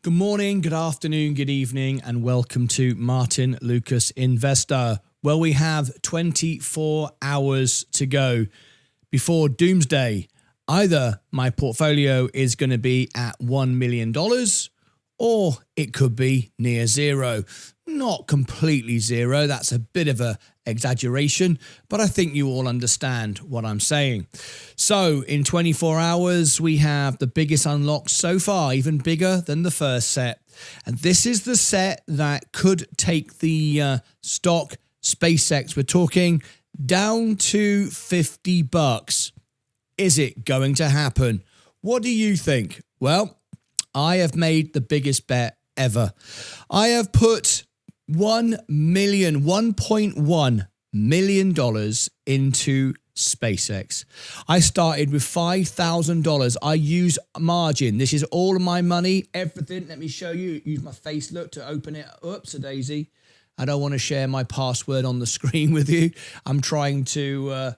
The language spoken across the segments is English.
Good morning, good afternoon, good evening, and welcome to Martyn Lucas Investor. Well, we have 24 hours to go before doomsday. Either my portfolio is going to be at $1 million or it could be near zero. Not completely zero, that's a bit of an exaggeration, but I think you all understand what I'm saying. So in 24 hours, we have the biggest unlock so far, even bigger than the first set. And this is the set that could take the stock SpaceX, we're talking, down to 50 bucks. Is it going to happen? What do you think? Well, I have made the biggest bet ever. I have put $1.1 million into SpaceX. I started with $5,000. I use margin. This is all of my money, everything. Let me show you. Use my face look to open it. Oops, a daisy. I don't want to share my password on the screen with you. I'm trying to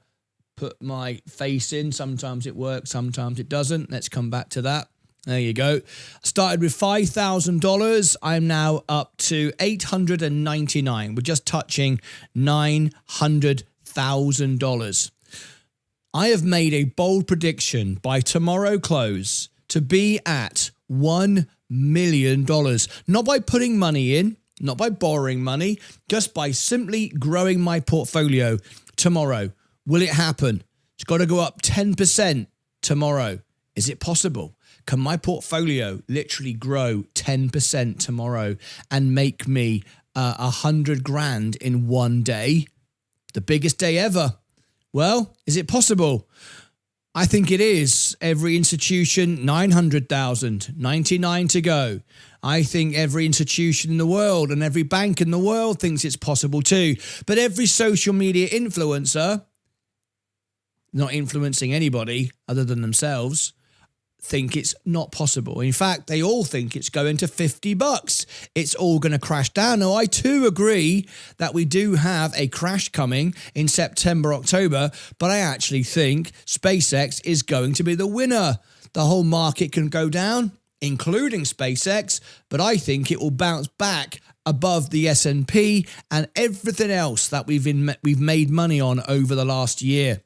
put my face in. Sometimes it works, sometimes it doesn't. Let's come back to that. There you go. Started with $5,000. I'm now up to $899. We're just touching $900,000. I have made a bold prediction by tomorrow close to be at $1 million. Not by putting money in, not by borrowing money, just by simply growing my portfolio tomorrow. Will it happen? It's got to go up 10% tomorrow. Is it possible? Can my portfolio literally grow 10% tomorrow and make me 100 grand in one day? The biggest day ever. Well, is it possible? I think it is. Every institution, 900,000, 99 to go. I think every institution in the world and every bank in the world thinks it's possible too. But every social media influencer, not influencing anybody other than themselves, think it's not possible. In fact, they all think it's going to 50 bucks. It's all going to crash down. Now, I too agree that we do have a crash coming in September, October, but I actually think SpaceX is going to be the winner. The whole market can go down, including SpaceX, but I think it will bounce back above the S&P and everything else that we've made money on over the last year.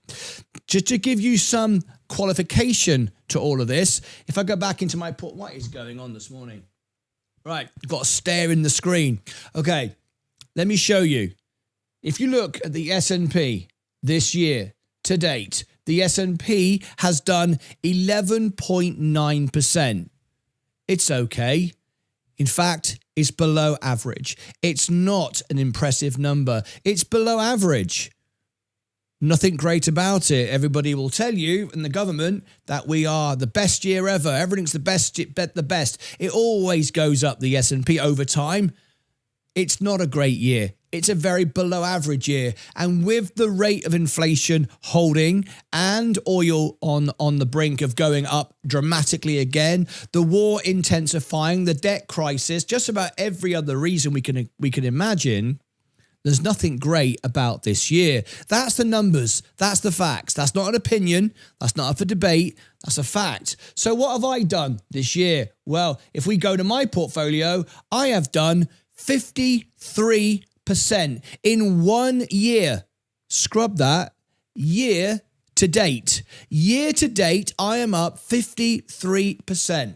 Just to give you some qualification to all of this, if I go back into my what is going on this morning? Right, got to stare in the screen. Okay, let me show you. If you look at the S&P this year to date, the S&P has done 11.9%. It's okay. In fact, it's below average. It's not an impressive number. It's below average. Nothing great about it. Everybody will tell you in the government that we are the best year ever. Everything's the best. It always goes up, the S&P, over time. It's not a great year. It's a very below average year. And with the rate of inflation holding and oil on the brink of going up dramatically again, the war intensifying, the debt crisis, just about every other reason we can imagine, there's nothing great about this year. That's the numbers. That's the facts. That's not an opinion. That's not up for debate. That's a fact. So what have I done this year? Well, if we go to my portfolio, I have done 53% in 1 year. Scrub that. Year to date. Year to date, I am up 53%.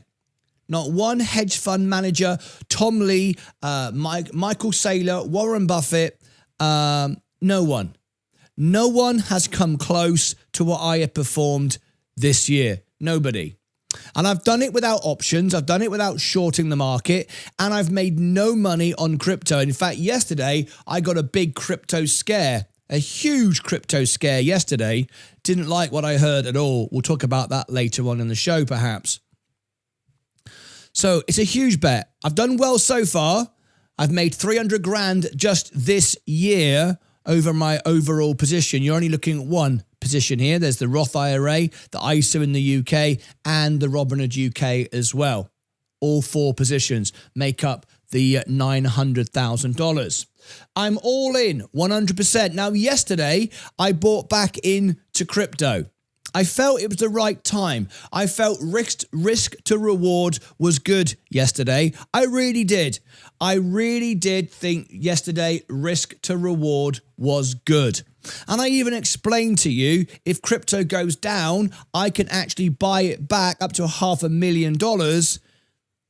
Not one hedge fund manager, Tom Lee, Michael Saylor, Warren Buffett, no one. No one has come close to what I have performed this year. Nobody. And I've done it without options. I've done it without shorting the market. And I've made no money on crypto. In fact, yesterday, I got a big crypto scare. A huge crypto scare yesterday. Didn't like what I heard at all. We'll talk about that later on in the show, perhaps. So it's a huge bet. I've done well so far. I've made 300 grand just this year over my overall position. You're only looking at one position here. There's the Roth IRA, the ISA in the UK, and the Robinhood UK as well. All four positions make up the $900,000. I'm all in 100%. Now, yesterday, I bought back into crypto. I felt it was the right time. I felt risk to reward was good yesterday. I really did. I really did think yesterday risk to reward was good. And I even explained to you, if crypto goes down, I can actually buy it back up to $500,000,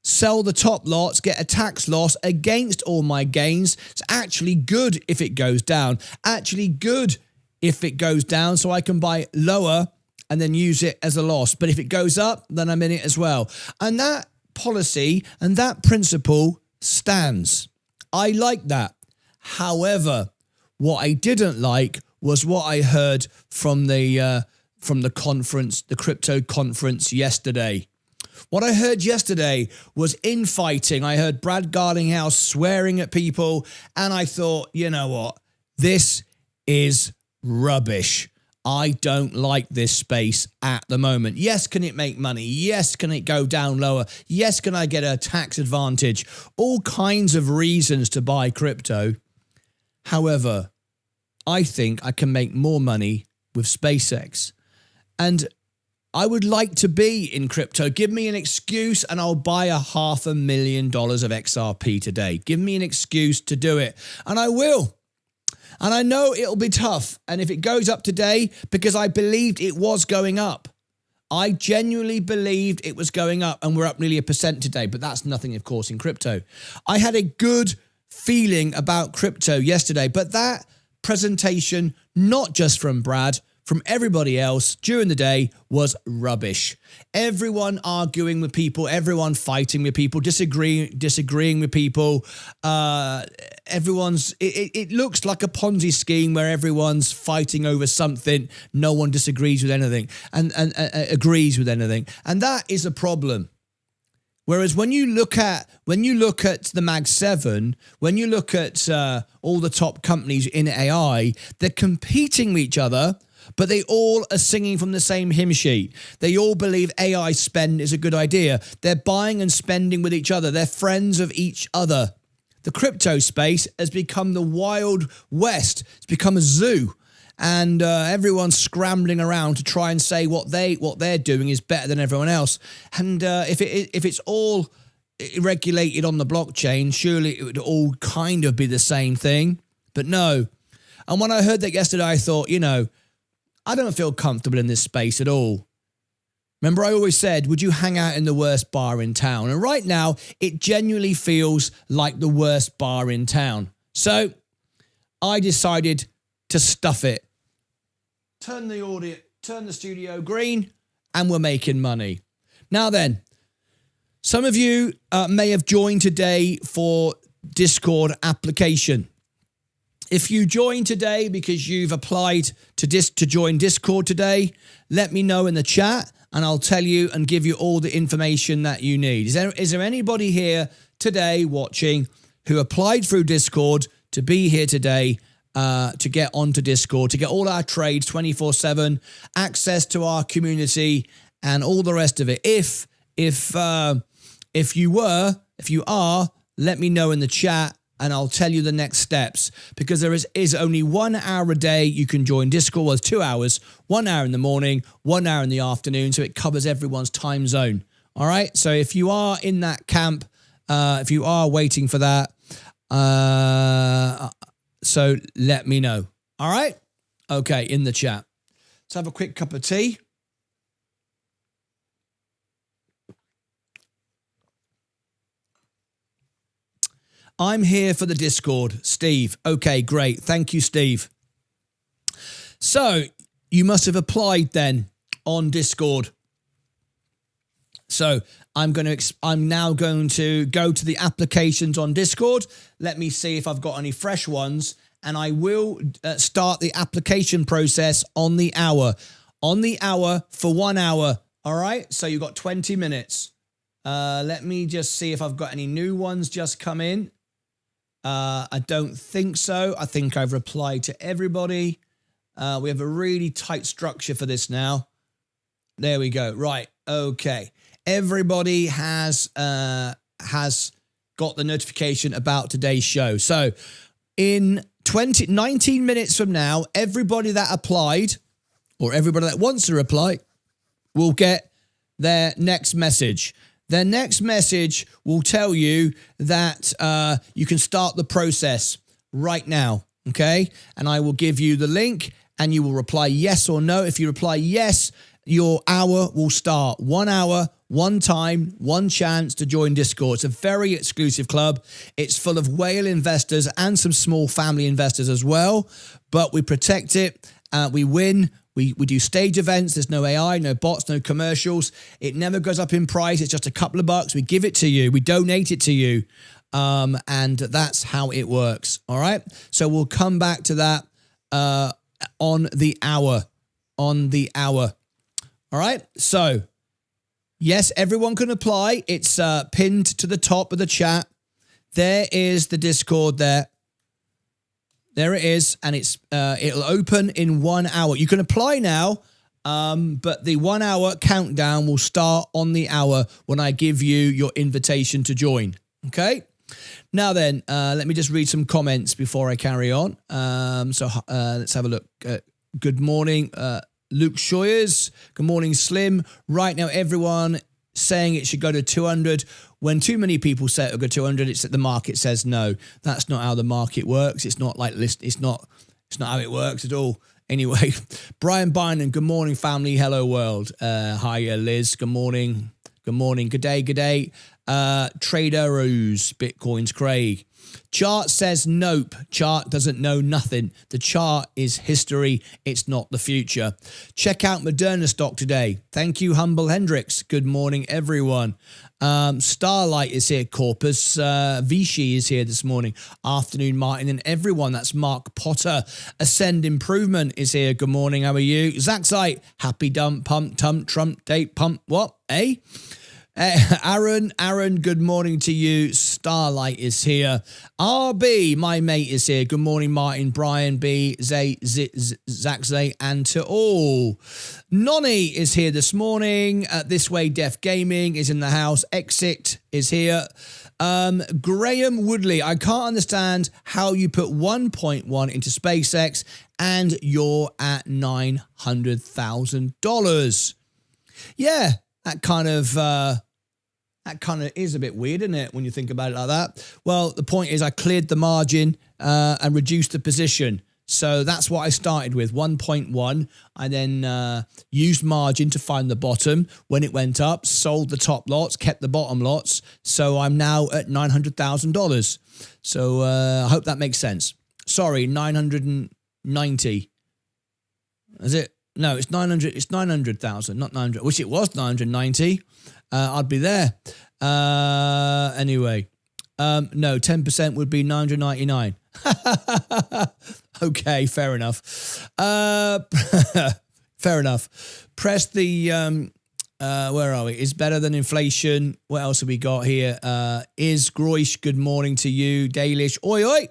sell the top lots, get a tax loss against all my gains. It's actually good if it goes down. Actually good if it goes down, so I can buy lower and then use it as a loss. But if it goes up, then I'm in it as well. And that policy and that principle stands. I like that. However, what I didn't like was what I heard from the conference, the crypto conference yesterday. What I heard yesterday was infighting. I heard Brad Garlinghouse swearing at people, and I thought, you know what? This is rubbish. I don't like this space at the moment. Yes, can it make money? Yes, can it go down lower? Yes, can I get a tax advantage? All kinds of reasons to buy crypto. However, I think I can make more money with SpaceX. And I would like to be in crypto. Give me an excuse and I'll buy $500,000 of XRP today. Give me an excuse to do it. And I will. And I know it'll be tough. And if it goes up today, because I believed it was going up. I genuinely believed it was going up, and we're up nearly 1% today. But that's nothing, of course, in crypto. I had a good feeling about crypto yesterday, but that presentation, not just from Brad, from everybody else during the day, was rubbish. Everyone arguing with people, everyone fighting with people, disagreeing with people. It looks like a Ponzi scheme where everyone's fighting over something. No one disagrees with anything and agrees with anything. And that is a problem. Whereas when you look at the Mag 7, when you look at all the top companies in AI, they're competing with each other, but they all are singing from the same hymn sheet. They all believe AI spend is a good idea. They're buying and spending with each other. They're friends of each other. The crypto space has become the Wild West. It's become a zoo. And everyone's scrambling around to try and say what they're doing is better than everyone else. And if it's all regulated on the blockchain, surely it would all kind of be the same thing. But no. And when I heard that yesterday, I thought, I don't feel comfortable in this space at all. Remember, I always said, would you hang out in the worst bar in town? And right now, it genuinely feels like the worst bar in town. So I decided to stuff it. Turn the studio green, and we're making money. Now then, some of you may have joined today for Discord application. If you joined today because you've applied to join Discord today, let me know in the chat and I'll tell you and give you all the information that you need. Is there anybody here today watching who applied through Discord to be here today to get onto Discord, to get all our trades 24/7, access to our community and all the rest of it? If you are, let me know in the chat and I'll tell you the next steps, because there is only 1 hour a day you can join Discord. Well, it's 2 hours, 1 hour in the morning, 1 hour in the afternoon, so it covers everyone's time zone. All right, so if you are in that camp, if you are waiting for that, so let me know. All right, okay, in the chat. Let's have a quick cup of tea. I'm here for the Discord, Steve. Okay, great. Thank you, Steve. So you must have applied then on Discord. So I'm now going to go to the applications on Discord. Let me see if I've got any fresh ones, and I will start the application process on the hour. On the hour for 1 hour. All right. So you've got 20 minutes. Let me just see if I've got any new ones just come in. I don't think so. I think I've replied to everybody. We have a really tight structure for this now. There we go. Right. Okay. Everybody has got the notification about today's show. So in 19 minutes from now, everybody that applied or everybody that wants to reply will get their next message. Their next message will tell you that you can start the process right now, okay? And I will give you the link and you will reply yes or no. If you reply yes, your hour will start. 1 hour, one time, one chance to join Discord. It's a very exclusive club. It's full of whale investors and some small family investors as well. But we protect it. We win. We do stage events. There's no AI, no bots, no commercials. It never goes up in price. It's just a couple of bucks. We give it to you. We donate it to you. And that's how it works. All right. So we'll come back to that on the hour. All right. So, yes, everyone can apply. It's pinned to the top of the chat. There is the Discord there. There it is. And it'll open in 1 hour. You can apply now, but the 1 hour countdown will start on the hour when I give you your invitation to join. Okay. Now then, let me just read some comments before I carry on. Let's have a look. Good morning, Luke Shoyers. Good morning, Slim. Right now, everyone saying it should go to 200. When too many people say it'll go 200, it's that the market says no. That's not how the market works. It's not like list. It's not how it works at all. Anyway, Brian Bynum. Good morning, family. Hello, world. Hi, Liz. Good morning. Good morning. Good day. Good day. Trader Rose. Bitcoins. Craig. Chart says nope. Chart doesn't know nothing. The chart is history. It's not the future. Check out Moderna stock today. Thank you, Humble Hendricks. Good morning, everyone. Starlight is here. Corpus Vichy is here this morning. Afternoon, Martin and everyone. That's Mark Potter. Ascend Improvement is here. Good morning. How are you? Zaxite. Happy dump pump tump trump date pump. What? Eh? Aaron, good morning to you. Starlight is here. RB, my mate, is here. Good morning, Martin, Brian, B, Zay, Zach, Zay, and to all. Nonny is here this morning. This Way Def Gaming is in the house. Exit is here. Graham Woodley, I can't understand how you put 1.1 into SpaceX and you're at $900,000. Yeah. That kind of is a bit weird, isn't it, when you think about it like that? Well, the point is I cleared the margin and reduced the position. So that's what I started with, 1.1. I then used margin to find the bottom. When it went up, sold the top lots, kept the bottom lots. So I'm now at $900,000. So I hope that makes sense. Sorry, 990. Is it? No, it's 900. It's 900,000, not 900. I wish it was 990. I'd be there. Anyway, no, 10% would be 999. Okay, fair enough. Fair enough. Press the where are we? Is better than inflation. What else have we got here? Is Groish? Good morning to you, Dalish. Oi oi.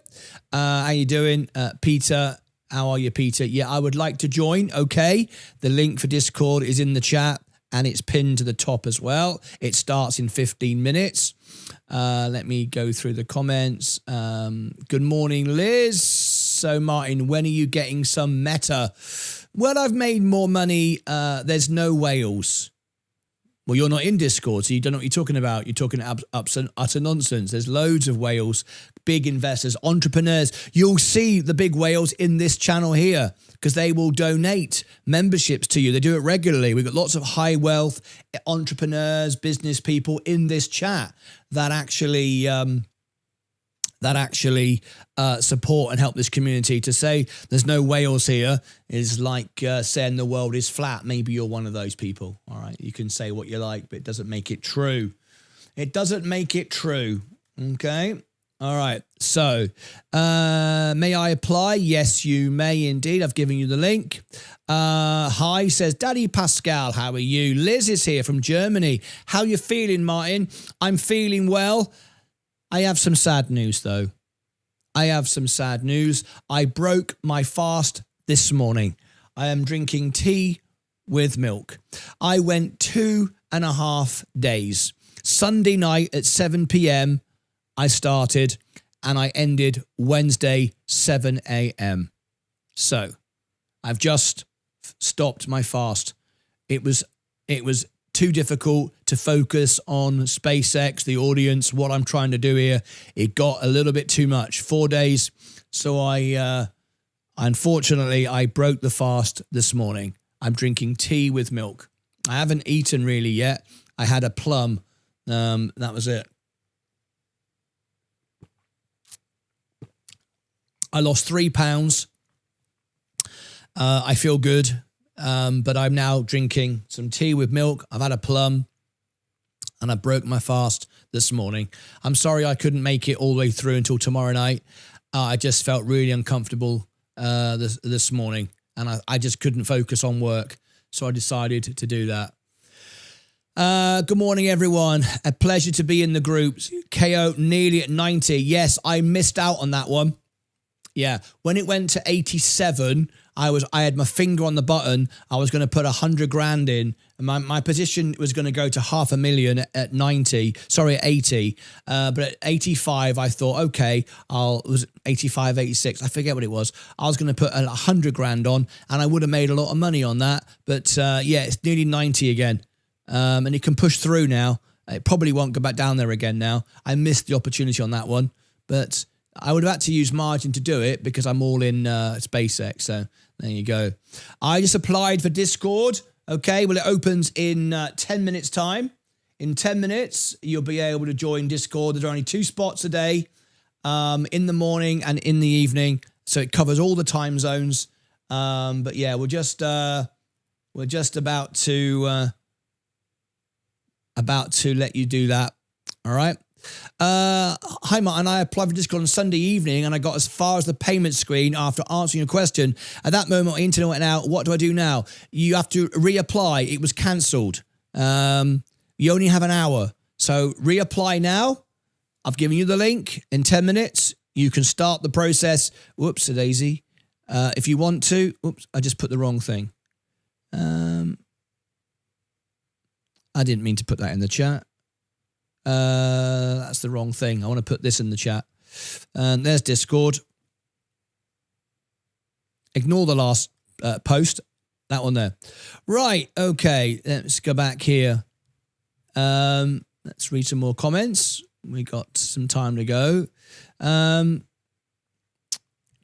How you doing, Peter? How are you, Peter? Yeah, I would like to join. Okay. The link for Discord is in the chat and it's pinned to the top as well. It starts in 15 minutes. Let me go through the comments. Good morning, Liz. So, Martin, when are you getting some meta? Well, I've made more money. There's no whales. Well, you're not in Discord, so you don't know what you're talking about. You're talking utter nonsense. There's loads of whales, big investors, entrepreneurs. You'll see the big whales in this channel here because they will donate memberships to you. They do it regularly. We've got lots of high wealth entrepreneurs, business people in this chat that actually support and help this community. To say there's no whales here is like saying the world is flat. Maybe you're one of those people. All right. You can say what you like, but it doesn't make it true. It doesn't make it true. Okay. All right. So may I apply? Yes, you may indeed. I've given you the link. Hi, says Daddy Pascal. How are you? Liz is here from Germany. How you feeling, Martin? I'm feeling well. I have some sad news, though. I have some sad news. I broke my fast this morning. I am drinking tea with milk. I went 2.5 days. Sunday night at 7 p.m. I started and I ended Wednesday 7 a.m. So I've just stopped my fast. It was too difficult to focus on SpaceX, the audience, what I'm trying to do here. It got a little bit too much. 4 days. So unfortunately, I broke the fast this morning. I'm drinking tea with milk. I haven't eaten really yet. I had a plum. That was it. I lost 3 pounds. I feel good. But I'm now drinking some tea with milk. I've had a plum and I broke my fast this morning. I'm sorry I couldn't make it all the way through until tomorrow night. I just felt really uncomfortable this morning and I just couldn't focus on work. So I decided to do that. Good morning, everyone. A pleasure to be in the groups. KO nearly at 90. Yes, I missed out on that one. Yeah, when it went to 87, I had my finger on the button. I was going to put 100 grand in. And my position was going to go to 500,000 at 90. Sorry, at 80. But at 85, I thought, okay, it was 85, 86. I forget what it was. I was going to put 100 grand on, and I would have made a lot of money on that. But yeah, it's nearly 90 again, and it can push through now. It probably won't go back down there again now. I missed the opportunity on that one, but I would have had to use margin to do it because I'm all in SpaceX. So there you go. I just applied for Discord. Okay, well, it opens in 10 minutes time. In 10 minutes, you'll be able to join Discord. There are only 2 spots a day, in the morning and in the evening. So it covers all the time zones. But yeah, we're just about to let you do that. All right. Hi, Martyn. I applied for Discord on Sunday evening and I got as far as the payment screen after answering a question. At that moment, my internet went out. What do I do now? You have to reapply. It was cancelled. You only have an hour. So reapply now. I've given you the link. In 10 minutes, you can start the process. Whoops, a daisy. If you want to. Oops, I just put the wrong thing. I didn't mean to put that in the chat. That's the wrong thing. I want to put this in the chat. And there's Discord. Ignore the last post. That one there. Right. Okay. Let's go back here. Let's read some more comments. We got some time to go.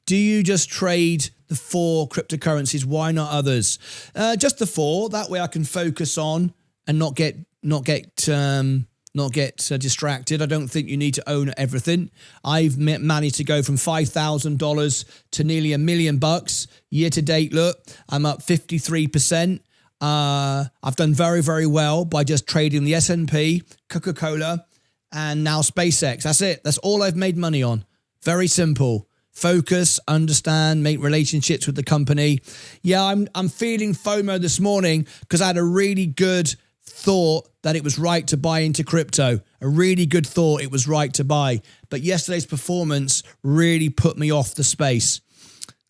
Do you just trade the 4 cryptocurrencies? Why not others? Just the 4. That way I can focus on and not get distracted. I don't think you need to own everything. I've managed to go from $5,000 to nearly $1 million year to date. Look, I'm up 53%. I've done very, very well by just trading the S&P, Coca-Cola, and now SpaceX. That's it. That's all I've made money on. Very simple. Focus, understand, make relationships with the company. Yeah, I'm feeling FOMO this morning because I had a really good thought that it was right to buy into crypto. A really good thought it was right to buy. But yesterday's performance really put me off the space.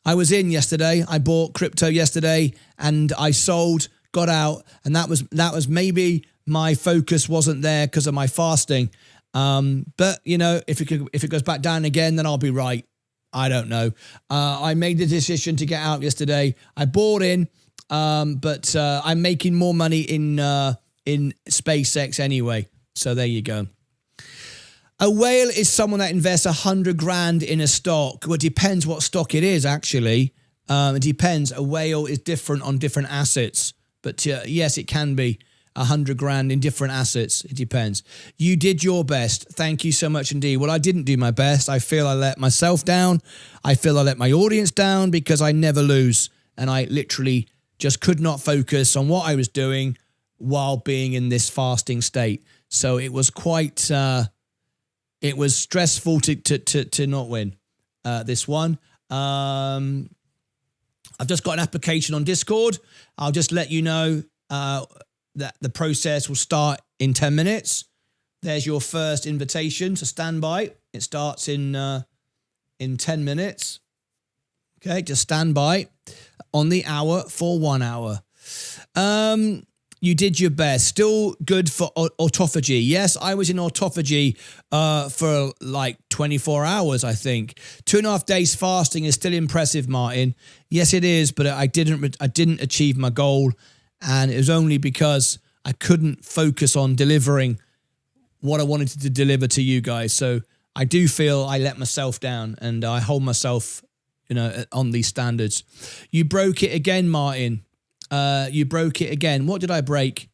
I was in yesterday. I bought crypto yesterday and I sold, got out. And that was maybe my focus wasn't there because of my fasting. But you know, if it goes back down again, then I'll be right. I don't know. I made the decision to get out yesterday. I bought in, but I'm making more money in SpaceX anyway. So there you go. A whale is someone that invests 100 grand in a stock. Well, it depends what stock it is, actually. It depends. A whale is different on different assets. But yes, it can be 100 grand in different assets. It depends. You did your best. Thank you so much indeed. Well, I didn't do my best. I feel I let myself down. I feel I let my audience down because I never lose. And I literally just could not focus on what I was doing while being in this fasting state. So it was quite, it was stressful to not win this one. I've just got an application on Discord. I'll just let you know that the process will start in 10 minutes. There's your first invitation to stand by. It starts in 10 minutes. Okay, just stand by on the hour for 1 hour. You did your best. Still good for autophagy. Yes, I was in autophagy for like 24 hours, I think. 2.5 days fasting is still impressive, Martyn. Yes, it is, but I didn't achieve my goal, and it was only because I couldn't focus on delivering what I wanted to deliver to you guys. So I do feel I let myself down, and I hold myself, on these standards. You broke it again, Martyn. You broke it again. What did I break?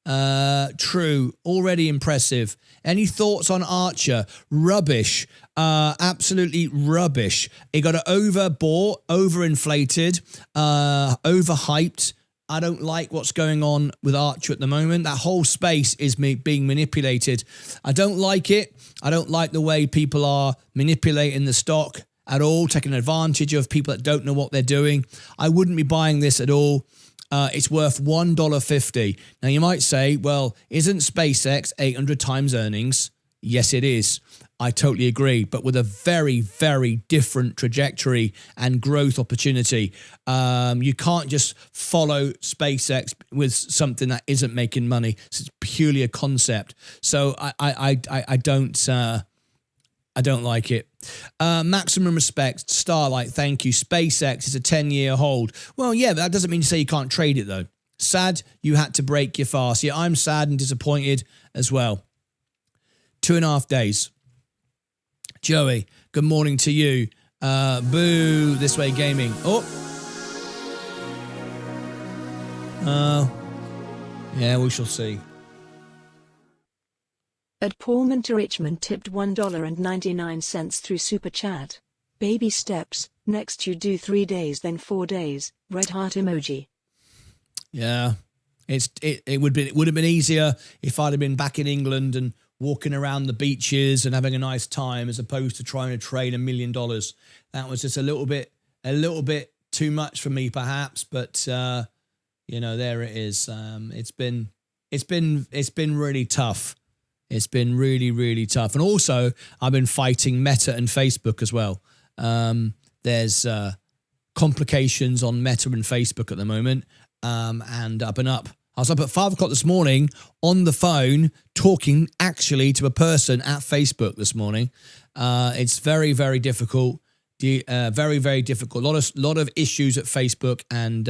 True. Already impressive. Any thoughts on Archer? Rubbish. Absolutely rubbish. It got overbought, overinflated, overhyped. I don't like what's going on with Archer at the moment. That whole space is being manipulated. I don't like it. I don't like the way people are manipulating the stock at all, taking advantage of people that don't know what they're doing. I wouldn't be buying this at all. It's worth $1.50. Now, you might say, well, isn't SpaceX 800 times earnings? Yes, it is. I totally agree, but with a very, very different trajectory and growth opportunity. You can't just follow SpaceX with something that isn't making money. It's purely a concept. So I don't like it. Maximum respect, Starlight, thank you. SpaceX is a 10-year hold. Well, yeah, but that doesn't mean to say you can't trade it, though. Sad you had to break your fast. Yeah, I'm sad and disappointed as well. 2.5 days. Joey, good morning to you. Boo, This Way Gaming. Yeah, we shall see. At Paul Minter Richmond tipped $1.99 through Super Chat. Baby steps, next you do 3 days then 4 days, red heart emoji. Yeah, it would have been easier if I'd have been back in England and walking around the beaches and having a nice time, as opposed to trying to trade $1 million. That was just a little bit too much for me, perhaps. But there it is. It's been really tough. It's been really, really tough. And also, I've been fighting Meta and Facebook as well. There's complications on Meta and Facebook at the moment, and up and up. I was up at 5 o'clock this morning on the phone talking actually to a person at Facebook this morning. It's very, very difficult. Very, very difficult. Lot of issues at Facebook and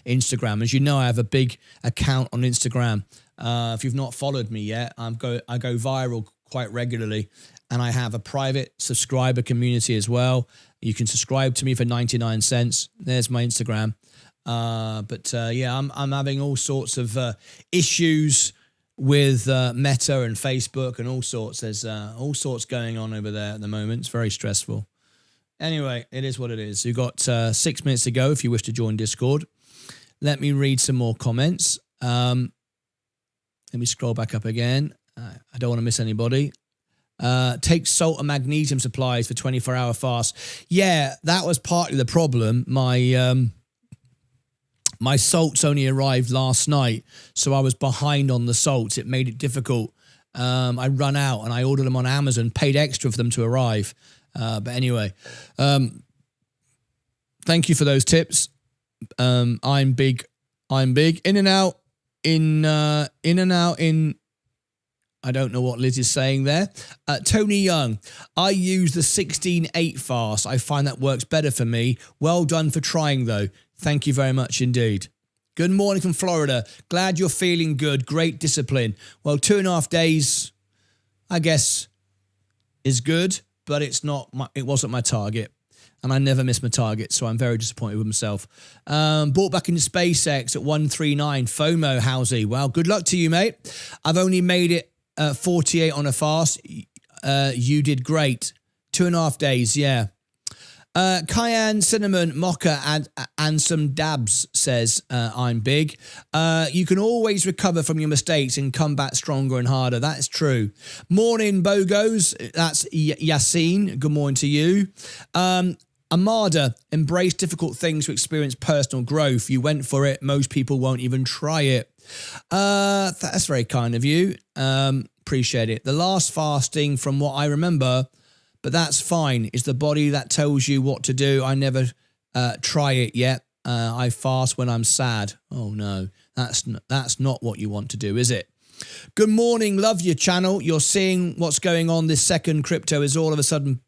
Instagram. As you know, I have a big account on Instagram. If you've not followed me yet, I go viral quite regularly, and I have a private subscriber community as well. You can subscribe to me for 99 cents. There's my Instagram. I'm having all sorts of issues with Meta and Facebook and all sorts. There's all sorts going on over there at the moment. It's very stressful. Anyway, it is what it is. You've got 6 minutes to go if you wish to join Discord. Let me read some more comments. Let me scroll back up again. I don't want to miss anybody. Take salt and magnesium supplies for 24-hour fast. Yeah, that was partly the problem. My salts only arrived last night, so I was behind on the salts. It made it difficult. I run out and I ordered them on Amazon, paid extra for them to arrive. But anyway, thank you for those tips. I'm big. In and out. I don't know what Liz is saying there. Tony Young, I use the 16-8 fast. I find that works better for me. Well done for trying, though. Thank you very much indeed. Good morning from Florida. Glad you're feeling good. Great discipline. Well, 2.5 days, I guess, is good, but it wasn't my target. And I never miss my target, so I'm very disappointed with myself. Bought back into SpaceX at 139. FOMO, Housey. Well, good luck to you, mate. I've only made it 48 on a fast. You did great. 2.5 days, yeah. Cayenne, cinnamon, mocha, and some dabs, says I'm big. You can always recover from your mistakes and come back stronger and harder. That's true. Morning, Bogos. That's Yassine. Good morning to you. Amada, embrace difficult things to experience personal growth. You went for it. Most people won't even try it. That's very kind of you. Appreciate it. The last fasting, from what I remember, but that's fine. It's the body that tells you what to do. I never try it yet. I fast when I'm sad. Oh, no. That's not what you want to do, is it? Good morning, love your channel. You're seeing what's going on. This second crypto is all of a sudden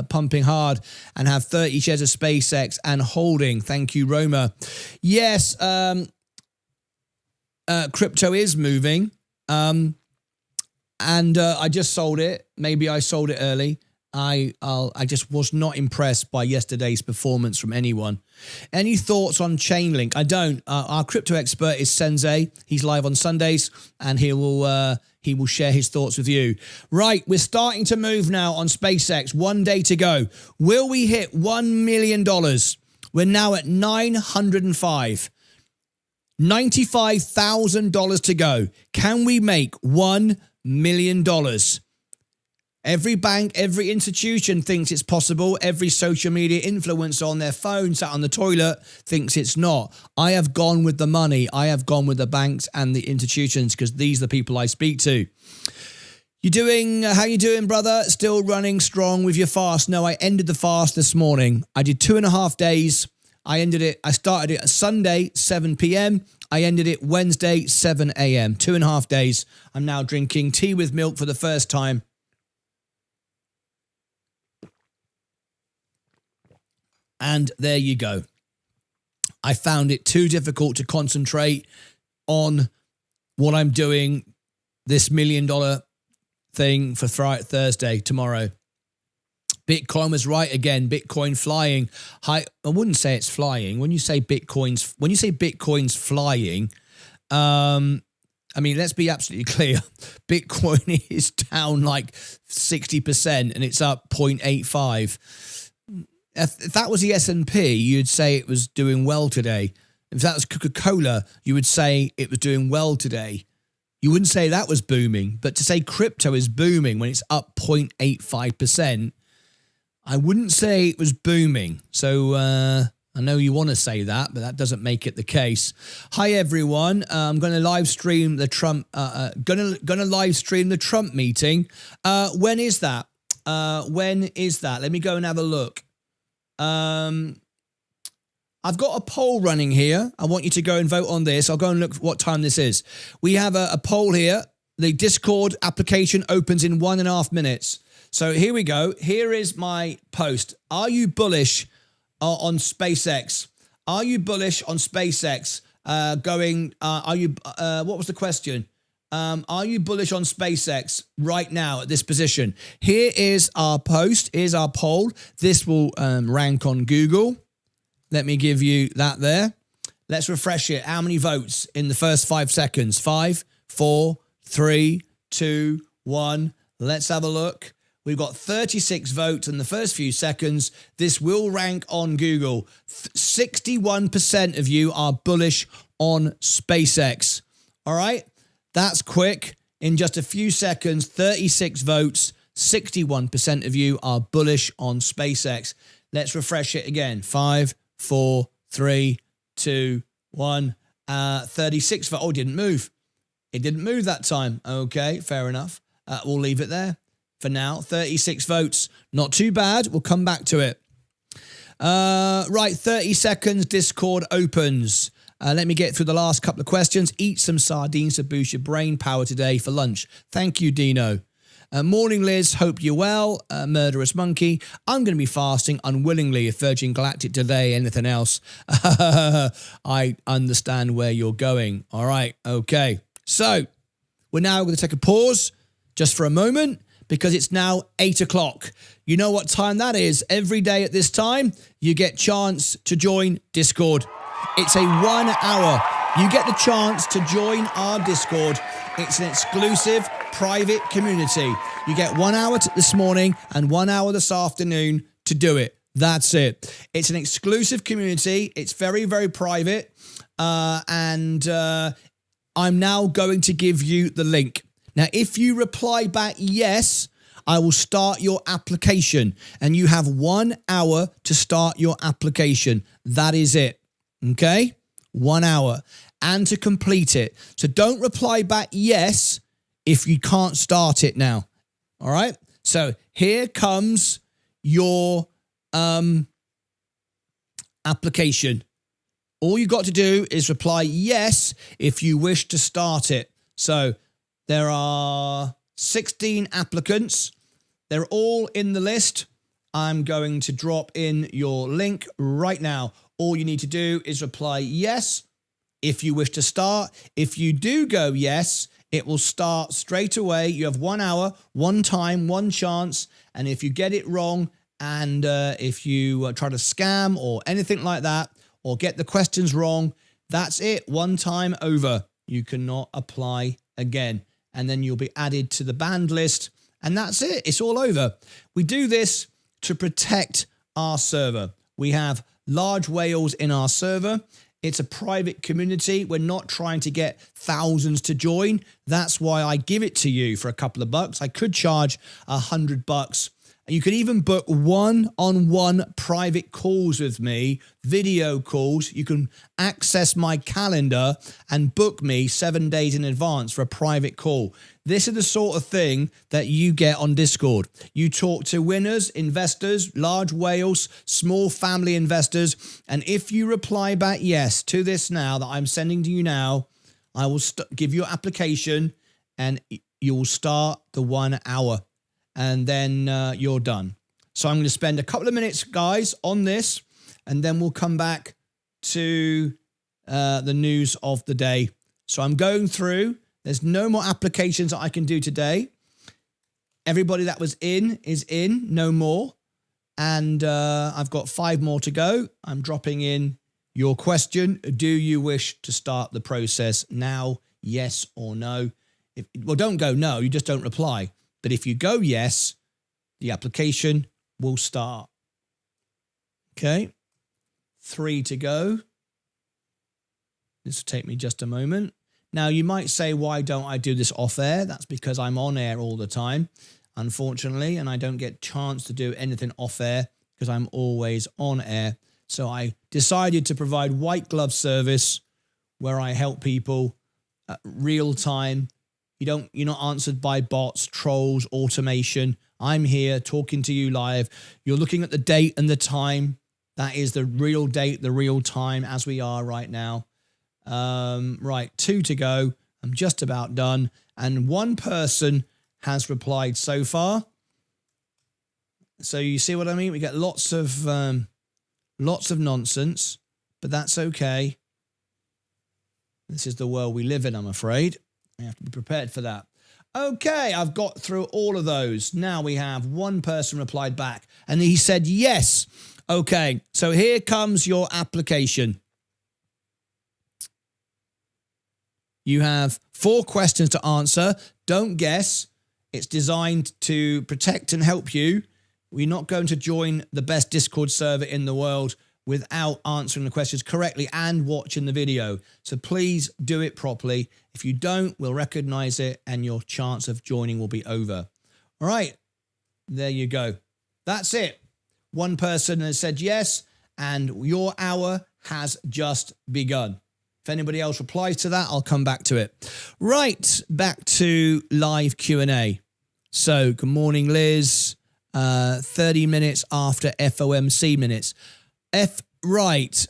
pumping hard and have 30 shares of SpaceX and holding. Thank you, Roma. Yes, crypto is moving. And I just sold it. Maybe I sold it early. I just was not impressed by yesterday's performance from anyone. Any thoughts on Chainlink? I don't. Our crypto expert is Sensei. He's live on Sundays, and he will share his thoughts with you. Right, we're starting to move now on SpaceX. 1 day to go. Will we hit $1 million? We're now at 905. $95,000 to go. Can we make $1 million? Every bank, every institution thinks it's possible. Every social media influencer on their phone sat on the toilet thinks it's not. I have gone with the money. I have gone with the banks and the institutions because these are the people I speak to. How you doing, brother? Still running strong with your fast? No, I ended the fast this morning. I did 2.5 days. I started it Sunday, 7 p.m. I ended it Wednesday, 7 a.m. 2.5 days. I'm now drinking tea with milk for the first time. And there you go. I found it too difficult to concentrate on what I'm doing, this $1 million thing for Thursday, tomorrow. Bitcoin was right again. Bitcoin flying high. I wouldn't say it's flying. When you say Bitcoin's flying, I mean, let's be absolutely clear. Bitcoin is down like 60% and it's up 0.85. If that was the S&P, you'd say it was doing well today. If that was Coca-Cola, you would say it was doing well today. You wouldn't say that was booming. But to say crypto is booming when it's up 0.85%, I wouldn't say it was booming. So I know you want to say that, but that doesn't make it the case. Hi everyone. I'm going to live stream the Trump. Going to live stream the Trump meeting. When is that? When is that? Let me go and have a look. I've got a poll running here. I want you to go and vote on this. I'll go and look what time this is. We have a poll here. The Discord application opens in 1.5 minutes. So here we go. Here is my post. Are you bullish on SpaceX? Are you bullish on SpaceX? What was the question? Are you bullish on SpaceX right now at this position? Here is our post. Here's our poll. This will rank on Google. Let me give you that there. Let's refresh it. How many votes in the first 5 seconds? 5, 4, 3, 2, 1. Let's have a look. We've got 36 votes in the first few seconds. This will rank on Google. 61% of you are bullish on SpaceX. All right? That's quick. In just a few seconds, 36 votes, 61% of you are bullish on SpaceX. Let's refresh it again. 5, 4, 3, 2, 1. 36 votes. Oh, it didn't move. It didn't move that time. Okay, fair enough. We'll leave it there for now. 36 votes. Not too bad. We'll come back to it. Right, 30 seconds. Discord opens. Let me get through the last couple of questions. Eat some sardines to boost your brain power today for lunch. Thank you, Dino. Morning, Liz. Hope you're well. Murderous Monkey. I'm going to be fasting unwillingly if Virgin Galactic delay anything else. I understand where you're going. All right. Okay. So we're now going to take a pause just for a moment because it's now 8 o'clock. You know what time that is. Every day at this time, you get chance to join Discord. It's a 1 hour. You get the chance to join our Discord. It's an exclusive private community. You get 1 hour this morning and 1 hour this afternoon to do it. That's it. It's an exclusive community. It's very, very private. And I'm now going to give you the link. Now, if you reply back yes, I will start your application. And you have 1 hour to start your application. That is it. Okay? 1 hour. And to complete it. So don't reply back yes if you can't start it now. All right? So here comes your application. All you got to do is reply yes if you wish to start it. So there are 16 applicants. They're all in the list. I'm going to drop in your link right now. All you need to do is reply yes if you wish to start. If you do go yes, it will start straight away. You have 1 hour, one time, one chance. And if you get it wrong and if you try to scam or anything like that or get the questions wrong, that's it. One time over. You cannot apply again. And then you'll be added to the banned list. And that's it. It's all over. We do this to protect our server. We have large whales in our server. It's a private community. We're not trying to get thousands to join. That's why I give it to you for a couple of bucks. I could charge $100. You can even book one-on-one private calls with me, video calls. You can access my calendar and book me 7 days in advance for a private call. This is the sort of thing that you get on Discord. You talk to winners, investors, large whales, small family investors. And if you reply back yes to this now that I'm sending to you now, I will give you your application and you will start the 1 hour. And then you're done. So I'm going to spend a couple of minutes, guys, on this, and then we'll come back to the news of the day. So I'm going through. There's no more applications that I can do today. Everybody that was in is in, no more. And I've got 5 more to go. I'm dropping in your question. Do you wish to start the process now? Yes or no? Well, don't go no. You just don't reply. But if you go yes, the application will start. Okay. 3 to go. This will take me just a moment. Now, you might say, why don't I do this off air? That's because I'm on air all the time, unfortunately, and I don't get chance to do anything off air because I'm always on air. So I decided to provide white glove service where I help people real time. You're not answered by bots, trolls, automation. I'm here talking to you live. You're looking at the date and the time. That is the real date, the real time as we are right now. Right, 2 to go. I'm just about done. And 1 person has replied so far. So you see what I mean? We get lots of nonsense, but that's okay. This is the world we live in, I'm afraid. I have to be prepared for that. Okay, I've got through all of those. Now we have 1 person replied back and he said yes. Okay, so here comes your application. You have 4 questions to answer. Don't guess. It's designed to protect and help you. We're not going to join the best Discord server in the world without answering the questions correctly and watching the video. So please do it properly. If you don't, we'll recognize it and your chance of joining will be over. All right, there you go. That's it. 1 person has said yes, and your hour has just begun. If anybody else replies to that, I'll come back to it. Right, back to live Q&A. So, good morning, Liz. 30 minutes after FOMC minutes. Right.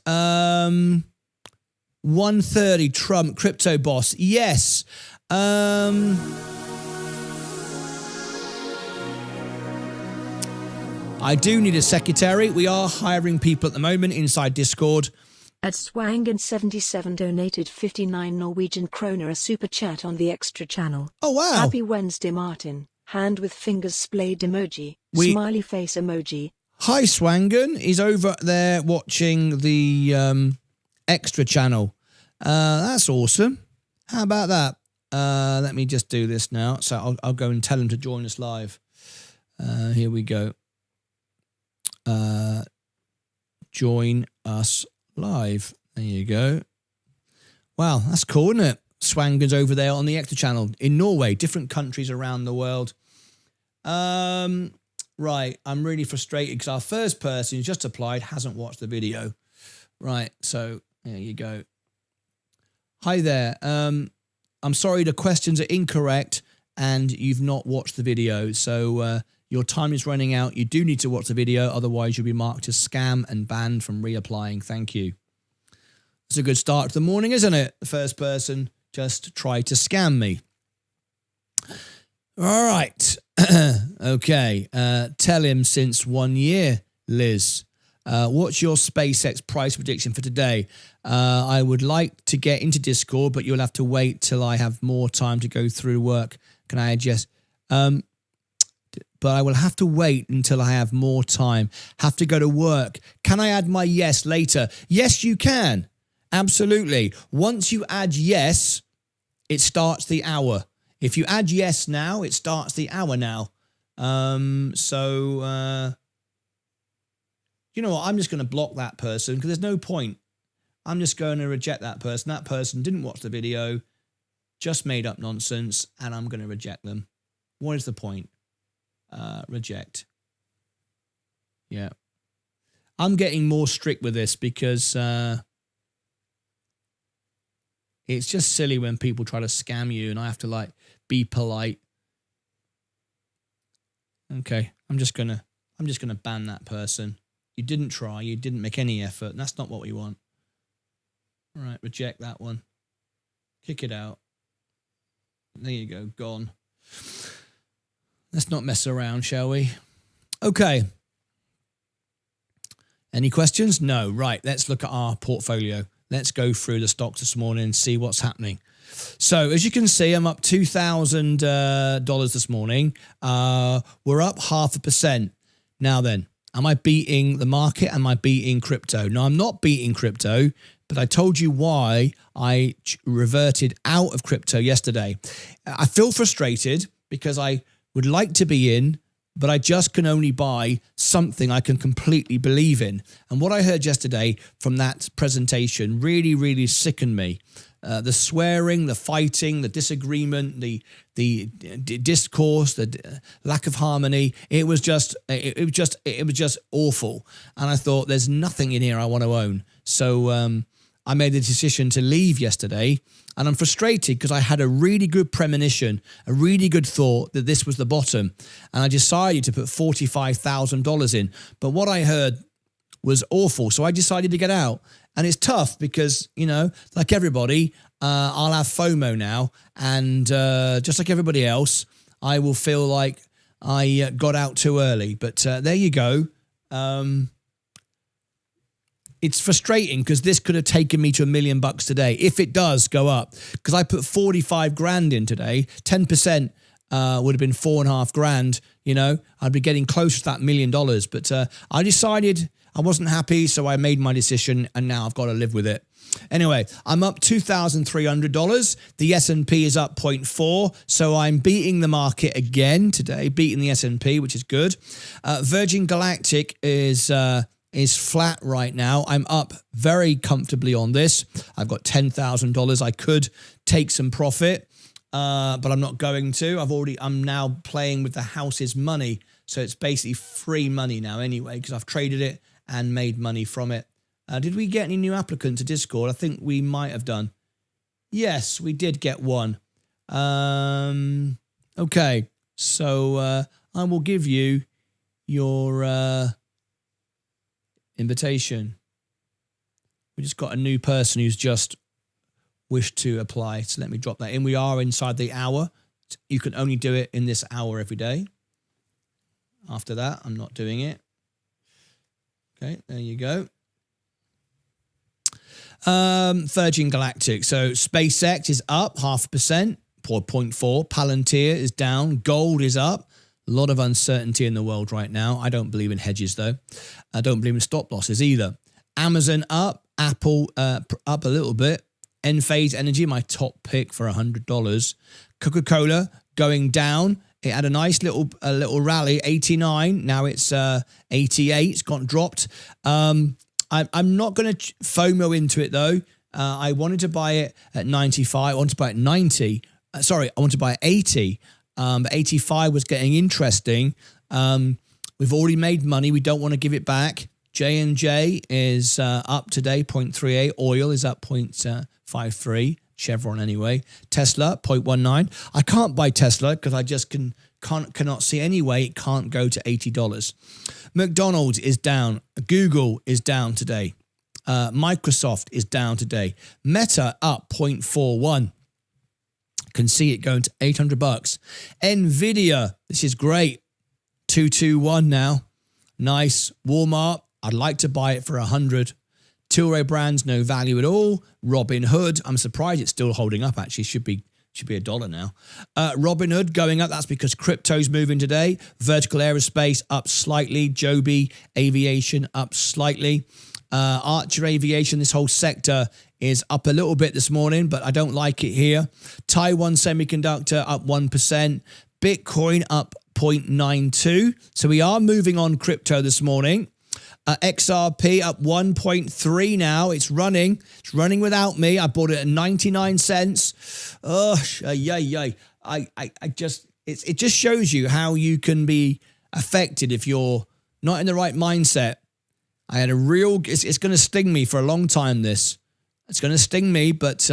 1:30 Trump crypto boss. Yes. I do need a secretary. We are hiring people at the moment inside Discord. At Swangen77 donated 59 Norwegian kroner a super chat on the extra channel. Oh, wow. Happy Wednesday, Martyn. Hand with fingers splayed emoji. Smiley face emoji. Hi, Swangen. He's over there watching the extra channel. That's awesome. How about that? Let me just do this now. So I'll go and tell him to join us live. Here we go. Join us live. There you go. Wow, that's cool, isn't it? Swangen's over there on the extra channel in Norway, different countries around the world. Right, I'm really frustrated because our first person who just applied hasn't watched the video. Right, so there you go. Hi there. I'm sorry the questions are incorrect and you've not watched the video. So your time is running out. You do need to watch the video. Otherwise, you'll be marked as scam and banned from reapplying. Thank you. It's a good start to the morning, isn't it? The first person just tried to scam me. All right. Okay. Tell him since 1 year, Liz. What's your SpaceX price prediction for today? I would like to get into Discord, but you'll have to wait till I have more time to go through work. Can I adjust? But I will have to wait until I have more time. Have to go to work. Can I add my yes later? Yes, you can. Absolutely. Once you add yes, it starts the hour. If you add yes now, it starts the hour now. You know what? I'm just going to block that person because there's no point. I'm just going to reject that person. That person didn't watch the video, just made up nonsense, and I'm going to reject them. What is the point? Reject. Yeah. I'm getting more strict with this because it's just silly when people try to scam you and I have to like be polite. Okay, I'm just gonna ban that person. You didn't try, you didn't make any effort, and that's not what we want. All right, reject that one. Kick it out. There you go, gone. Let's not mess around, shall we? Okay. Any questions? No. Right, let's look at our portfolio. Let's go through the stocks this morning and see what's happening. So as you can see, I'm up $2,000 this morning. We're up 0.5%. Now then, am I beating the market? Am I beating crypto? No, I'm not beating crypto, but I told you why I reverted out of crypto yesterday. I feel frustrated because I would like to be in, but I just can only buy something I can completely believe in. And what I heard yesterday from that presentation really, really sickened me. The swearing, the fighting, the disagreement, the discourse, the lack of harmony. It was just awful. And I thought, there's nothing in here I want to own. So I made the decision to leave yesterday. And I'm frustrated because I had a really good premonition, a really good thought that this was the bottom. And I decided to put $45,000 in. But what I heard was awful. So I decided to get out. And it's tough because, you know, like everybody, I'll have FOMO now. And just like everybody else, I will feel like I got out too early. But there you go. It's frustrating because this could have taken me to $1 million today if it does go up. Because I put 45 grand in today, 10% would have been 4.5 grand. You know, I'd be getting close to that $1 million. But I decided I wasn't happy, so I made my decision, and now I've got to live with it. Anyway, I'm up $2,300. The S&P is up 0.4, so I'm beating the market again today, beating the S&P, which is good. Virgin Galactic is flat right now. I'm up very comfortably on this. I've got $10,000. I could take some profit, but I'm not going to. I'm now playing with the house's money, so it's basically free money now anyway because I've traded it and made money from it. Did we get any new applicants to Discord? I think we might have done. Yes, we did get one. Okay, so I will give you your invitation. We just got a new person who's just wished to apply. So let me drop that in. We are inside the hour. You can only do it in this hour every day. After that, I'm not doing it. Okay, there you go. Virgin Galactic. So SpaceX is up 0.5%, 0.4. Palantir is down. Gold is up. A lot of uncertainty in the world right now. I don't believe in hedges, though. I don't believe in stop losses either. Amazon up. Apple up a little bit. Enphase Energy, my top pick for $100. Coca-Cola going down. It had a nice little rally, 89. Now it's 88. It's got dropped. I'm not going to FOMO into it, though. I wanted to buy it at 95. I wanted to buy it at 90. Sorry, I wanted to buy it at 80. But 85 was getting interesting. We've already made money. We don't want to give it back. J&J is up today, 0.38. Oil is up 0.53. Chevron anyway. Tesla, 0.19. I can't buy Tesla because I just cannot see any way it can't go to $80. McDonald's is down. Google is down today. Microsoft is down today. Meta up 0.41. Can see it going to $800. Nvidia, this is great. 221 now. Nice. Walmart, I'd like to buy it for 100. Tilray Brands, no value at all. Robinhood, I'm surprised it's still holding up actually. Should be $1 now. Robinhood going up. That's because crypto's moving today. Vertical Aerospace up slightly. Joby Aviation up slightly. Archer Aviation, this whole sector is up a little bit this morning, but I don't like it here. Taiwan Semiconductor up 1%. Bitcoin up 0.92. So we are moving on crypto this morning. XRP up 1.3 now. It's running. It's running without me. I bought it at 99 cents. Oh, yay. It just shows you how you can be affected if you're not in the right mindset. I had a real, it's going to sting me for a long time, this. It's going to sting me, but,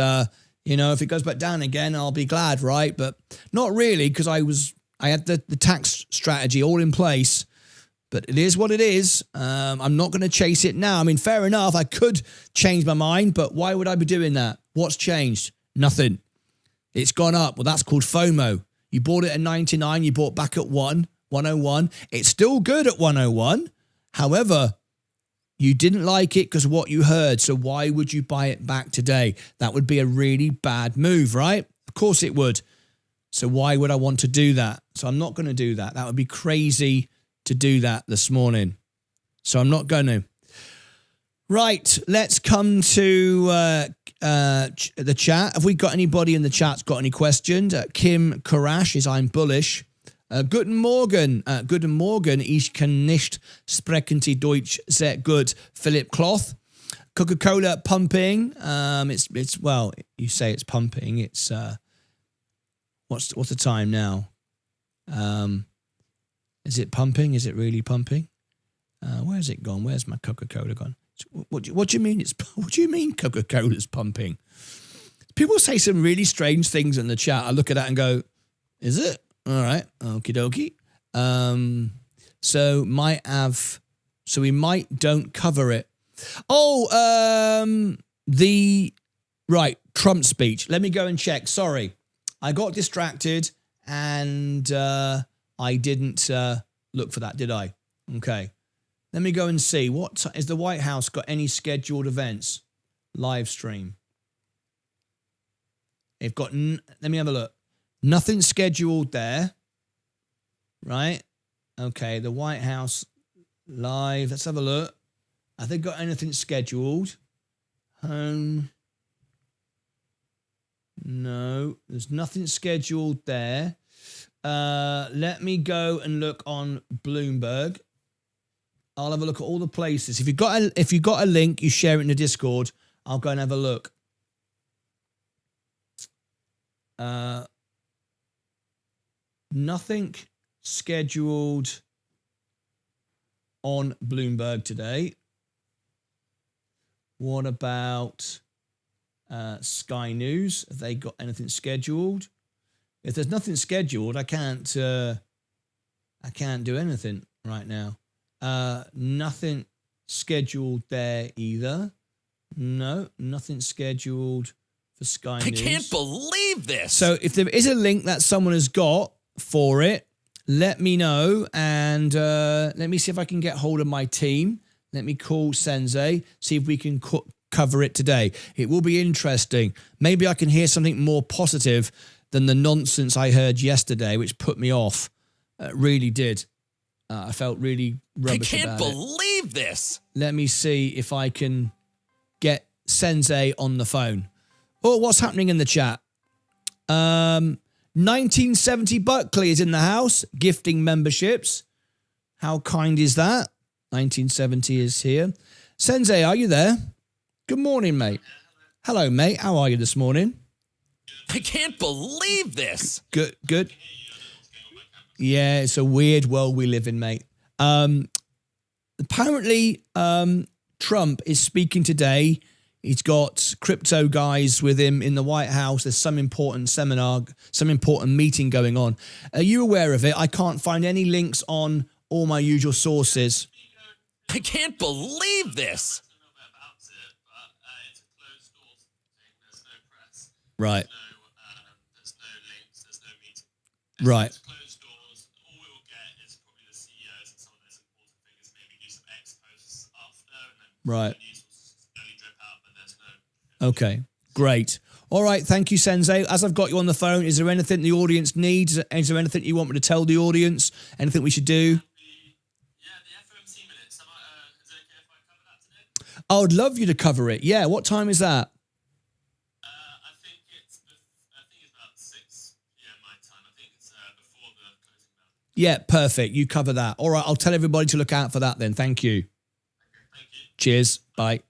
if it goes back down again, I'll be glad, right? But not really, because I had the tax strategy all in place. But it is what it is. I'm not going to chase it now. I mean, fair enough. I could change my mind, but why would I be doing that? What's changed? Nothing. It's gone up. Well, that's called FOMO. You bought it at 99. You bought back at 101. It's still good at 101. However, you didn't like it because of what you heard. So why would you buy it back today? That would be a really bad move, right? Of course it would. So why would I want to do that? So I'm not going to do that. That would be crazy to do that this morning. So I'm not going to. Right, let's come to the chat. Have we got anybody in the chat got any questions? Kim Karash is I'm bullish. Guten Morgen. Guten Morgen. Ich kann nicht sprechen die Deutsch sehr gut. Philip Cloth. Coca-Cola pumping. It's well, you say it's pumping. It's what's the time now? Is it pumping? Is it really pumping? Where's it gone? Where's my Coca-Cola gone? What do you mean? What do you mean Coca-Cola's pumping? People say some really strange things in the chat. I look at that and go, is it? All right. Okie dokie. So we might don't cover it. Right. Trump speech. Let me go and check. Sorry. I got distracted and, I didn't look for that, did I? Okay. Let me go and see. Is the White House got any scheduled events? Live stream. They've got, let me have a look. Nothing scheduled there. Right? Okay, the White House live. Let's have a look. Have they got anything scheduled? Home. No, there's nothing scheduled there. Let me go and look on Bloomberg. I'll have a look at all the places. If you got a link, you share it in the Discord. I'll go and have a look. Nothing scheduled on Bloomberg today. What about Sky News? Have they got anything scheduled? If there's nothing scheduled, I can't do anything right now. Nothing scheduled there either. No, nothing scheduled for Sky News. I can't believe this. So if there is a link that someone has got for it, let me know and let me see if I can get hold of my team. Let me call Sensei, see if we can cover it today. It will be interesting. Maybe I can hear something more positive than the nonsense I heard yesterday, which put me off. Really did. I felt really rubbish about it. I can't believe this. Let me see if I can get Sensei on the phone. Oh, what's happening in the chat? 1970 Buckley is in the house, gifting memberships. How kind is that? 1970 is here. Sensei, are you there? Good morning, mate. Hello, mate. How are you this morning? I can't believe this. Good, good. Yeah, it's a weird world we live in, mate. Apparently, Trump is speaking today. He's got crypto guys with him in the White House. There's some important seminar, some important meeting going on. Are you aware of it? I can't find any links on all my usual sources. I can't believe this. Right. There's no links, there's no meeting. Right. It's closed doors. All we will get is probably the CEOs and some of those important figures, maybe do some X posts after, and then Right. the news will slowly drip out, but there's no. Okay, great. All right, thank you, Sensei. As I've got you on the phone, is there anything the audience needs? Is there anything you want me to tell the audience? Anything we should do? The FOMC minutes. Is it okay if I cover that today? I would love you to cover it. Yeah, what time is that? I think it's about 6 p.m. my time. I think it's before the closing bell. Yeah, perfect. You cover that. All right, I'll tell everybody to look out for that then. Thank you. Thank you. Cheers. Bye.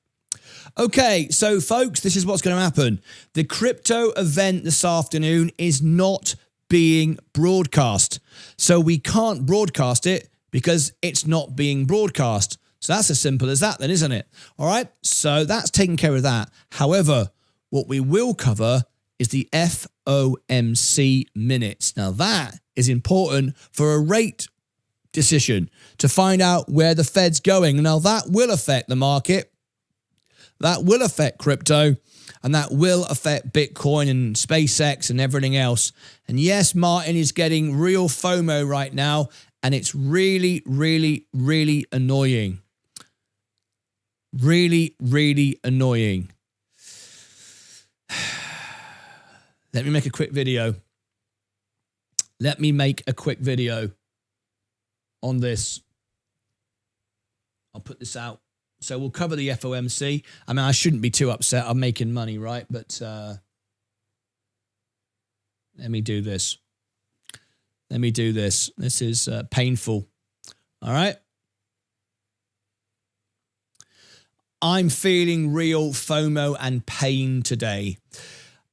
Okay, so folks, this is what's going to happen. The crypto event this afternoon is not being broadcast. So we can't broadcast it because it's not being broadcast. So that's as simple as that then, isn't it? All right, so that's taking care of that. However, what we will cover is the FOMC minutes. Now that is important for a rate decision to find out where the Fed's going. Now that will affect the market. That will affect crypto, and that will affect Bitcoin and SpaceX and everything else. And yes, Martyn is getting real FOMO right now, and it's really, really, really annoying. Really, really annoying. Let me make a quick video. Let me make a quick video on this. I'll put this out. So we'll cover the FOMC. I mean, I shouldn't be too upset. I'm making money, right? But let me do this. Let me do this. This is painful. All right. I'm feeling real FOMO and pain today.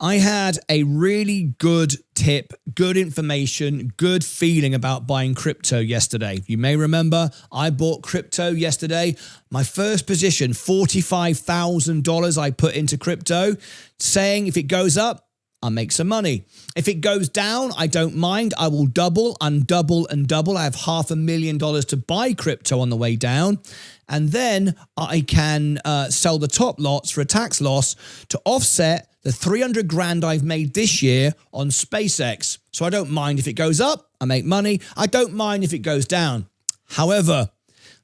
I had a really good tip, good information, good feeling about buying crypto yesterday. You may remember I bought crypto yesterday. My first position, $45,000 I put into crypto, saying if it goes up, I'll make some money. If it goes down, I don't mind. I will double and double and double. I have $500,000 to buy crypto on the way down. And then I can sell the top lots for a tax loss to offset the 300 grand I've made this year on SpaceX. So I don't mind if it goes up, I make money. I don't mind if it goes down. However,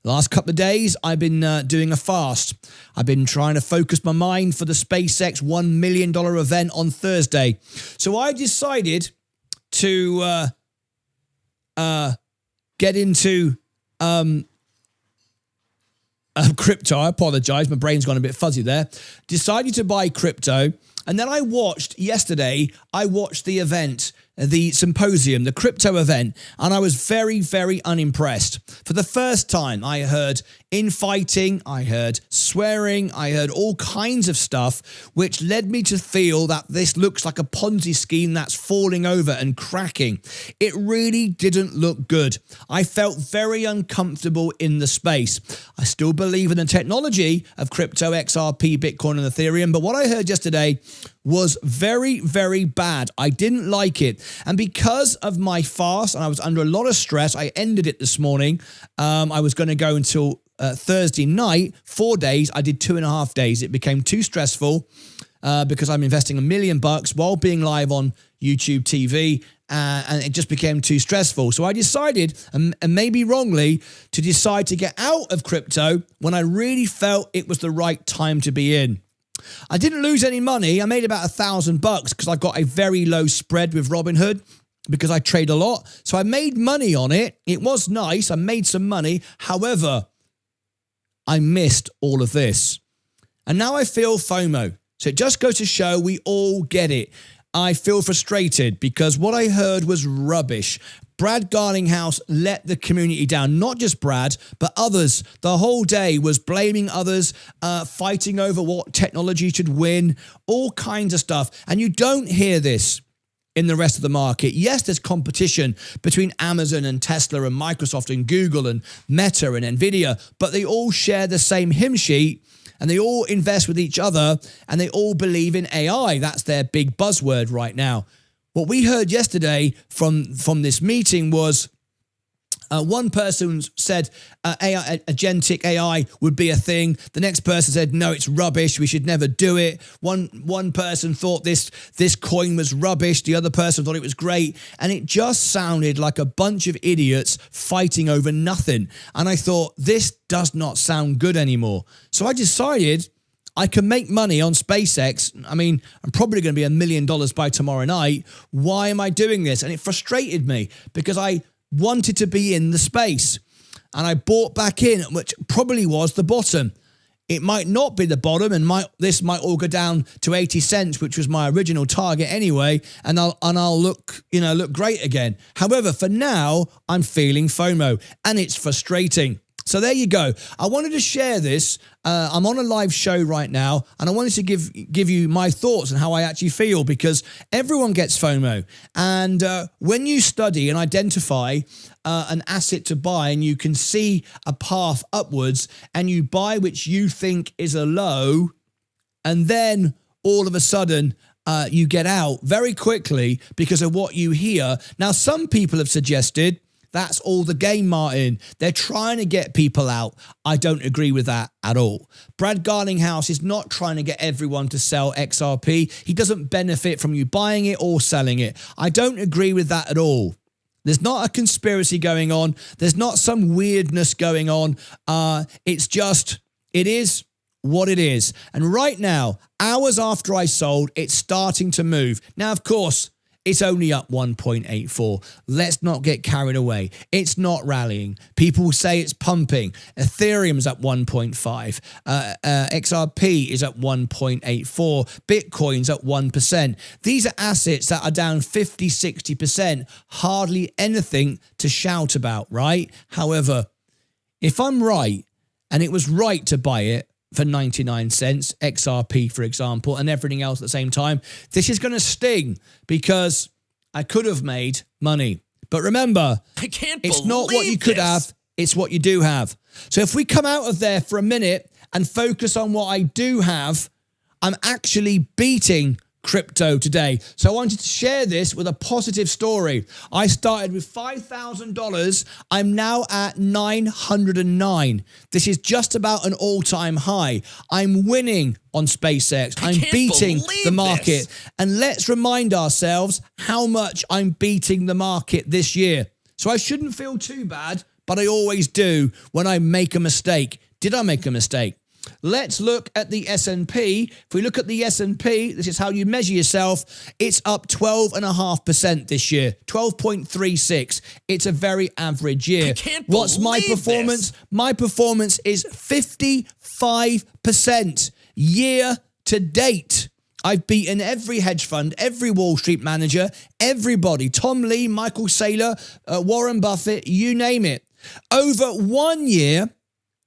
the last couple of days, I've been doing a fast. I've been trying to focus my mind for the SpaceX $1 million event on Thursday. So I decided to get into crypto. I apologize. My brain's gone a bit fuzzy there. Decided to buy crypto. And then I watched the event, the symposium, the crypto event, and I was very, very unimpressed. For the first time, I heard infighting, I heard swearing, I heard all kinds of stuff, which led me to feel that this looks like a Ponzi scheme that's falling over and cracking. It really didn't look good. I felt very uncomfortable in the space. I still believe in the technology of crypto, XRP, Bitcoin, and Ethereum, but what I heard yesterday was very, very bad. I didn't like it. And because of my fast, and I was under a lot of stress, I ended it this morning. I was going to go until Thursday night, 4 days. I did 2.5 days. It became too stressful because I'm investing $1 million while being live on YouTube TV. And it just became too stressful. So I decided, and maybe wrongly, to decide to get out of crypto when I really felt it was the right time to be in. I didn't lose any money. I made about $1,000 because I got a very low spread with Robinhood because I trade a lot. So I made money on it. It was nice. I made some money. However, I missed all of this. And now I feel FOMO. So it just goes to show we all get it. I feel frustrated because what I heard was rubbish. Brad Garlinghouse let the community down. Not just Brad, but others. The whole day was blaming others, fighting over what technology should win, all kinds of stuff. And you don't hear this in the rest of the market. Yes, there's competition between Amazon and Tesla and Microsoft and Google and Meta and Nvidia, but they all share the same hymn sheet. And they all invest with each other, and they all believe in AI. That's their big buzzword right now. What we heard yesterday from this meeting was One person said agentic AI would be a thing. The next person said, no, it's rubbish. We should never do it. One person thought this coin was rubbish. The other person thought it was great. And it just sounded like a bunch of idiots fighting over nothing. And I thought, this does not sound good anymore. So I decided I can make money on SpaceX. I mean, I'm probably going to be $1 million by tomorrow night. Why am I doing this? And it frustrated me because I wanted to be in the space, and I bought back in, which probably was the bottom. It might not be the bottom, and this might all go down to 80 cents, which was my original target anyway, and I'll look great again. However, for now, I'm feeling FOMO, and it's frustrating. So there you go. I wanted to share this. I'm on a live show right now, and I wanted to give you my thoughts on how I actually feel, because everyone gets FOMO. And when you study and identify an asset to buy, and you can see a path upwards, and you buy which you think is a low, and then all of a sudden you get out very quickly because of what you hear. Now, some people have suggested that's all the game, Martyn. They're trying to get people out. I don't agree with that at all. Brad Garlinghouse is not trying to get everyone to sell XRP. He doesn't benefit from you buying it or selling it. I don't agree with that at all. There's not a conspiracy going on. There's not some weirdness going on. It's just, it is what it is. And right now, hours after I sold, it's starting to move. Now, of course, it's only up 1.84. Let's not get carried away. It's not rallying. People say it's pumping. Ethereum's up 1.5. XRP is up 1.84. Bitcoin's up 1%. These are assets that are down 50, 60%. Hardly anything to shout about, right? However, if I'm right, and it was right to buy it for 99 cents, XRP, for example, and everything else at the same time, this is going to sting because I could have made money. But remember, it's not what you could have, it's what you do have. So if we come out of there for a minute and focus on what I do have, I'm actually beating crypto today. So I wanted to share this with a positive story. I started with $5,000. I'm now at 909. This is just about an all-time high. I'm winning on SpaceX. I'm beating the market. And let's remind ourselves how much I'm beating the market this year. So I shouldn't feel too bad, but I always do when I make a mistake. Did I make a mistake? Let's look at the S&P. If we look at the S&P, this is how you measure yourself. It's up 12.5% this year, 12.36. It's a very average year. What's my performance? My performance is 55% year to date. I've beaten every hedge fund, every Wall Street manager, everybody. Tom Lee, Michael Saylor, Warren Buffett, you name it. Over 1 year,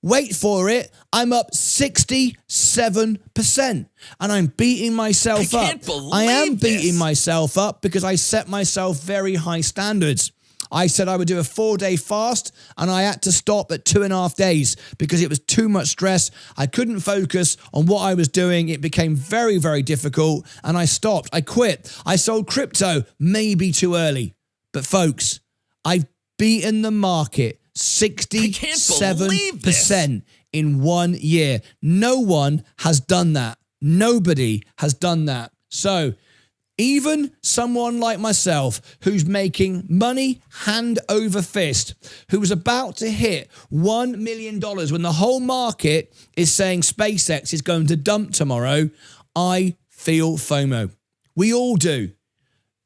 wait for it, I'm up 67%. And I'm beating myself up. I am beating myself up because I set myself very high standards. I said I would do a 4-day fast, and I had to stop at 2.5 days because it was too much stress. I couldn't focus on what I was doing. It became very, very difficult, and I stopped. I quit. I sold crypto maybe too early. But folks, I've beaten the market 67% in 1 year. No one has done that. Nobody has done that. So even someone like myself who's making money hand over fist, who was about to hit $1 million when the whole market is saying SpaceX is going to dump tomorrow, I feel FOMO. We all do.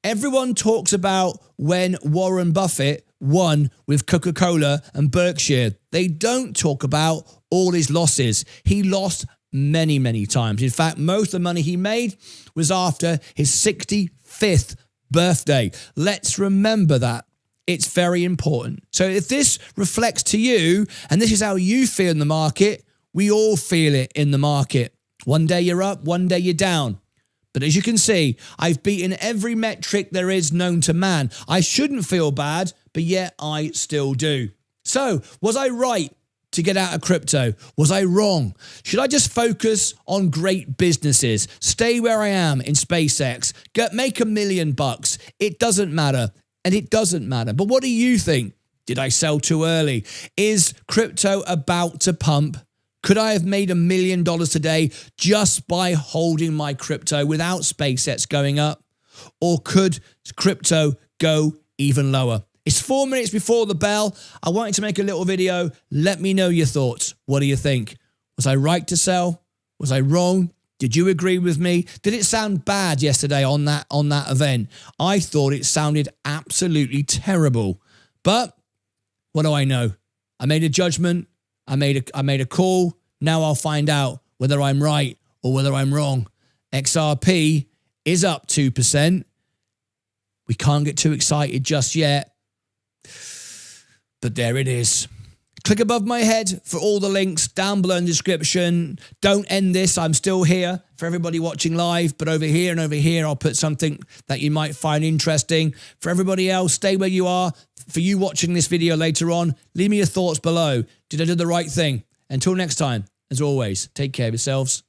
Everyone talks about when Warren Buffett won with Coca-Cola and Berkshire. They don't talk about all his losses. He lost many, many times. In fact, most of the money he made was after his 65th birthday. Let's remember that. It's very important. So if this reflects to you, and this is how you feel in the market, we all feel it in the market. One day you're up, one day you're down. But as you can see, I've beaten every metric there is known to man. I shouldn't feel bad, but yet I still do. So, was I right to get out of crypto? Was I wrong? Should I just focus on great businesses? Stay where I am in SpaceX? Make $1 million? It doesn't matter. And it doesn't matter. But what do you think? Did I sell too early? Is crypto about to pump? Could I have made $1 million today just by holding my crypto without SpaceX going up? Or could crypto go even lower? It's 4 minutes before the bell. I wanted to make a little video. Let me know your thoughts. What do you think? Was I right to sell? Was I wrong? Did you agree with me? Did it sound bad yesterday on that event? I thought it sounded absolutely terrible. But what do I know? I made a judgment. I made a call. Now I'll find out whether I'm right or whether I'm wrong. XRP is up 2%. We can't get too excited just yet. But there it is. Click above my head for all the links down below in the description. Don't end this. I'm still here for everybody watching live. But over here and over here, I'll put something that you might find interesting. For everybody else, stay where you are. For you watching this video later on, leave me your thoughts below. Did I do the right thing? Until next time, as always, take care of yourselves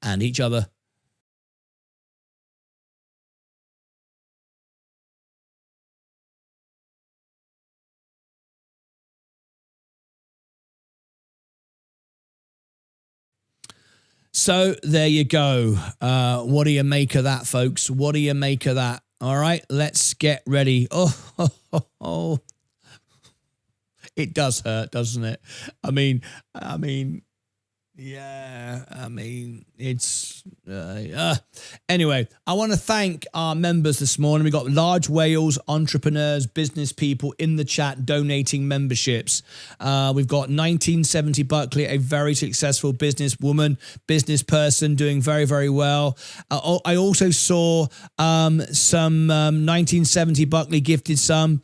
and each other. So there you go. What do you make of that, folks? What do you make of that? All right, let's get ready. Oh. It does hurt, doesn't it? I mean, yeah, it's... Anyway, I want to thank our members this morning. We got large whales, entrepreneurs, business people in the chat donating memberships. We've got 1970 Buckley, a very successful businesswoman, business person doing very, very well. I also saw some 1970 Buckley gifted some.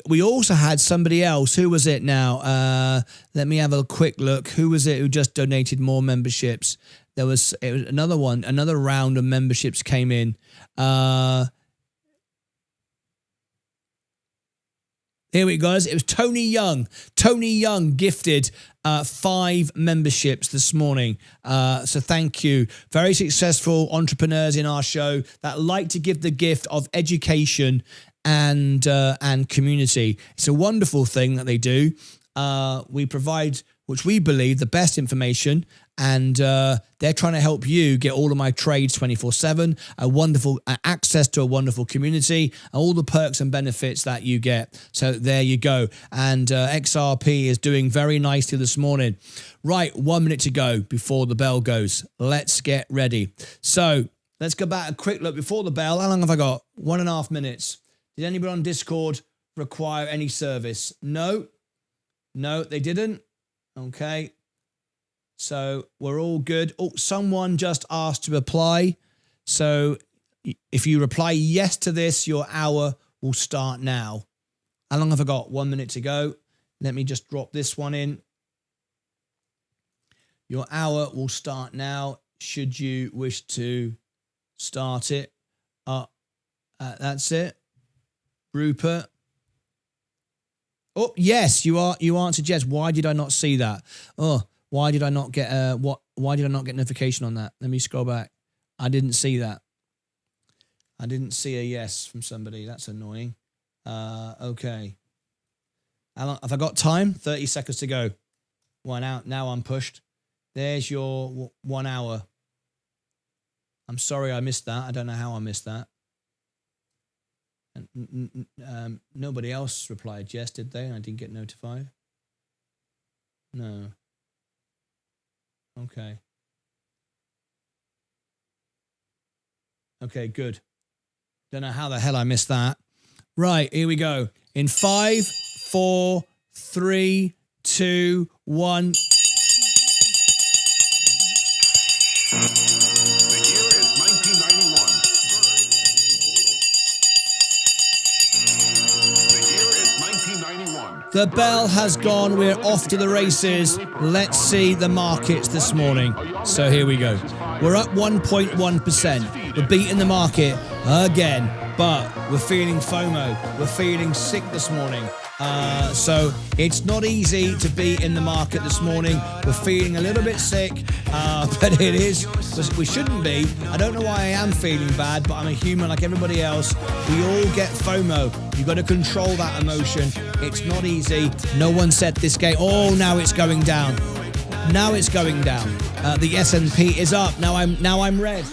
We also had somebody else. Who was it now? Let me have a quick look. Who was it who just donated more memberships? It was another one. Another round of memberships came in. Here we go, guys. It was Tony Young. Tony Young gifted 5 memberships this morning. So thank you. Very successful entrepreneurs in our show that like to give the gift of education and community. It's a wonderful thing that they do. We provide, which we believe, the best information, and they're trying to help you get all of my trades 24/7, a wonderful access to a wonderful community, and all the perks and benefits that you get. So there you go. And XRP is doing very nicely this morning. Right, 1 minute to go before the bell goes. Let's get ready. So let's go back a quick look before the bell. How long have I got? 1.5 minutes. Did anybody on Discord require any service? No. No, they didn't. Okay. So we're all good. Oh, someone just asked to apply. So if you reply yes to this, your hour will start now. How long have I got? 1 minute to go. Let me just drop this one in. Your hour will start now, should you wish to start it. That's it. Rupert. Oh, yes, you answered yes. Why did I not see that? Oh, why did I not get why did I not get notification on that? Let me scroll back. I didn't see that. I didn't see a yes from somebody. That's annoying. Okay. How long have I got time? 30 seconds to go. Now I'm pushed. There's your 1 hour. I'm sorry I missed that. I don't know how I missed that. Nobody else replied yes, did they? I didn't get notified. No. Okay. Okay, good. Don't know how the hell I missed that. Right, here we go. In 5, 4, 3, 2, 1. The bell has gone. We're off to the races. Let's see the markets this morning. So here we go. We're up 1.1%. We're beating the market again, but we're feeling FOMO. We're feeling sick this morning. So it's not easy to be in the market this morning. We're feeling a little bit sick, but it is. We shouldn't be. I don't know why I am feeling bad, but I'm a human like everybody else. We all get FOMO. You've got to control that emotion. It's not easy. No one said this game. Oh, now it's going down. Now it's going down. The S&P is up. Now I'm red.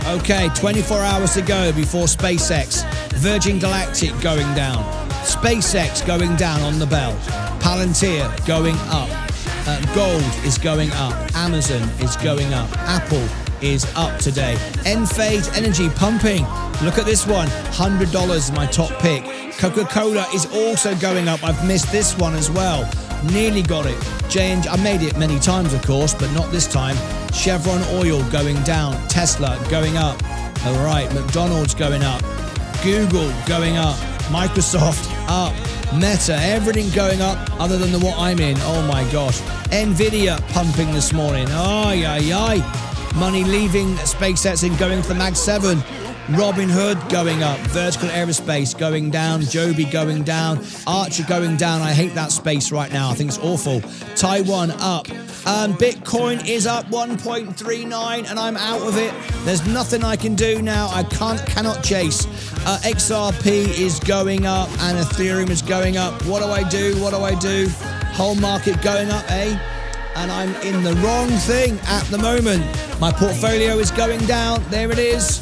Okay, 24 hours to go before SpaceX. Virgin Galactic going down. SpaceX going down on the bell. Palantir going up. Gold is going up. Amazon is going up. Apple is up today. Enphase Energy pumping. Look at this one. $100 is my top pick. Coca-Cola is also going up. I've missed this one as well. Nearly got it. J&J, I made it many times, of course, but not this time. Chevron Oil going down. Tesla going up. All right, McDonald's going up. Google going up. Microsoft up. Meta, everything going up other than the what I'm in. Oh my gosh. Nvidia pumping this morning. Ay, ay, ay. Money leaving SpaceX and going to the Mag 7. Robinhood going up. Vertical Aerospace going down. Joby going down. Archer going down. I hate that space right now. I think it's awful. Taiwan up. Bitcoin is up 1.39 and I'm out of it. There's nothing I can do now. I cannot chase. XRP is going up and Ethereum is going up. What do I do? What do I do? Whole market going up, eh? And I'm in the wrong thing at the moment. My portfolio is going down. There it is.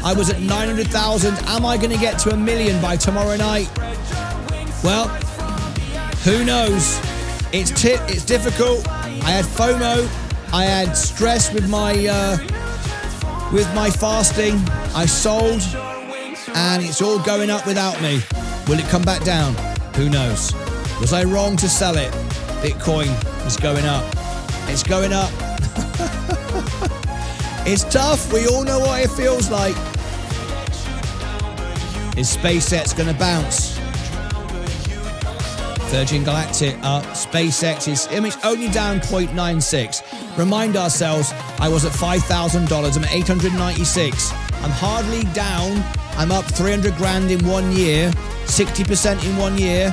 I was at 900,000. Am I going to get to 1 million by tomorrow night? Well, who knows? It's difficult. I had FOMO. I had stress with my fasting. I sold, and it's all going up without me. Will it come back down? Who knows? Was I wrong to sell it? Bitcoin is going up. It's going up. It's tough. We all know what it feels like. Is SpaceX going to bounce? Virgin Galactic up. SpaceX is, it's only down 0.96. Remind ourselves, I was at $5,000. I'm at 896. I'm hardly down. I'm up 300 grand in 1 year, 60% in 1 year,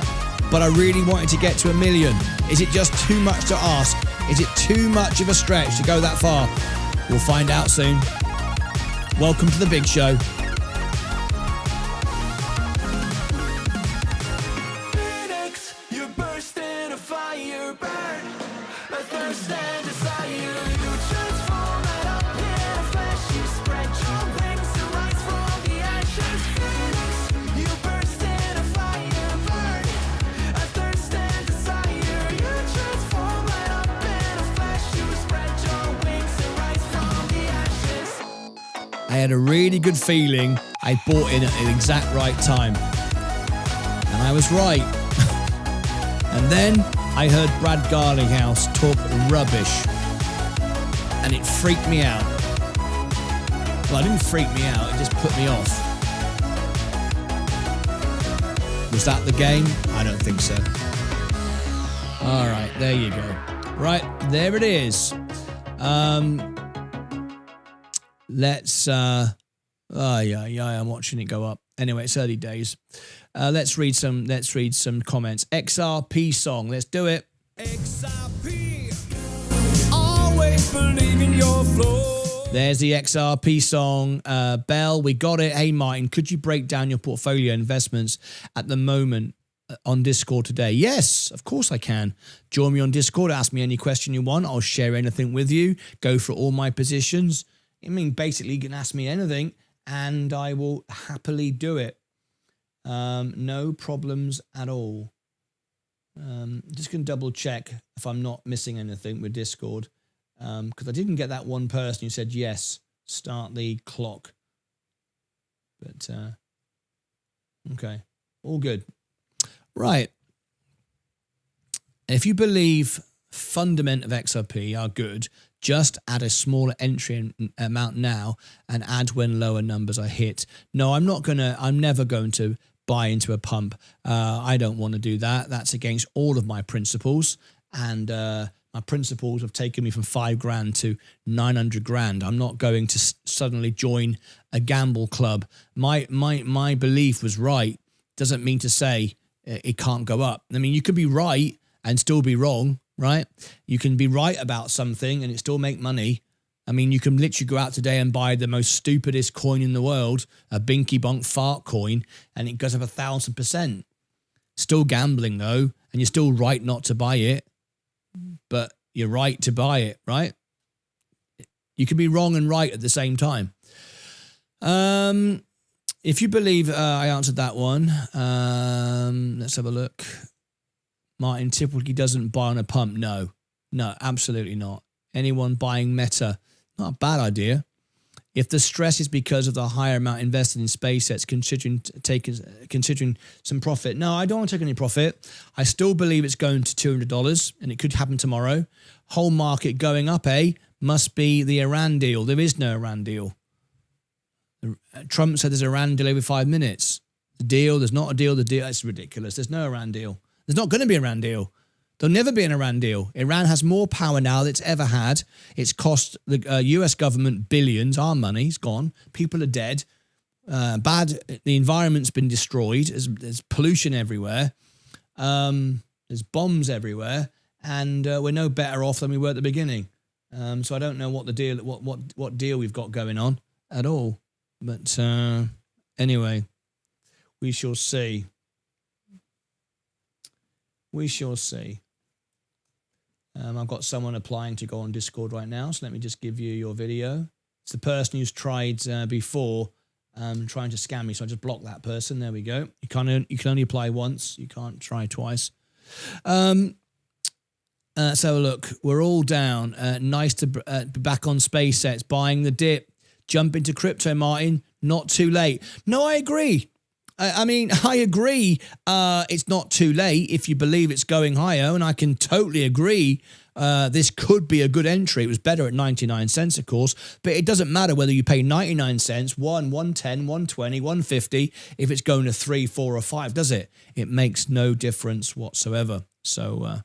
but I really wanted to get to 1 million. Is it just too much to ask? Is it too much of a stretch to go that far? We'll find out soon. Welcome to the big show. I had a really good feeling I bought in at the exact right time. And I was right. And then I heard Brad Garlinghouse talk rubbish. And it freaked me out. Well, it didn't freak me out, it just put me off. Was that the game? I don't think so. All right, there you go. Right, there it is. Let's I'm watching it go up. Anyway, it's early days. Let's read some comments. XRP song. Let's do it. XRP. Always believe in your flow. There's the XRP song. Bell, we got it. Hey Martyn, could you break down your portfolio investments at the moment on Discord today? Yes, of course I can. Join me on Discord. Ask me any question you want. I'll share anything with you. Go for all my positions. I mean, basically, you can ask me anything, and I will happily do it. No problems at all. Just going to double check if I'm not missing anything with Discord, because I didn't get that one person who said, yes, start the clock. But, okay, all good. Right. If you believe fundament of XRP are good, just add a smaller entry amount now and add when lower numbers are hit. No, I'm never going to buy into a pump. I don't want to do that. That's against all of my principles. And my principles have taken me from 5 grand to 900 grand. I'm not going to suddenly join a gamble club. My belief was right. doesn't mean to say it can't go up. I mean, you could be right and still be wrong, right? You can be right about something and it still make money. I mean, you can literally go out today and buy the most stupidest coin in the world, a binky bonk fart coin, and it goes up 1,000%. Still gambling though, and you're still right not to buy it, but you're right to buy it, right? You can be wrong and right at the same time. If you believe, I answered that one. Let's have a look. Martyn typically doesn't buy on a pump. No, absolutely not. Anyone buying Meta, not a bad idea. If the stress is because of the higher amount invested in SpaceX, considering some profit. No, I don't want to take any profit. I still believe it's going to $200 and it could happen tomorrow. Whole market going up, must be the Iran deal. There is no Iran deal. Trump said there's an Iran deal every 5 minutes. The deal, there's not a deal, the deal, it's ridiculous. There's no Iran deal. There's not going to be an Iran deal. There'll never be an Iran deal. Iran has more power now than it's ever had. It's cost the US government billions. Our money's gone. People are dead. The environment's been destroyed. There's pollution everywhere. There's bombs everywhere. And we're no better off than we were at the beginning. So I don't know what the deal, what deal we've got going on at all. But anyway, we shall see. We shall see. I've got someone applying to go on Discord right now, so let me just give you your video. It's the person who's tried before trying to scam me, so I just blocked that person. There we go. You can only apply once. You can't try twice. So look, we're all down. Nice to be back on SpaceX, buying the dip. Jump into crypto, Martyn. Not too late. No, I agree. I mean, I agree. It's not too late if you believe it's going higher, and I can totally agree. This could be a good entry. It was better at 99 cents, of course, but it doesn't matter whether you pay 99 cents, 110, 120, 150, if it's going to 3, 4, or 5, does it? It makes no difference whatsoever. So,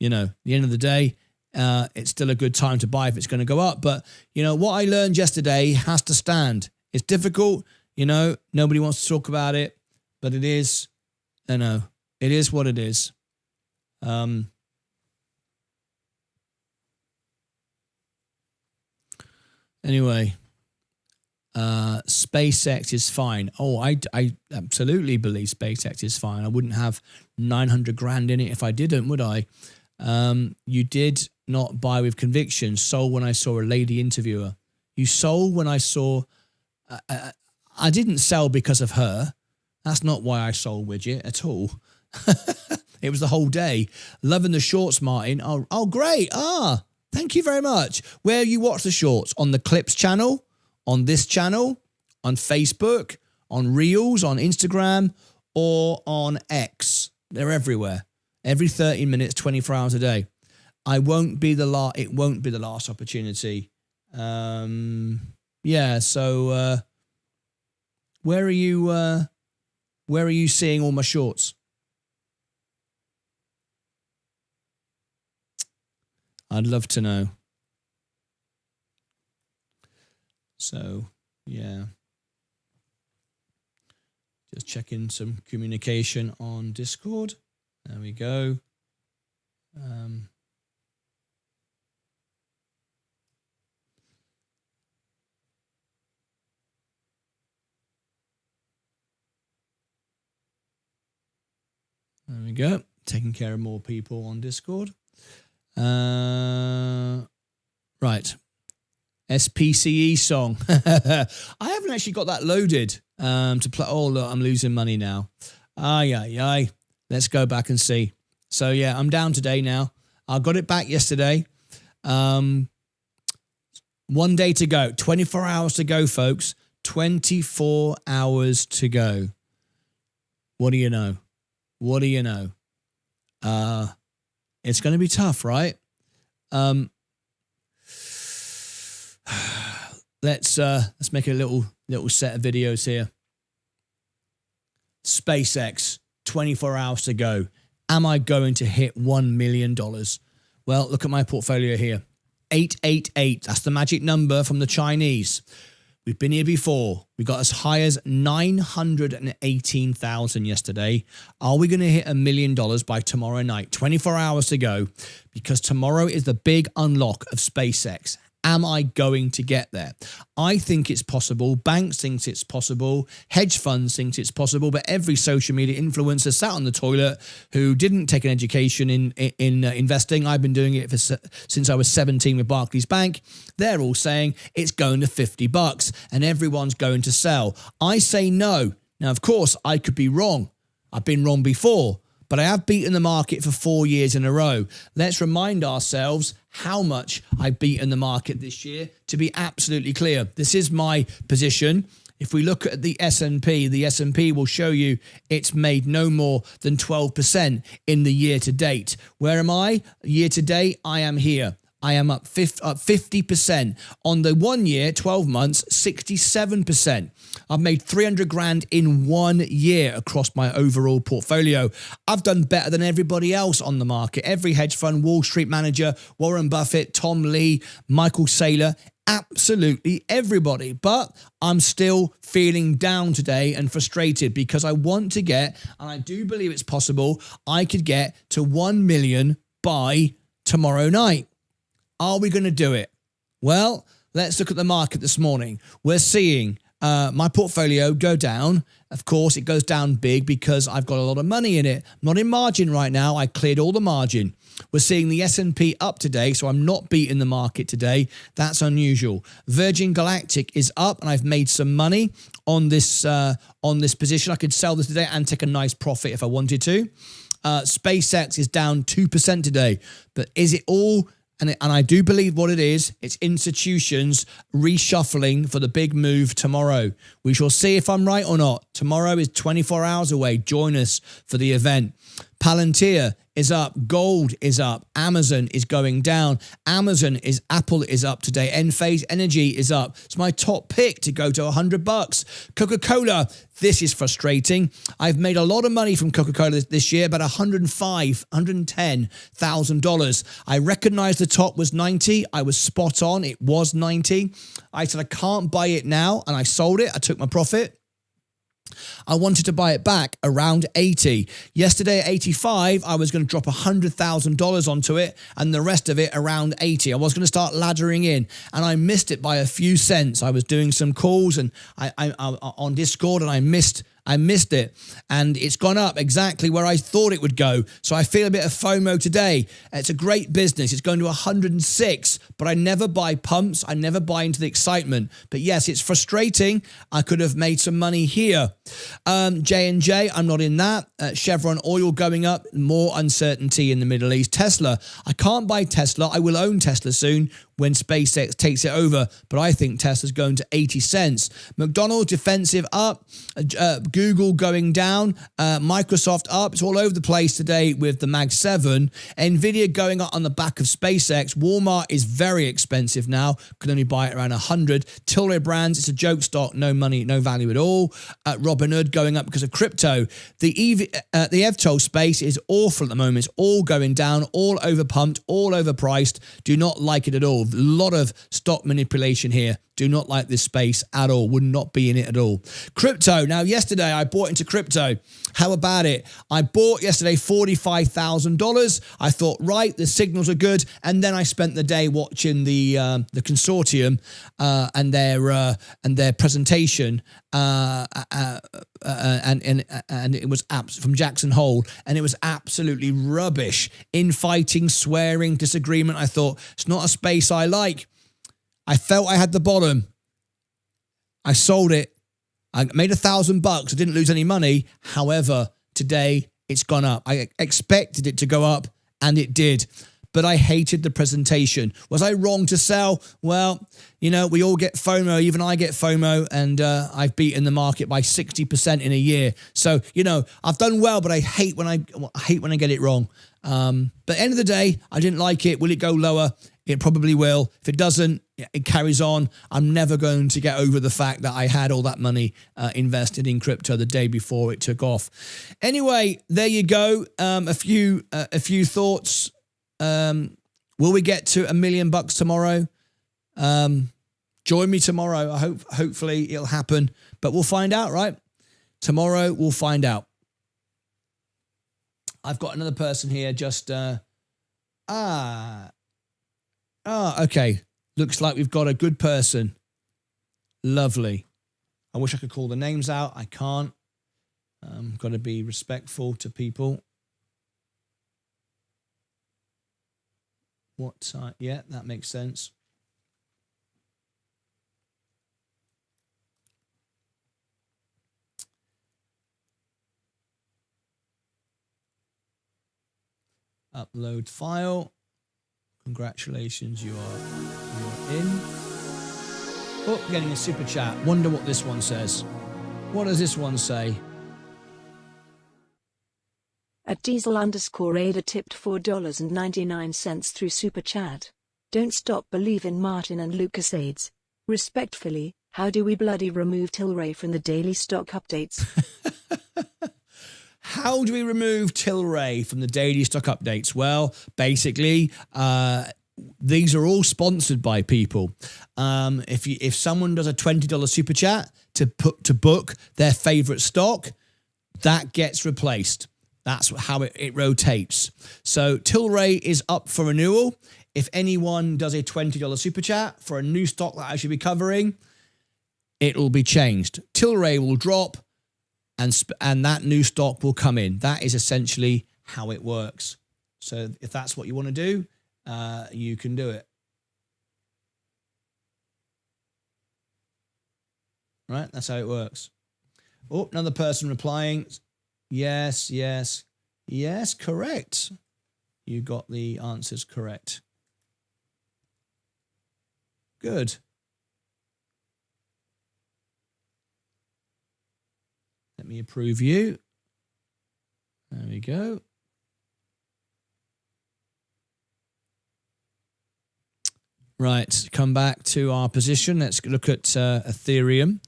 you know, at the end of the day, it's still a good time to buy if it's going to go up. But, you know, what I learned yesterday has to stand. It's difficult. You know, nobody wants to talk about it, but it is, I know, it is what it is. Anyway, SpaceX is fine. Oh, I absolutely believe SpaceX is fine. I wouldn't have 900 grand in it if I didn't, would I? You did not buy with conviction. Sold when I saw a lady interviewer. You sold when I saw... I didn't sell because of her. That's not why I sold Widget at all. It was the whole day. Loving the shorts, Martyn. Oh, great. Thank you very much. Where you watch the shorts? On the Clips channel, on this channel, on Facebook, on Reels, on Instagram, or on X. They're everywhere. Every 30 minutes, 24 hours a day. It won't be the last opportunity. Yeah, so where are you seeing all my shorts? I'd love to know. So, yeah. Just checking some communication on Discord. There we go. There we go. Taking care of more people on Discord. Right. SPCE song. I haven't actually got that loaded to play. Oh, look, I'm losing money now. Aye. Let's go back and see. So, yeah, I'm down today now. I got it back yesterday. 1 day to go. 24 hours to go, folks. 24 hours to go. What do you know? What do you know? It's going to be tough, right? Let's make a little set of videos here. SpaceX, 24 hours to go. Am I going to hit $1 million? Well, look at my portfolio here. 888. That's the magic number from the Chinese. We've been here before. We got as high as 918,000 yesterday. Are we going to hit $1 million by tomorrow night? 24 hours to go, because tomorrow is the big unlock of SpaceX. Am I going to get there? I think it's possible. Banks think it's possible. Hedge funds think it's possible. But every social media influencer sat on the toilet who didn't take an education in investing. I've been doing it since I was 17 with Barclays Bank. They're all saying it's going to $50 and everyone's going to sell. I say no. Now, of course, I could be wrong. I've been wrong before. But I have beaten the market for 4 years in a row. Let's remind ourselves how much I've beaten the market this year to be absolutely clear. This is my position. If we look at the S&P will show you it's made no more than 12% in the year to date. Where am I? Year to date, I am here. I am up 50%. On the 1 year, 12 months, 67%. I've made 300 grand in 1 year across my overall portfolio. I've done better than everybody else on the market. Every hedge fund, Wall Street manager, Warren Buffett, Tom Lee, Michael Saylor, absolutely everybody. But I'm still feeling down today and frustrated because I want to get, and I do believe it's possible, I could get to 1 million by tomorrow night. Are we going to do it? Well, let's look at the market this morning. We're seeing my portfolio go down. Of course, it goes down big because I've got a lot of money in it. I'm not in margin right now. I cleared all the margin. We're seeing the S&P up today, so I'm not beating the market today. That's unusual. Virgin Galactic is up, and I've made some money on this position. I could sell this today and take a nice profit if I wanted to. SpaceX is down 2% today, but is it all? And I do believe what it is, it's institutions reshuffling for the big move tomorrow. We shall see if I'm right or not. Tomorrow is 24 hours away. Join us for the event. Palantir is up. Gold is up. Amazon is going down. Apple is up today. Enphase Energy is up. It's my top pick to go to $100. Coca-Cola, this is frustrating. I've made a lot of money from Coca-Cola this year, about $110,000. I recognized the top was 90. I was spot on. It was 90. I said, I can't buy it now. And I sold it. I took my profit. I wanted to buy it back around 80. Yesterday at 85, I was going to drop $100,000 onto it and the rest of it around 80. I was going to start laddering in and I missed it by a few cents. I was doing some calls and I on Discord and I missed it, and it's gone up exactly where I thought it would go. So I feel a bit of FOMO today. It's a great business. It's going to 106, but I never buy pumps. I never buy into the excitement. But yes, it's frustrating. I could have made some money here. J&J, I'm not in that. Chevron oil going up, more uncertainty in the Middle East. Tesla, I can't buy Tesla. I will own Tesla soon when SpaceX takes it over, but I think Tesla's going to 80 cents. McDonald's defensive up, Google going down, Microsoft up. It's all over the place today with the Mag 7. Nvidia going up on the back of SpaceX. Walmart is very expensive now. Can only buy it around 100. Tilray Brands, it's a joke stock, no money, no value at all. Robinhood going up because of crypto. The EVTOL space is awful at the moment. It's all going down, all overpumped, all overpriced. Do not like it at all. A lot of stock manipulation here. Do not like this space at all. Would not be in it at all. Crypto. Now, yesterday I bought into crypto. How about it? I bought yesterday $45,000. I thought, right, the signals are good. And then I spent the day watching the consortium and their presentation. And it was from Jackson Hole, and it was absolutely rubbish. Infighting, swearing, disagreement. I thought, it's not a space I like. I felt I had the bottom. I sold it. I made $1,000. I didn't lose any money. However, today it's gone up. I expected it to go up, and it did. But I hated the presentation. Was I wrong to sell? Well, you know, we all get FOMO. Even I get FOMO, and I've beaten the market by 60% in a year. So, you know, I've done well, but I hate when I get it wrong. But end of the day, I didn't like it. Will it go lower? It probably will. If it doesn't, it carries on. I'm never going to get over the fact that I had all that money invested in crypto the day before it took off. Anyway, there you go. A few thoughts. Will we get to $1 million tomorrow? Join me tomorrow. Hopefully it'll happen, but we'll find out, right? Tomorrow we'll find out. I've got another person here just, okay. Looks like we've got a good person. Lovely. I wish I could call the names out. I can't. Got to be respectful to people. Yeah, that makes sense. Upload file. Congratulations, you're in. Oh, getting a super chat. Wonder what this one says. What does this one say? At Diesel_Ada tipped $4.99 through Super Chat. Don't stop believing Martyn and LucasAids. Respectfully, how do we bloody remove Tilray from the daily stock updates? How do we remove Tilray from the daily stock updates? Well, basically, these are all sponsored by people. If someone does a $20 super chat to book their favorite stock, that gets replaced. That's how it rotates. So Tilray is up for renewal. If anyone does a $20 super chat for a new stock that I should be covering, it'll be changed. Tilray will drop and that new stock will come in. That is essentially how it works. So if that's what you want to do, you can do it. Right? That's how it works. Oh, another person replying. Yes, yes, yes, correct. You got the answers correct. Good. Let me approve you. There we go. Right, come back to our position. Let's look at Ethereum.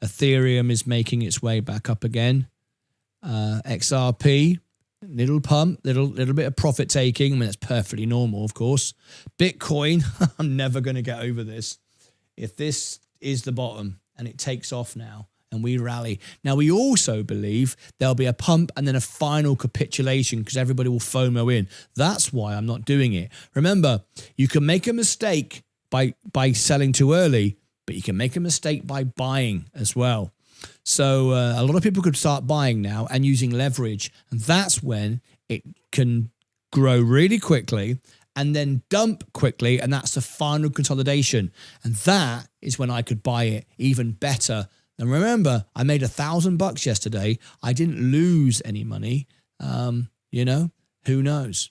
Ethereum is making its way back up again. XRP, little pump, little bit of profit taking. I mean, that's perfectly normal, of course. Bitcoin, I'm never going to get over this. If this is the bottom and it takes off now and we rally. Now, we also believe there'll be a pump and then a final capitulation because everybody will FOMO in. That's why I'm not doing it. Remember, you can make a mistake by selling too early, but you can make a mistake by buying as well. So a lot of people could start buying now and using leverage. And that's when it can grow really quickly and then dump quickly. And that's the final consolidation. And that is when I could buy it even better. And remember, I made $1,000 yesterday. I didn't lose any money. You know, who knows?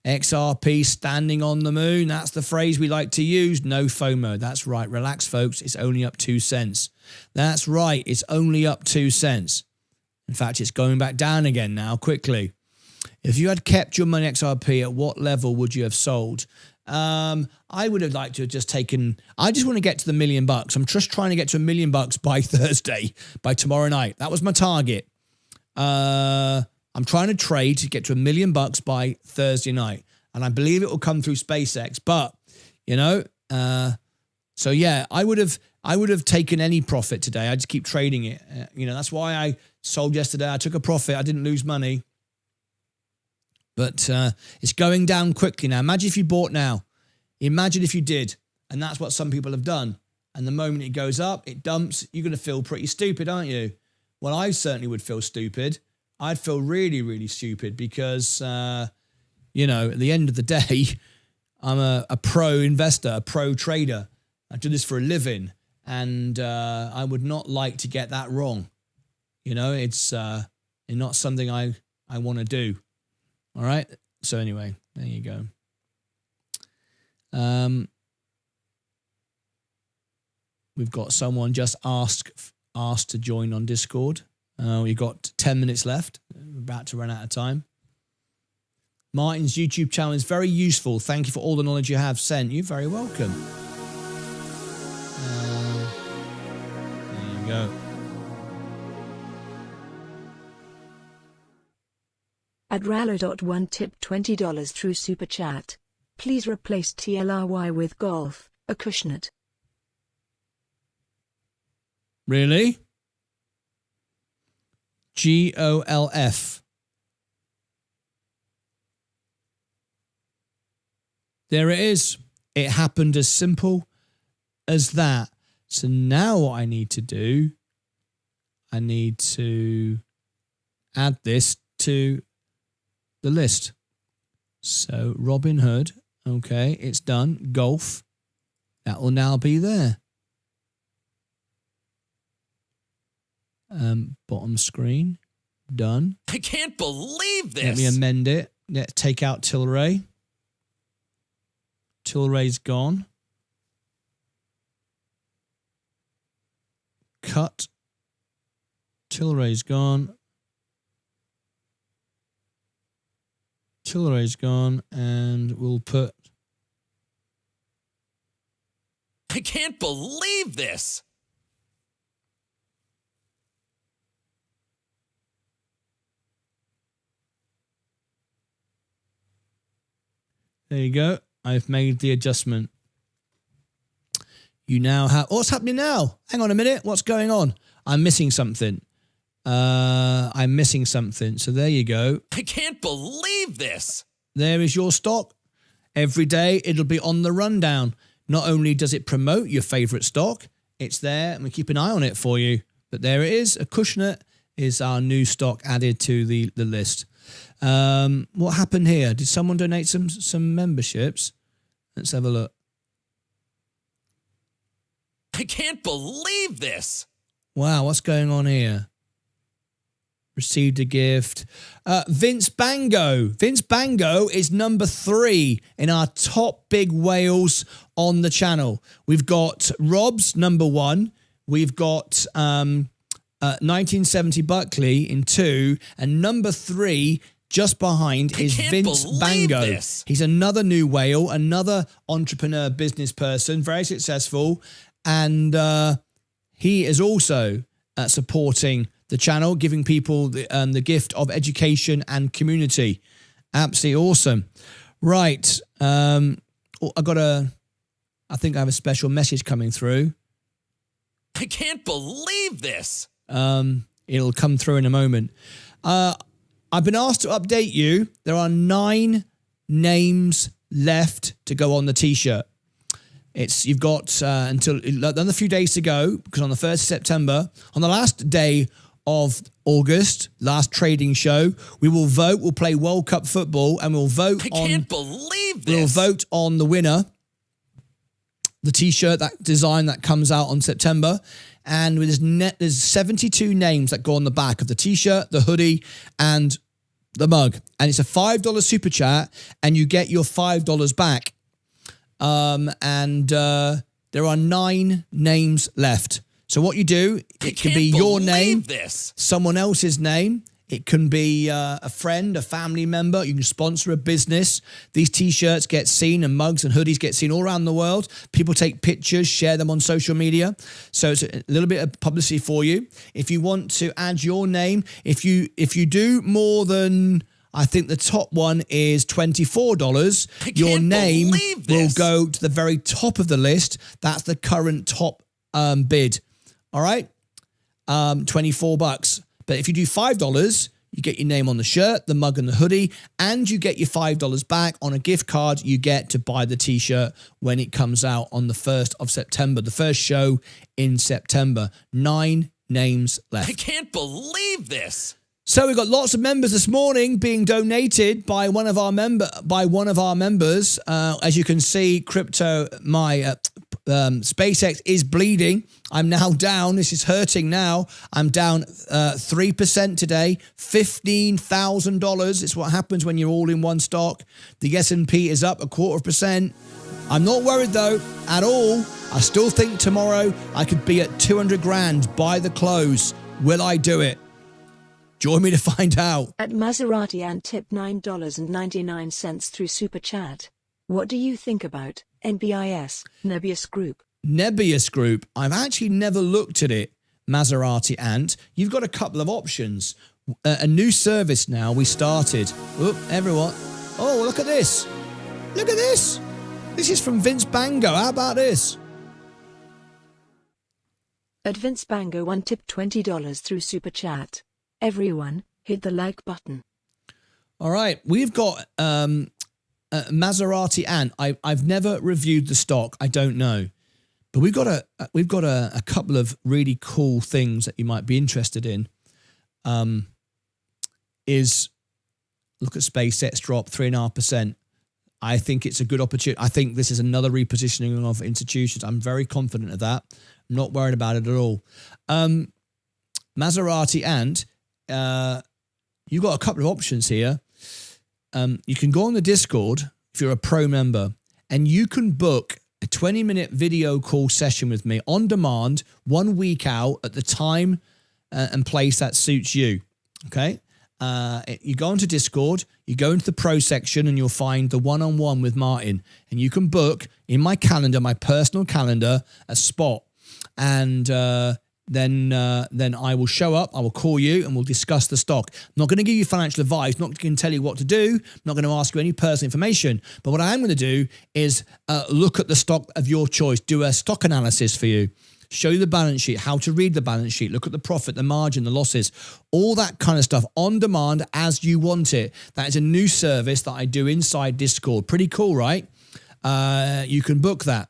XRP standing on the moon. That's the phrase we like to use. No FOMO. That's right. Relax, folks. It's only up 2 cents. That's right. It's only up 2 cents. In fact, it's going back down again now quickly. If you had kept your money XRP, at what level would you have sold? I would have liked to have just taken, I just want to get to the $1 million. I'm just trying to get to $1 million by Thursday, by tomorrow night. That was my target. I'm trying to trade to get to $1 million by Thursday night. And I believe it will come through SpaceX. But, you know, so yeah, I would have taken any profit today. I just keep trading it. You know, that's why I sold yesterday. I took a profit. I didn't lose money. But it's going down quickly now. Imagine if you bought now. Imagine if you did. And that's what some people have done. And the moment it goes up, it dumps, you're going to feel pretty stupid, aren't you? Well, I certainly would feel stupid. I'd feel really, really stupid because, you know, at the end of the day, I'm a pro investor, a pro trader. I do this for a living. And I would not like to get that wrong. You know, it's not something I want to do. All right. So anyway, there you go. We've got someone just asked to join on Discord. We've got 10 minutes left. We're about to run out of time. Martyn's YouTube channel is very useful. Thank you for all the knowledge you have sent. You're very welcome. There you go. At Rallo.1 tipped $20 through Super Chat. Please replace TLRY with Golf, Acushnet. Really? GOLF. There it is. It happened as simple as that. So now what I need to do, I need to add this to the list. So Robin Hood, okay, it's done. Golf, that will now be there. Bottom screen, done. I can't believe this. Let me amend it. Let's take out Tilray. Tilray's gone. Cut. Tilray's gone. Tilray's gone, and we'll put... I can't believe this. There you go. I've made the adjustment. You now have... What's happening now? Hang on a minute. What's going on? I'm missing something. I'm missing something. So there you go. I can't believe this. There is your stock. Every day it'll be on the rundown. Not only does it promote your favourite stock, it's there and we keep an eye on it for you. But there it is. A Cushnet is our new stock added to the list. What happened here? Did someone donate some memberships? Let's have a look. I can't believe this. Wow, what's going on here? Received a gift. Vince Bango. Vince Bango is number 3 in our top big whales on the channel. We've got Rob's number 1. We've got 1970 Buckley in 2. And number 3, just behind, is Vince Bango. This. He's another new whale, another entrepreneur business person, very successful. And he is also supporting the channel, giving people the gift of education and community. Absolutely awesome. Right. I think I have a special message coming through. I can't believe this. It'll come through in a moment. I've been asked to update you. There are 9 names left to go on the t-shirt. You've got until another few days to go, because on the 1st of September, on the last day of August, last trading show, we will vote. We'll play World Cup football, and we'll vote I can't believe this. We'll vote on the winner, the t-shirt, that design that comes out on September. And there's 72 names that go on the back of the t-shirt, the hoodie, and the mug. And it's a $5 super chat, and you get your $5 back. There are 9 names left. So what you do, it can be your name, someone else's name. It can be a friend, a family member. You can sponsor a business. These t-shirts get seen, and mugs and hoodies get seen all around the world. People take pictures, share them on social media. So it's a little bit of publicity for you. If you want to add your name, if you do more than... I think the top one is $24. Your name will go to the very top of the list. That's the current top bid. All right? $24. But if you do $5, you get your name on the shirt, the mug and the hoodie, and you get your $5 back on a gift card you get to buy the t-shirt when it comes out on the 1st of September. The first show in September. 9 names left. I can't believe this. So we've got lots of members this morning being donated by one of our members. As you can see, SpaceX is bleeding. I'm now down. This is hurting now. I'm down 3% today. $15,000. It's what happens when you're all in one stock. The S&P is up 0.25%. I'm not worried though at all. I still think tomorrow I could be at 200 grand by the close. Will I do it? Join me to find out. At Maserati and tip $9.99 through Super Chat. What do you think about NBIS, Nebius Group? Nebius Group. I've actually never looked at it, Maserati Ant. You've got a couple of options. A new service now we started. Oop, everyone. Oh, look at this. Look at this. This is from Vince Bango. How about this? Advince Bango 1 tip $20 through Super Chat. Everyone, hit the like button. All right, we've got Maserati Ant. I've never reviewed the stock. I don't know, but we've got a couple of really cool things that you might be interested in. Is look at SpaceX drop 3.5%. I think it's a good opportunity. I think this is another repositioning of institutions. I'm very confident of that. I'm not worried about it at all. Maserati Ant, you've got a couple of options here. You can go on the Discord if you're a pro member, and you can book a 20-minute video call session with me on demand 1 week out at the time and place that suits you. Okay? You go into Discord, you go into the pro section, and you'll find the one-on-one with Martyn, and you can book in my calendar, my personal calendar, a spot, and then I will show up, I will call you, and we'll discuss the stock. I'm not going to give you financial advice, not going to tell you what to do, I'm not going to ask you any personal information, but what I am going to do is look at the stock of your choice, do a stock analysis for you, show you the balance sheet, how to read the balance sheet, look at the profit, the margin, the losses, all that kind of stuff on demand as you want it. That is a new service that I do inside Discord. Pretty cool, right? You can book that.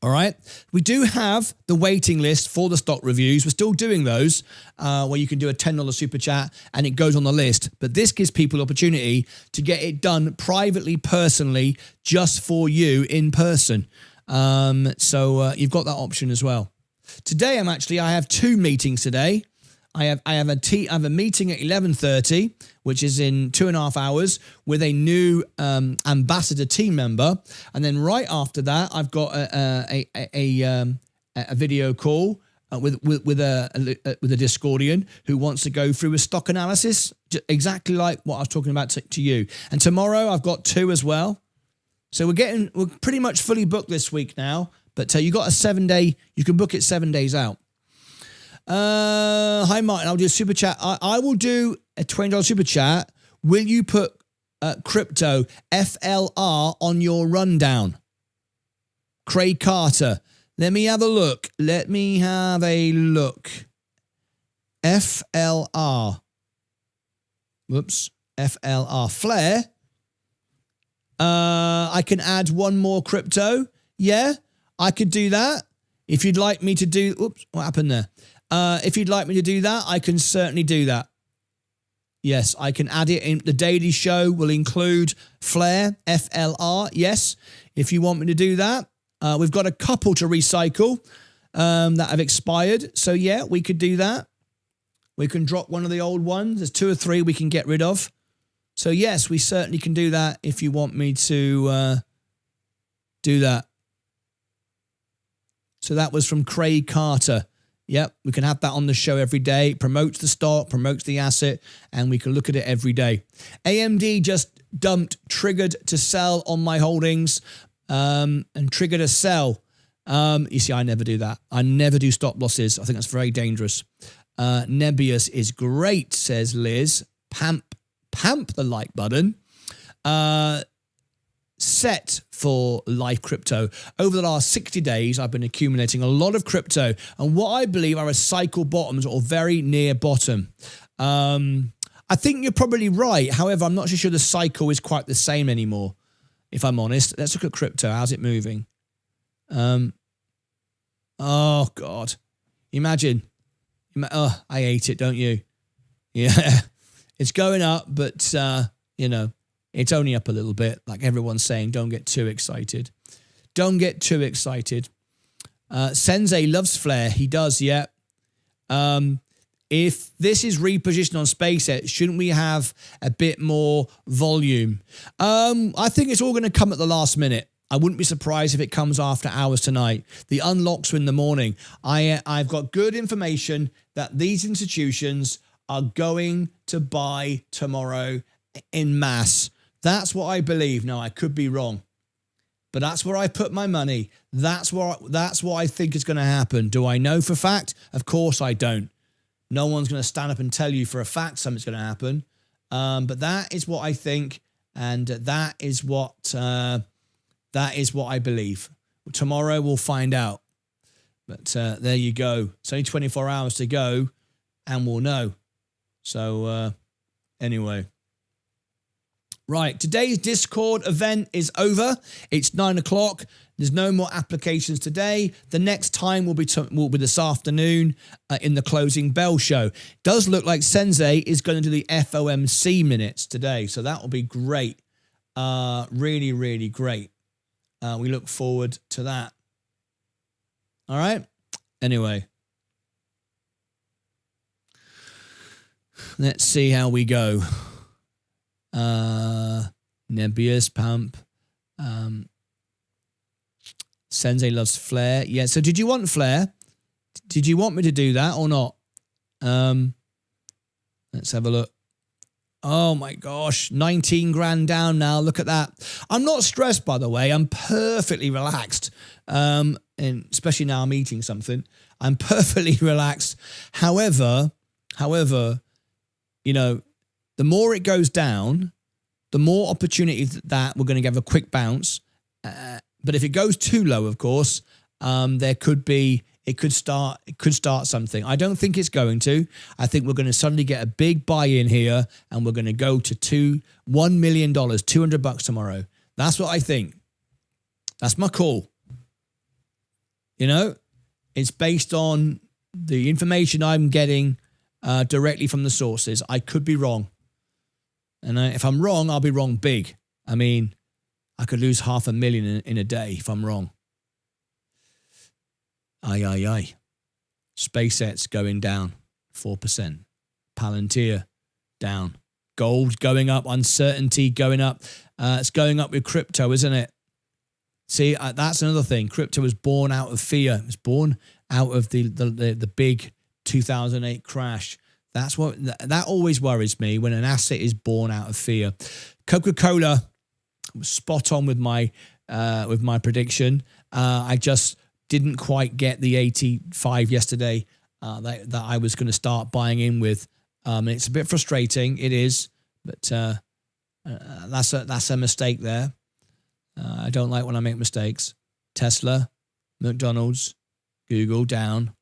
All right. We do have the waiting list for the stock reviews. We're still doing those where you can do a $10 super chat and it goes on the list. But this gives people the opportunity to get it done privately, personally, just for you in person. So you've got that option as well. Today, I have two meetings today. I have a meeting at 11:30, which is in 2.5 hours, with a new ambassador team member, and then right after that, I've got a video call with a Discordian who wants to go through a stock analysis, exactly like what I was talking about to you. And tomorrow I've got two as well. So we're pretty much fully booked this week now. But you got a 7-day. You can book it 7 days out. Hi Martyn, I'll do a super chat. I will do a $20 super chat. Will you put crypto FLR on your rundown? Craig Carter. Let me have a look. FLR. Whoops. FLR. Flare. I can add one more crypto. Yeah, I could do that. If you'd like me to do... Oops, what happened there? If you'd like me to do that, I can certainly do that. Yes, I can add it in. The daily show will include Flare, FLR. Yes, if you want me to do that. We've got a couple to recycle that have expired. So, yeah, we could do that. We can drop one of the old ones. There's 2 or 3 we can get rid of. So, yes, we certainly can do that if you want me to do that. So that was from Craig Carter. Yep, we can have that on the show every day. Promotes the stock, promotes the asset, and we can look at it every day. AMD just triggered to sell on my holdings and triggered a sell. You see, I never do that. I never do stop losses. I think that's very dangerous. Nebius is great, says Liz. Pamp the like button. Set for live crypto. Over the last 60 days, I've been accumulating a lot of crypto and what I believe are a cycle bottoms or very near bottom. I think you're probably right. However, I'm not so sure the cycle is quite the same anymore, if I'm honest. Let's look at crypto. How's it moving? Oh, God. Imagine. I hate it, don't you? Yeah. It's going up, but, it's only up a little bit. Like everyone's saying, don't get too excited. Don't get too excited. Sensei loves Flare. He does, yeah. If this is repositioned on SpaceX, shouldn't we have a bit more volume? I think it's all going to come at the last minute. I wouldn't be surprised if it comes after hours tonight. The unlocks are in the morning. I've got good information that these institutions are going to buy tomorrow in mass. That's what I believe. Now, I could be wrong, but that's where I put my money. That's what I think is going to happen. Do I know for a fact? Of course I don't. No one's going to stand up and tell you for a fact something's going to happen. But that is what I think, and that is what I believe. Tomorrow we'll find out. But there you go. It's only 24 hours to go and we'll know. So anyway. Right, today's Discord event is over. It's 9 o'clock. There's no more applications today. The next time will be this afternoon in the closing bell show. Does look like Sensei is going to do the FOMC minutes today, so that will be great. Really, really great. We look forward to that. All right. Anyway, let's see how we go. Nebius pump. Sensei loves Flare. Yeah. So did you want Flare? Did you want me to do that or not? Let's have a look. Oh my gosh, 19 grand down now. Look at that. I'm not stressed, by the way. I'm perfectly relaxed. And especially now I'm eating something. I'm perfectly relaxed. However, you know, the more it goes down, the more opportunity that we're going to have a quick bounce. But if it goes too low, of course, it could start something. I don't think it's going to. I think we're going to suddenly get a big buy-in here and we're going to go to $1 million, $200 tomorrow. That's what I think. That's my call. You know, it's based on the information I'm getting directly from the sources. I could be wrong. And if I'm wrong, I'll be wrong big. I mean, I could lose $500,000 in a day if I'm wrong. Aye. SpaceX going down 4%. Palantir down. Gold going up. Uncertainty going up. It's going up with crypto, isn't it? See, that's another thing. Crypto was born out of fear. It was born out of the big 2008 crash. That's what that always worries me, when an asset is born out of fear. Coca-Cola was spot on with my prediction. I just didn't quite get the 85 yesterday that I was going to start buying in with. It's a bit frustrating. It is, but that's a mistake there. I don't like when I make mistakes. Tesla, McDonald's, Google down,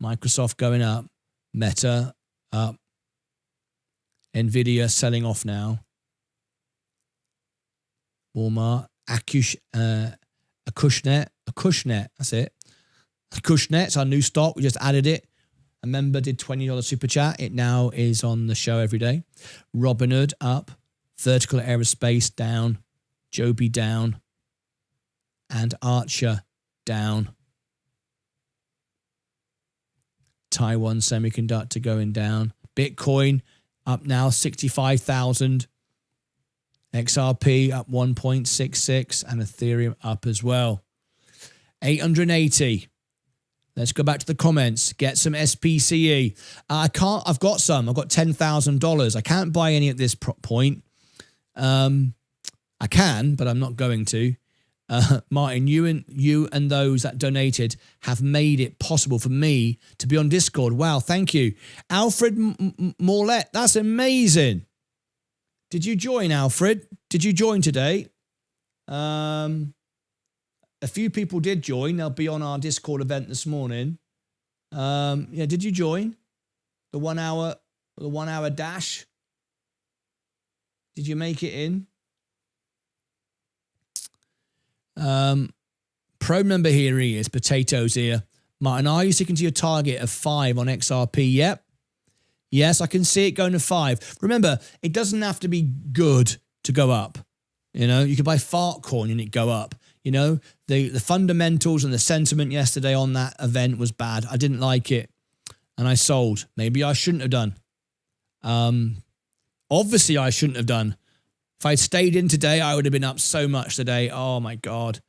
Microsoft going up, Meta up, Nvidia selling off now, Walmart, Acushnet, that's it. Acushnet's our new stock. We just added it. A member did $20 super chat. It now is on the show every day. Robinhood up, Vertical Aerospace down, Joby down, and Archer down. Taiwan Semiconductor going down. Bitcoin up now 65,000. XRP up 1.66 and Ethereum up as well. 880. Let's go back to the comments. Get some SPCE. I've got some. I've got $10,000. I can't buy any at this point. I can, but I'm not going to. Martin, you and those that donated have made it possible for me to be on Discord. Wow, thank you. Alfred Morlett, that's amazing. Did you join, Alfred? Did you join today? A few people did join. They'll be on our Discord event this morning. Yeah, did you join? The 1 hour dash? Did you make it in? Pro member here he is, potatoes here. Martin, are you sticking to your target of 5 on XRP? Yep. Yes, I can see it going to 5. Remember, it doesn't have to be good to go up. You know, you could buy fart corn and it go up. You know, the fundamentals and the sentiment yesterday on that event was bad. I didn't like it. And I sold. Maybe I shouldn't have done. Obviously, I shouldn't have done. If I'd stayed in today, I would have been up so much today. Oh, my God.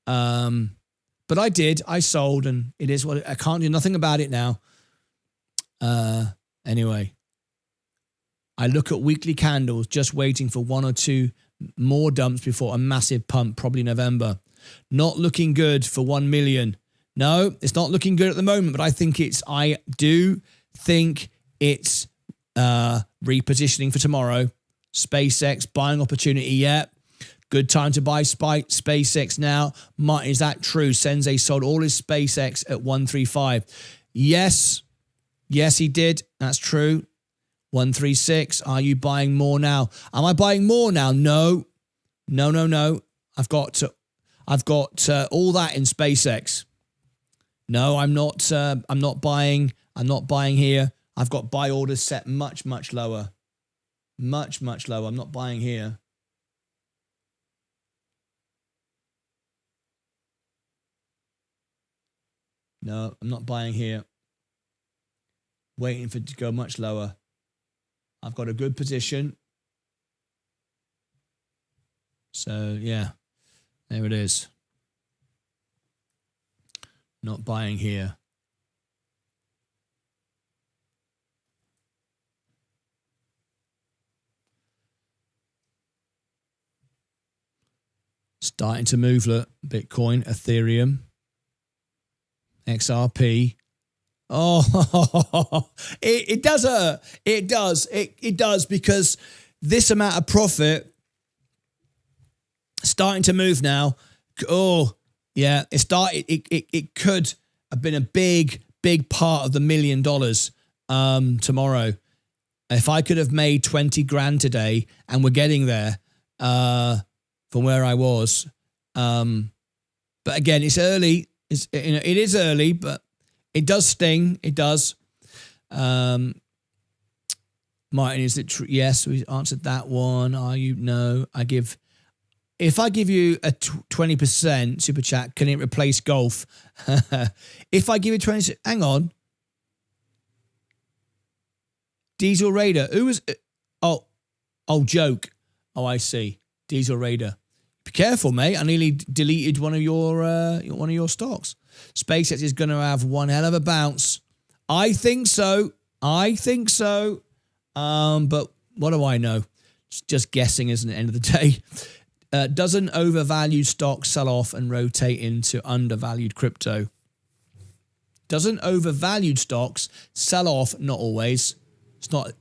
But I did. I sold, and it is what I can't do nothing about it now. Anyway, I look at weekly candles, just waiting for 1 or 2 more dumps before a massive pump, probably November. Not looking good for 1 million. No, it's not looking good at the moment, but I do think it's repositioning for tomorrow. SpaceX, buying opportunity, yeah. Good time to buy SpaceX now. Martyn, is that true? Sensei sold all his SpaceX at 135. Yes. Yes, he did. That's true. 136. Are you buying more now? Am I buying more now? No. No. I've got all that in SpaceX. No, I'm not buying. I'm not buying here. I've got buy orders set much lower. Much lower. I'm not buying here. No, I'm not buying here. Waiting for it to go much lower. I've got a good position. So, yeah. There it is. Not buying here. Starting to move, look. Bitcoin, Ethereum, XRP. Oh, it does hurt. It does. It does, because this amount of profit starting to move now. Oh, yeah. It could have been a big part of the $1 million tomorrow. If I could have made 20 grand today, and we're getting there from where I was. But again, it's early. It is early, but it does sting. It does. Martyn, is it true? Yes, we answered that one. Are you? No. If I give you a 20% super chat, can it replace golf? If I give you 20, hang on. Diesel Raider. Who was? Oh, joke. Oh, I see. Diesel Raider. Be careful, mate. I nearly deleted one of your stocks. SpaceX is going to have one hell of a bounce. I think so. But what do I know? It's just guessing, isn't it? End of the day. Doesn't overvalued stock sell off and rotate into undervalued crypto? Doesn't overvalued stocks sell off? Not always.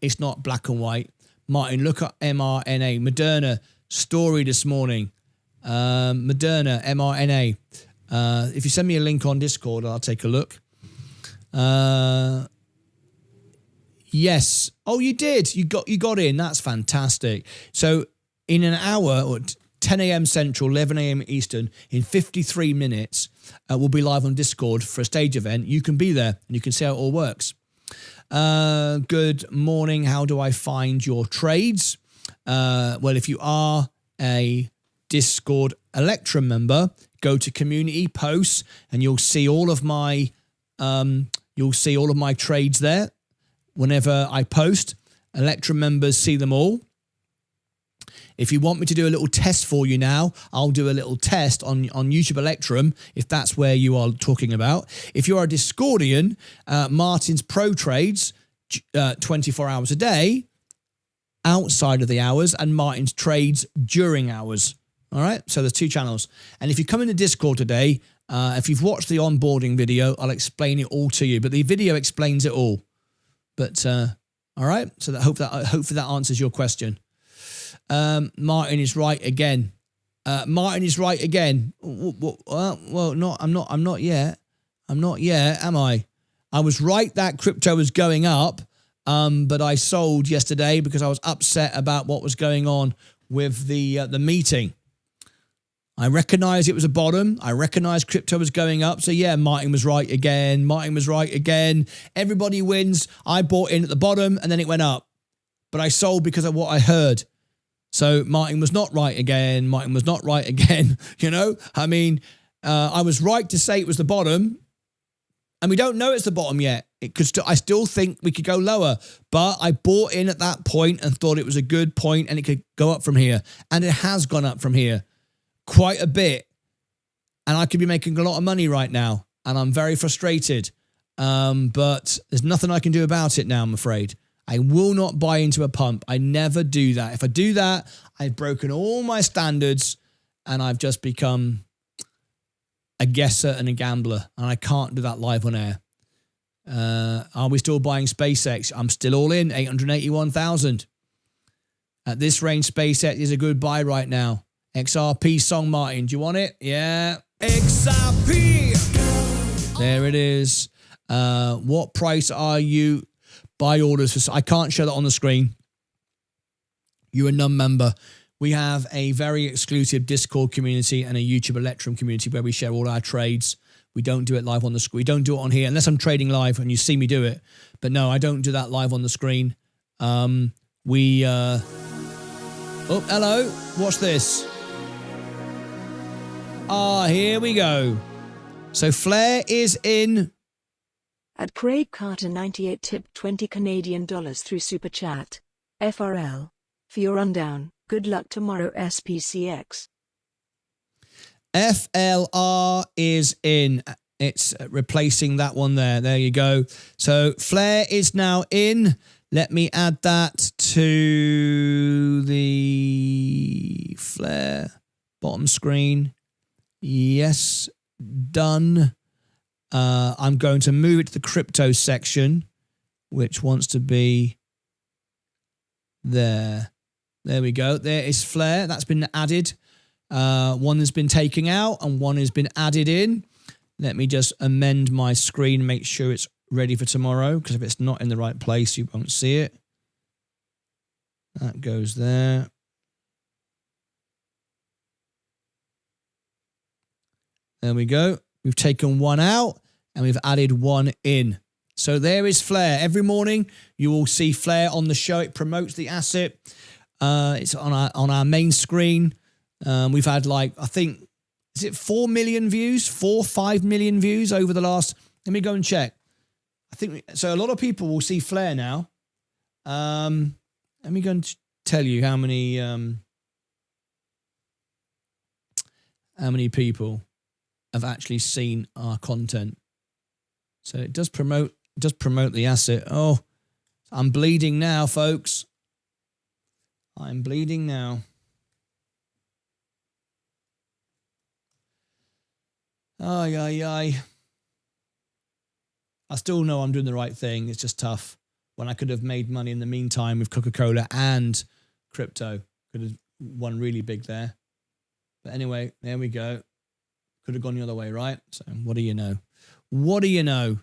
It's not black and white. Martyn, look at mRNA. Moderna story this morning. Moderna, mRNA. If you send me a link on Discord, I'll take a look. Yes. Oh, you did. You got in. That's fantastic. So in an hour, or 10 a.m. Central, 11 a.m. Eastern, in 53 minutes, we'll be live on Discord for a stage event. You can be there and you can see how it all works. Good morning. How do I find your trades? Well, if you are a Discord Electrum member, go to community posts and you'll see all of my trades there. Whenever I post, Electrum members see them all. If you want me to do a little test for you now, I'll do a little test on YouTube Electrum, if that's where you are talking about. If you're a Discordian, Martyn's Pro Trades, 24 hours a day, outside of the hours, and Martyn's Trades during hours. All right, so there's two channels. And if you come into Discord today, if you've watched the onboarding video, I'll explain it all to you. But the video explains it all. But all right, so hopefully that answers your question. Martyn is right again. Martyn is right again. Well, not. I'm not yet. I'm not yet, am I? I was right that crypto was going up, but I sold yesterday because I was upset about what was going on with the meeting. I recognized it was a bottom. I recognized crypto was going up. So yeah, Martyn was right again. Martyn was right again. Everybody wins. I bought in at the bottom and then it went up. But I sold because of what I heard. So Martyn was not right again. Martyn was not right again. You know, I mean, I was right to say it was the bottom. And we don't know it's the bottom yet. I still think we could go lower. But I bought in at that point and thought it was a good point and it could go up from here. And it has gone up from here. Quite a bit, and I could be making a lot of money right now, and I'm very frustrated, but there's nothing I can do about it now, I'm afraid. I will not buy into a pump. I never do that. If I do that, I've broken all my standards, and I've just become a guesser and a gambler, and I can't do that live on air. Are we still buying SpaceX? I'm still all in, 881,000. At this range, SpaceX is a good buy right now. XRP song, Martin. Do you want it? Yeah. XRP. There it is. What price are you? Buy orders for... I can't show that on the screen. You're a non-member. We have a very exclusive Discord community and a YouTube Electrum community where we share all our trades. We don't do it live on the screen. We don't do it on here unless I'm trading live and you see me do it. But no, I don't do that live on the screen. Oh, hello. What's this? Here we go. So Flair is in. At Craig Carter 98 tipped 20 Canadian dollars through Super Chat. FRL. For your rundown, good luck tomorrow SPCX. FLR is in. It's replacing that one there. There you go. So Flair is now in. Let me add that to the Flair bottom screen. Yes, done. I'm going to move it to the crypto section, which wants to be there. There we go. There is Flair. That's been added. One has been taken out and one has been added in. Let me just amend my screen, make sure it's ready for tomorrow, because if it's not in the right place, you won't see it. That goes there. There we go. We've taken one out and we've added one in. So there is Flair. Every morning you will see Flair on the show. It promotes the asset. It's on our main screen. We've had I think, is it 4 million views? 5 million views over the last, let me go and check. I think, so a lot of people will see Flair now. Let me go and tell you how many people have actually seen our content. So it does promote the asset. Oh, I'm bleeding now, folks. I'm bleeding now. Ay, ay, ay. I still know I'm doing the right thing. It's just tough. When I could have made money in the meantime with Coca-Cola and crypto. Could have won really big there. But anyway, there we go. Could have gone the other way, right? So what do you know? What do you know?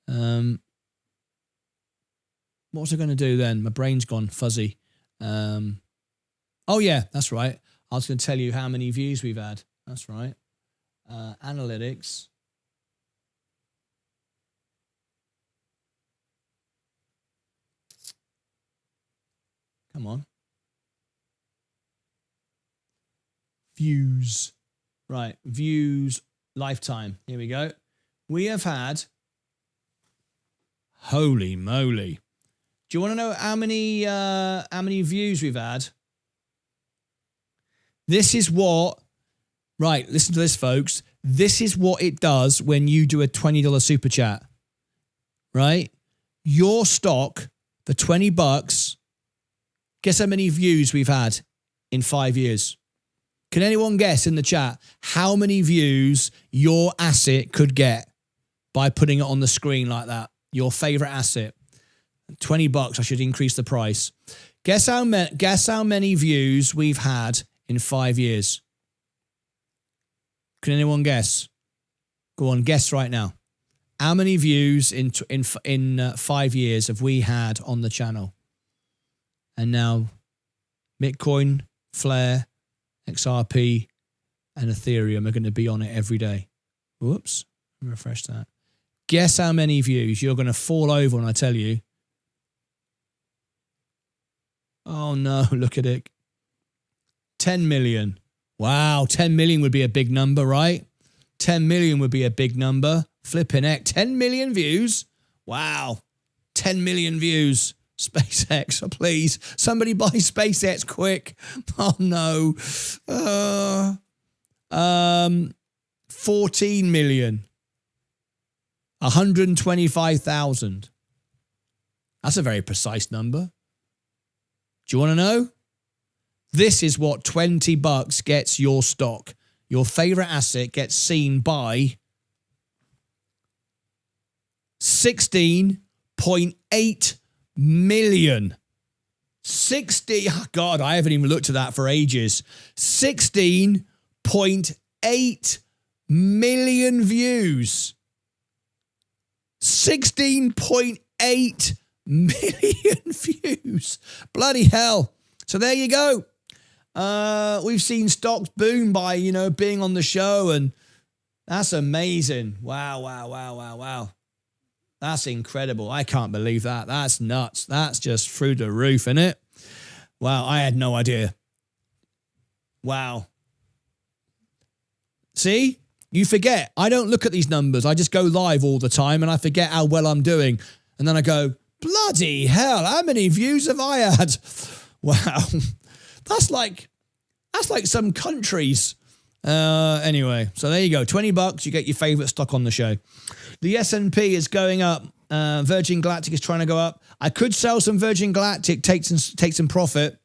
What was I going to do then? My brain's gone fuzzy. Oh, yeah, that's right. I was going to tell you how many views we've had. That's right. Analytics. Come on. Views. Right, views lifetime. Here we go. We have had, holy moly. Do you want to know how many views we've had? This is what, right, listen to this, folks. This is what it does when you do a $20 super chat, right? Your stock for $20, guess how many views we've had in 5 years? Can anyone guess in the chat how many views your asset could get by putting it on the screen like that? Your favorite asset. $20, I should increase the price. Guess how many views we've had in 5 years? Can anyone guess? Go on, guess right now. How many views in 5 years have we had on the channel? And now Bitcoin, Flare, XRP and Ethereum are going to be on it every day. Whoops. Refresh that. Guess how many views? You're going to fall over when I tell you. Oh no, look at it. 10 million. Wow, 10 million would be a big number, right? 10 million would be a big number. Flipping heck. 10 million views? Wow. 10 million views. SpaceX, please. Somebody buy SpaceX quick. Oh no. 14 million. 125,000. That's a very precise number. Do you want to know? This is what $20 gets your stock. Your favorite asset gets seen by 16.8 million. God, I haven't even looked at that for ages. 16.8 million views. 16.8 million views. Bloody hell. So there you go. We've seen stocks boom by, being on the show, and that's amazing. Wow. That's incredible. I can't believe that. That's nuts. That's just through the roof, isn't it? Wow, I had no idea. Wow. See? You forget. I don't look at these numbers. I just go live all the time and I forget how well I'm doing. And then I go, bloody hell, how many views have I had? Wow. That's like some countries. Anyway, so there you go. $20, you get your favorite stock on the show. The S&P is going up. Virgin Galactic is trying to go up. I could sell some Virgin Galactic, take some profit,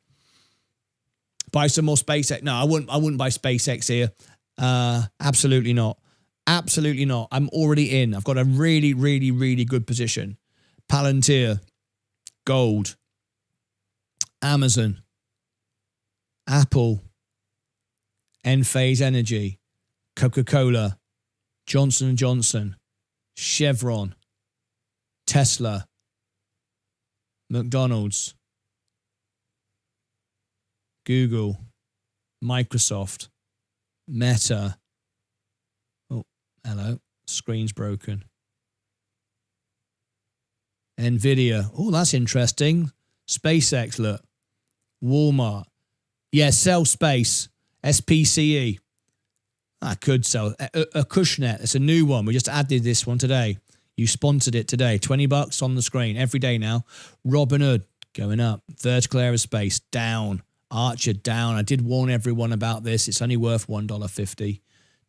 buy some more SpaceX. No, I wouldn't buy SpaceX here. Absolutely not. Absolutely not. I'm already in. I've got a really, really, really good position. Palantir, gold, Amazon, Apple, Enphase Energy, Coca-Cola, Johnson & Johnson, Chevron, Tesla, McDonald's, Google, Microsoft, Meta. Oh, hello. Screen's broken. Nvidia. Oh, that's interesting. SpaceX, look. Walmart. Yeah, sell space. SPCE. I could sell. A Cushnet. It's a new one. We just added this one today. You sponsored it today. $20 on the screen every day now. Robinhood going up. Vertical Aerospace down. Archer down. I did warn everyone about this. It's only worth $1.50.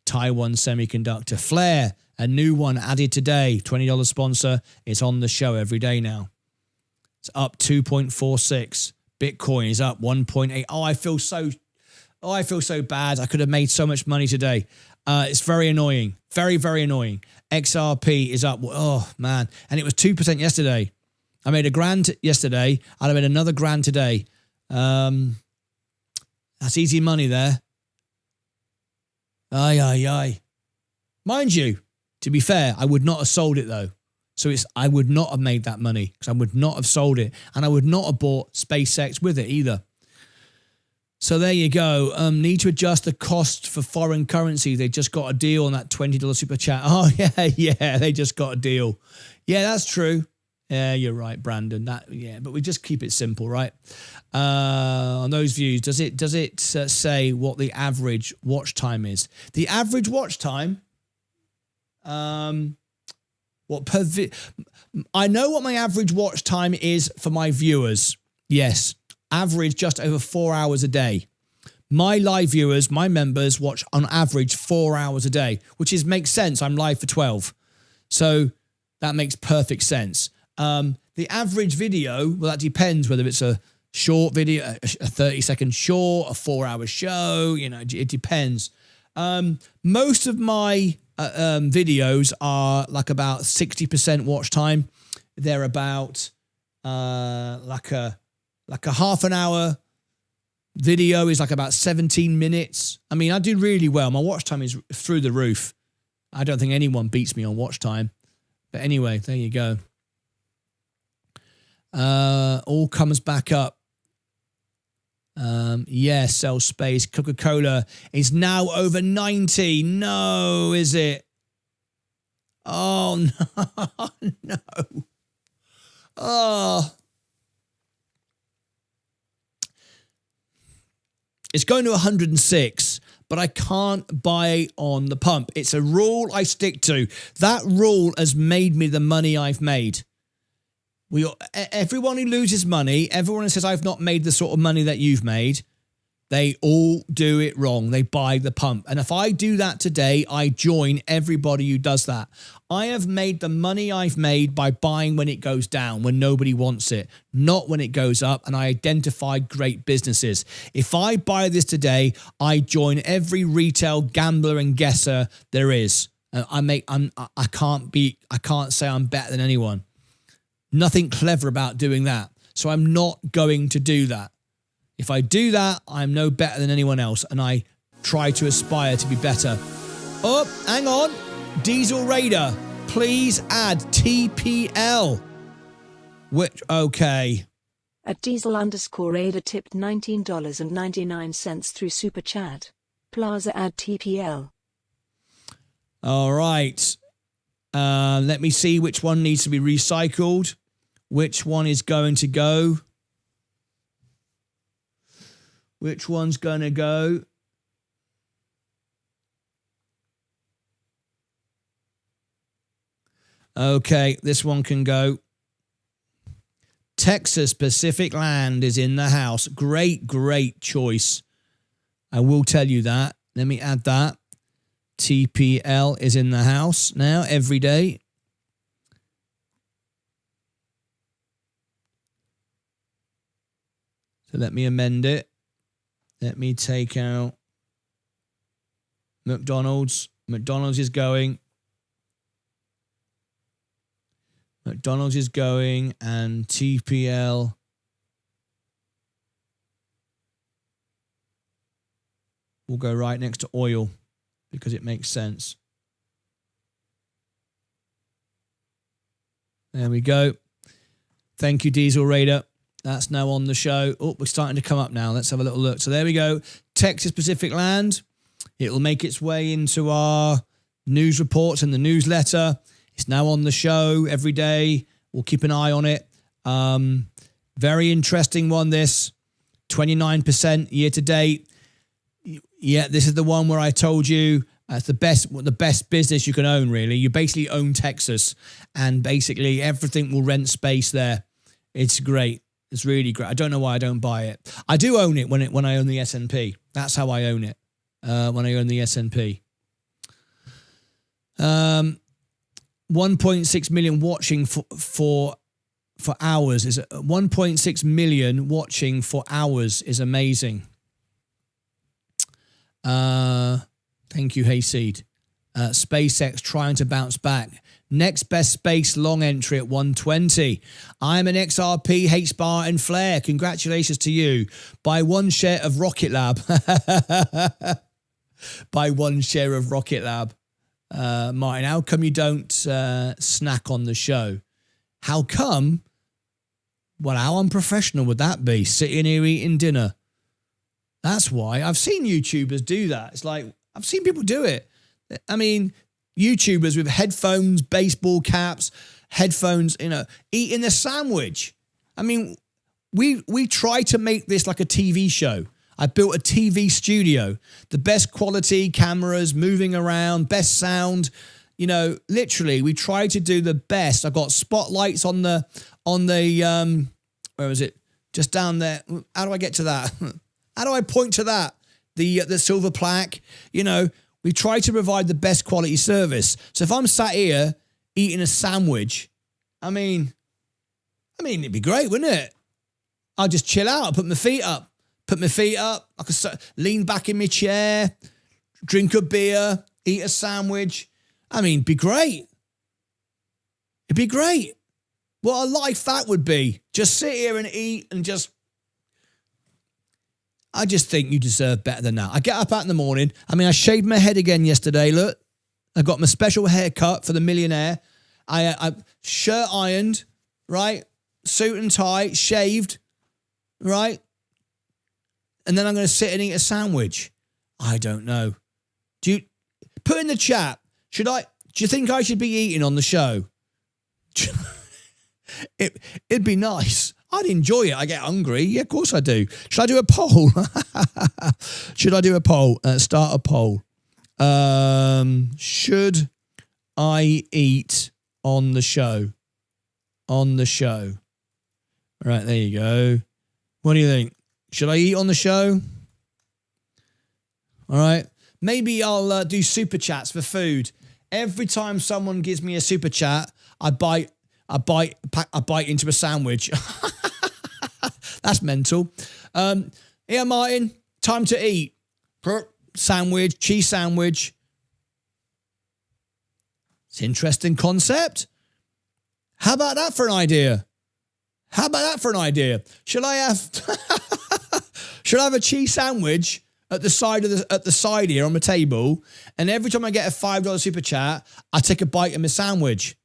Taiwan Semiconductor. Flare, a new one added today. $20 sponsor. It's on the show every day now. It's up 2.46. Bitcoin is up 1.8. Oh, I feel so bad. I could have made so much money today. It's very annoying. Very, very annoying. XRP is up. Oh, man. And it was 2% yesterday. I made $1,000 yesterday. And I made another $1,000 today. That's easy money there. Aye. Mind you, to be fair, I would not have sold it though. So I would not have made that money because I would not have sold it. And I would not have bought SpaceX with it either. So there you go. Need to adjust the cost for foreign currency. They just got a deal on that $20 super chat. Oh, yeah, they just got a deal. Yeah, that's true. Yeah, you're right, Brandon. But we just keep it simple, right? On those views, does it say what the average watch time is? The average watch time, I know what my average watch time is for my viewers. Yes, average just over 4 hours a day. My live viewers, my members, watch on average 4 hours a day, which makes sense. I'm live for 12. So that makes perfect sense. The average video, well, that depends whether it's a short video, a 30-second short, a 4-hour show, it depends. Most of my videos are like about 60% watch time. They're about like a half an hour video is like about 17 minutes. I mean, I do really well. My watch time is through the roof. I don't think anyone beats me on watch time. But anyway, there you go. All comes back up. Sell space. Coca-Cola is now over 90. No, is it? Oh, no. No. Oh. It's going to 106, but I can't buy on the pump. It's a rule I stick to. That rule has made me the money I've made. Everyone who loses money, everyone who says I've not made the sort of money that you've made, they all do it wrong. They buy the pump. And if I do that today, I join everybody who does that. I have made the money I've made by buying when it goes down, when nobody wants it, not when it goes up, and I identify great businesses. If I buy this today, I join every retail gambler and guesser there is. I can't say I'm better than anyone. Nothing clever about doing that. So I'm not going to do that. If I do that, I'm no better than anyone else, and I try to aspire to be better. Oh, hang on. Diesel Raider, please add TPL. Which, okay. At Diesel_Raider tipped $19.99 through Super Chat. Plaza add TPL. All right. Let me see which one needs to be recycled. Which one is going to go? Which one's going to go? Okay, this one can go. Texas Pacific Land is in the house. Great, great choice. I will tell you that. Let me add that. TPL is in the house now every day. So let me amend it. Let me take out McDonald's. McDonald's is going. McDonald's is going, and TPL will go right next to oil because it makes sense. There we go. Thank you, Diesel Raider. That's now on the show. Oh, we're starting to come up now. Let's have a little look. So there we go. Texas Pacific Land. It will make its way into our news reports and the newsletter. It's now on the show every day. We'll keep an eye on it. Very interesting one, this. 29% year to date. Yeah, this is the one where I told you it's the best business you can own, really. You basically own Texas, and basically everything will rent space there. It's great. It's really great. I don't know why I don't buy it. I do own it when I own the S&P. That's how I own it, when I own the S&P. 1.6 million watching for hours is 1.6 million watching for hours is amazing. Thank you, Hayseed. SpaceX trying to bounce back. Next best space long entry at 120. I'm an XRP, HBAR and Flare. Congratulations to you. Buy one share of Rocket Lab. Buy one share of Rocket Lab. Martyn, how come you don't snack on the show? How come? Well, how unprofessional would that be? Sitting here eating dinner. That's why. I've seen YouTubers do that. It's like, I've seen people do it. I mean, YouTubers with headphones, baseball caps, headphones, eating a sandwich. I mean, we try to make this like a TV show. I built a TV studio, the best quality cameras, moving around, best sound. Literally, we try to do the best. I've got spotlights on the where was it? Just down there. How do I get to that? How do I point to that? The silver plaque. We try to provide the best quality service. So if I'm sat here eating a sandwich, I mean, it'd be great, wouldn't it? I'll just chill out, put my feet up. I could lean back in my chair, drink a beer, eat a sandwich. I mean, it'd be great. It'd be great. What a life that would be. Just sit here and eat and I just think you deserve better than that. I get up out in the morning. I mean, I shaved my head again yesterday. Look, I got my special haircut for the millionaire. I shirt ironed, right? Suit and tie, shaved, right? And then I'm going to sit and eat a sandwich. I don't know. Do you put in the chat? Do you think I should be eating on the show? It'd be nice. I'd enjoy it. I get hungry. Yeah, of course I do. Should I do a poll? Should I do a poll? Start a poll. Should I eat on the show? On the show. All right, there you go. What do you think? Should I eat on the show? All right. Maybe I'll do super chats for food. Every time someone gives me a super chat, I bite into a sandwich. That's mental. Here, Martyn, time to eat. Sandwich, cheese sandwich. It's an interesting concept. How about that for an idea? How about that for an idea? Shall I have a cheese sandwich at the side here on my table, and every time I get a $5 super chat, I take a bite of my sandwich.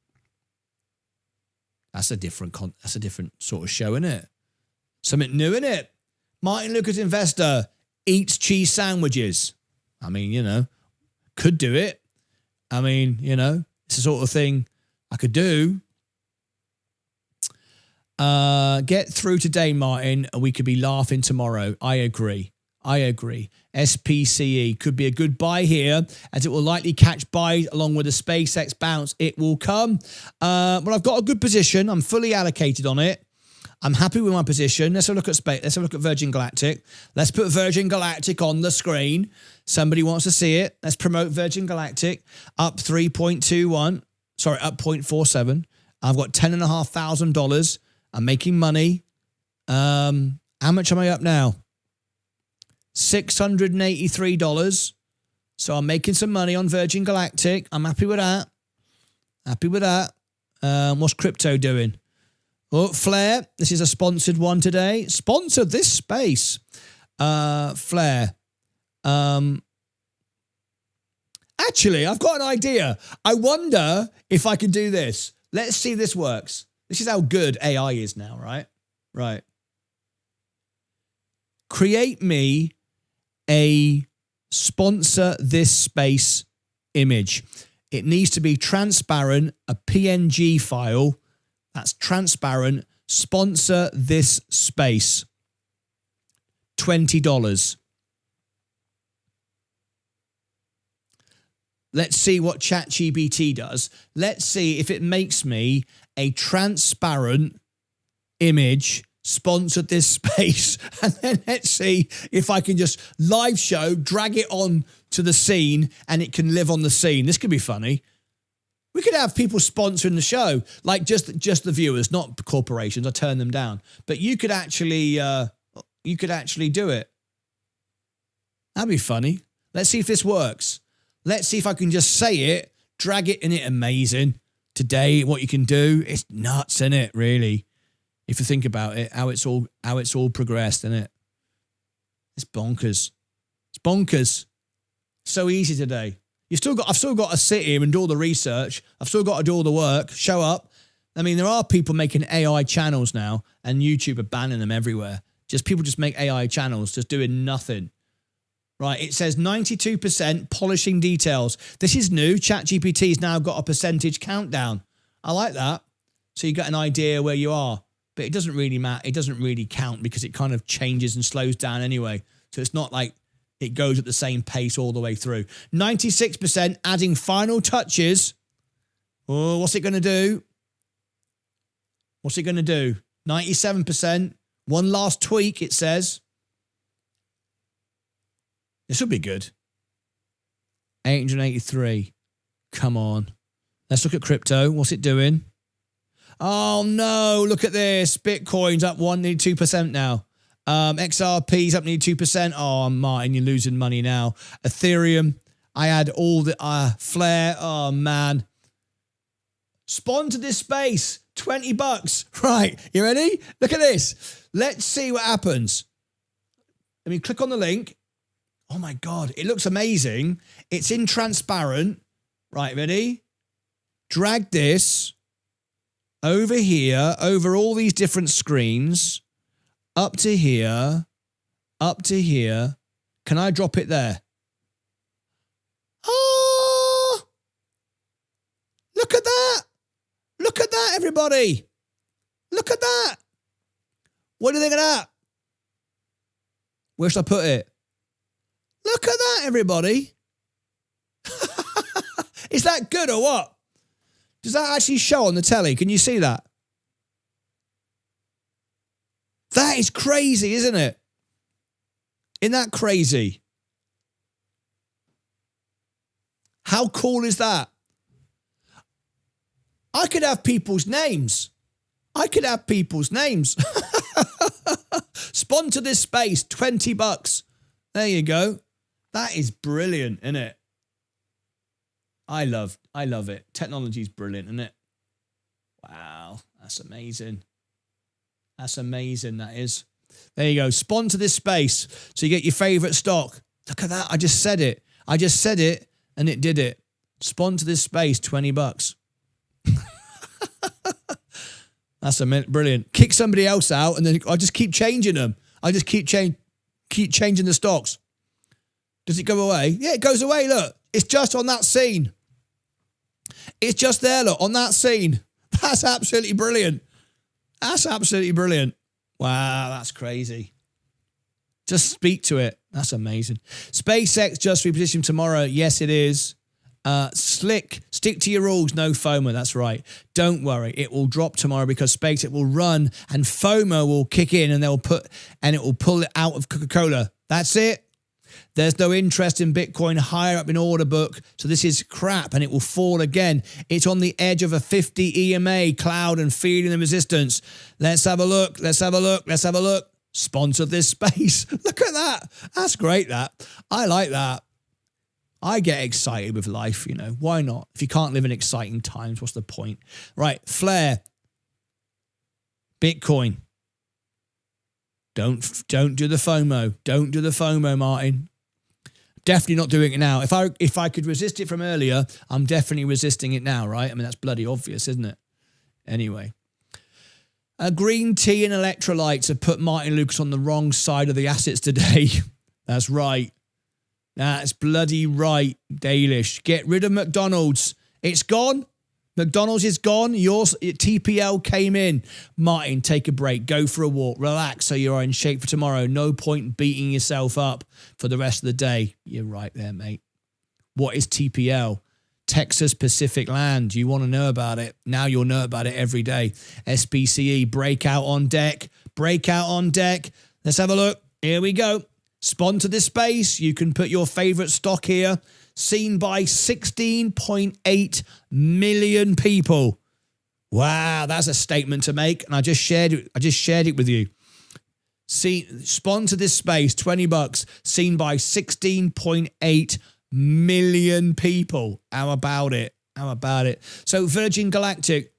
That's a different sort of show, isn't it? Something new, isn't it? Martyn Lucas Investor eats cheese sandwiches. I mean, you know, could do it. I mean, you know, it's the sort of thing I could do. Get through today, Martyn, and we could be laughing tomorrow. I agree. SPCE could be a good buy here, as it will likely catch buys along with the SpaceX bounce. It will come. But I've got a good position. I'm fully allocated on it. I'm happy with my position. Let's have a look at space. Let's have a look at Virgin Galactic. Let's put Virgin Galactic on the screen. Somebody wants to see it. Let's promote Virgin Galactic. Up 3.21. Sorry, up 0.47. I've got $10,500. I'm making money. How much am I up now? $683. So I'm making some money on Virgin Galactic. I'm happy with that. What's crypto doing? Oh, Flare. This is a sponsored one today. Sponsored this space. Flare. Actually, I've got an idea. I wonder if I can do this. Let's see if this works. This is how good AI is now, right? Right. Create me a sponsor this space image. It needs to be transparent, a PNG file. That's transparent. Sponsor this space. $20. Let's see what ChatGPT does. Let's see if it makes me a transparent image, sponsored this space, and then let's see if I can just live show, drag it on to the scene, and it can live on the scene. This could be funny. We could have people sponsoring the show, like just the viewers, not corporations. I turn them down, but you could actually do it. That'd be funny. Let's see if this works. Let's see if I can just say it, drag it in it. Amazing. Today, what you can do, it's nuts, isn't it? Really, if you think about it, how it's all progressed, isn't it? It's bonkers. It's bonkers. So easy today. I've still got to sit here and do all the research. I've still got to do all the work, show up. I mean, there are people making AI channels now, and YouTube are banning them everywhere. People just make AI channels, just doing nothing. Right, it says 92% polishing details. This is new. ChatGPT's now got a percentage countdown. I like that. So you get an idea where you are. But it doesn't really matter. It doesn't really count because it kind of changes and slows down anyway. So it's not like it goes at the same pace all the way through. 96% adding final touches. Oh, what's it going to do? 97%. One last tweak, it says. This will be good. 883. Come on. Let's look at crypto. What's it doing? Oh, no. Look at this. Bitcoin's up 2% now. XRP's up nearly 2%. Oh, Martyn, you're losing money now. Ethereum. I had all the Flare. Oh, man. Sponsor this space. $20. Right. You ready? Look at this. Let's see what happens. Let me click on the link. Oh, my God. It looks amazing. It's in transparent. Right, ready? Drag this over here, over all these different screens, up to here, up to here. Can I drop it there? Oh! Look at that. Look at that, everybody. Look at that. What do you think of that? Where should I put it? Look at that, everybody. Is that good or what? Does that actually show on the telly? Can you see that? That is crazy, isn't it? Isn't that crazy? How cool is that? I could have people's names. Sponsor this space, $20. There you go. That is brilliant, isn't it? I love it. Technology's brilliant, isn't it? Wow, that's amazing. That's amazing, that is. There you go. Sponsor this space so you get your favourite stock. Look at that. I just said it. And it did it. Sponsor this space, $20. That's brilliant. Kick somebody else out and then I just keep changing them. I just keep changing the stocks. Does it go away? Yeah, it goes away. Look, it's just on that scene. It's just there, look, on that scene. That's absolutely brilliant. That's absolutely brilliant. Wow, that's crazy. Just speak to it. That's amazing. SpaceX just repositioned tomorrow. Yes, it is. Slick. Stick to your rules. No FOMO. That's right. Don't worry. It will drop tomorrow because SpaceX will run and FOMO will kick in and it will pull it out of Coca-Cola. That's it. There's no interest in Bitcoin higher up in order book. So this is crap and it will fall again. It's on the edge of a 50 EMA cloud and feeling the resistance. Let's have a look. Let's have a look. Let's have a look. Sponsor this space. Look at that. That's great, that. I like that. I get excited with life, you know. Why not? If you can't live in exciting times, what's the point? Right, Flare. Bitcoin. Don't do the FOMO. Don't do the FOMO, Martyn. Definitely not doing it now. If I could resist it from earlier, I'm definitely resisting it now, right? I mean, that's bloody obvious, isn't it? Anyway. Green tea and electrolytes have put Martyn Lucas on the wrong side of the assets today. That's right. That's bloody right, Dalish. Get rid of McDonald's. It's gone. McDonald's is gone. Yours, TPL came in. Martyn, take a break. Go for a walk. Relax so you're in shape for tomorrow. No point beating yourself up for the rest of the day. You're right there, mate. What is TPL? Texas Pacific Land. You want to know about it? Now you'll know about it every day. SPCE, breakout on deck. Breakout on deck. Let's have a look. Here we go. Sponsor this space. You can put your favorite stock here. Seen by 16.8 million people. Wow, that's a statement to make. And I just shared it with you. Sponsor this space, $20. Seen by 16.8 million people. How about it? How about it? So Virgin Galactic,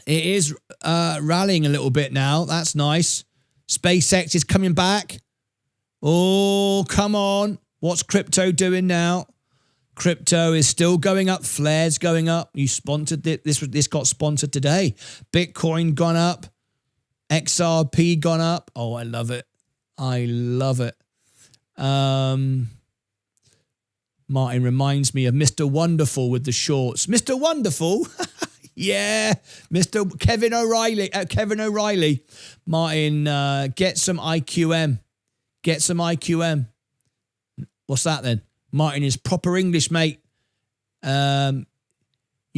it is rallying a little bit now. That's nice. SpaceX is coming back. Oh, come on. What's crypto doing now? Crypto is still going up. Flare's going up. You sponsored it. This got sponsored today. Bitcoin gone up. XRP gone up. Oh, I love it. I love it. Martyn reminds me of Mr. Wonderful with the shorts. Mr. Wonderful? Yeah. Mr. Kevin O'Reilly. Martyn, get some IQM. Get some IQM. What's that then? Martyn is proper English, mate. You're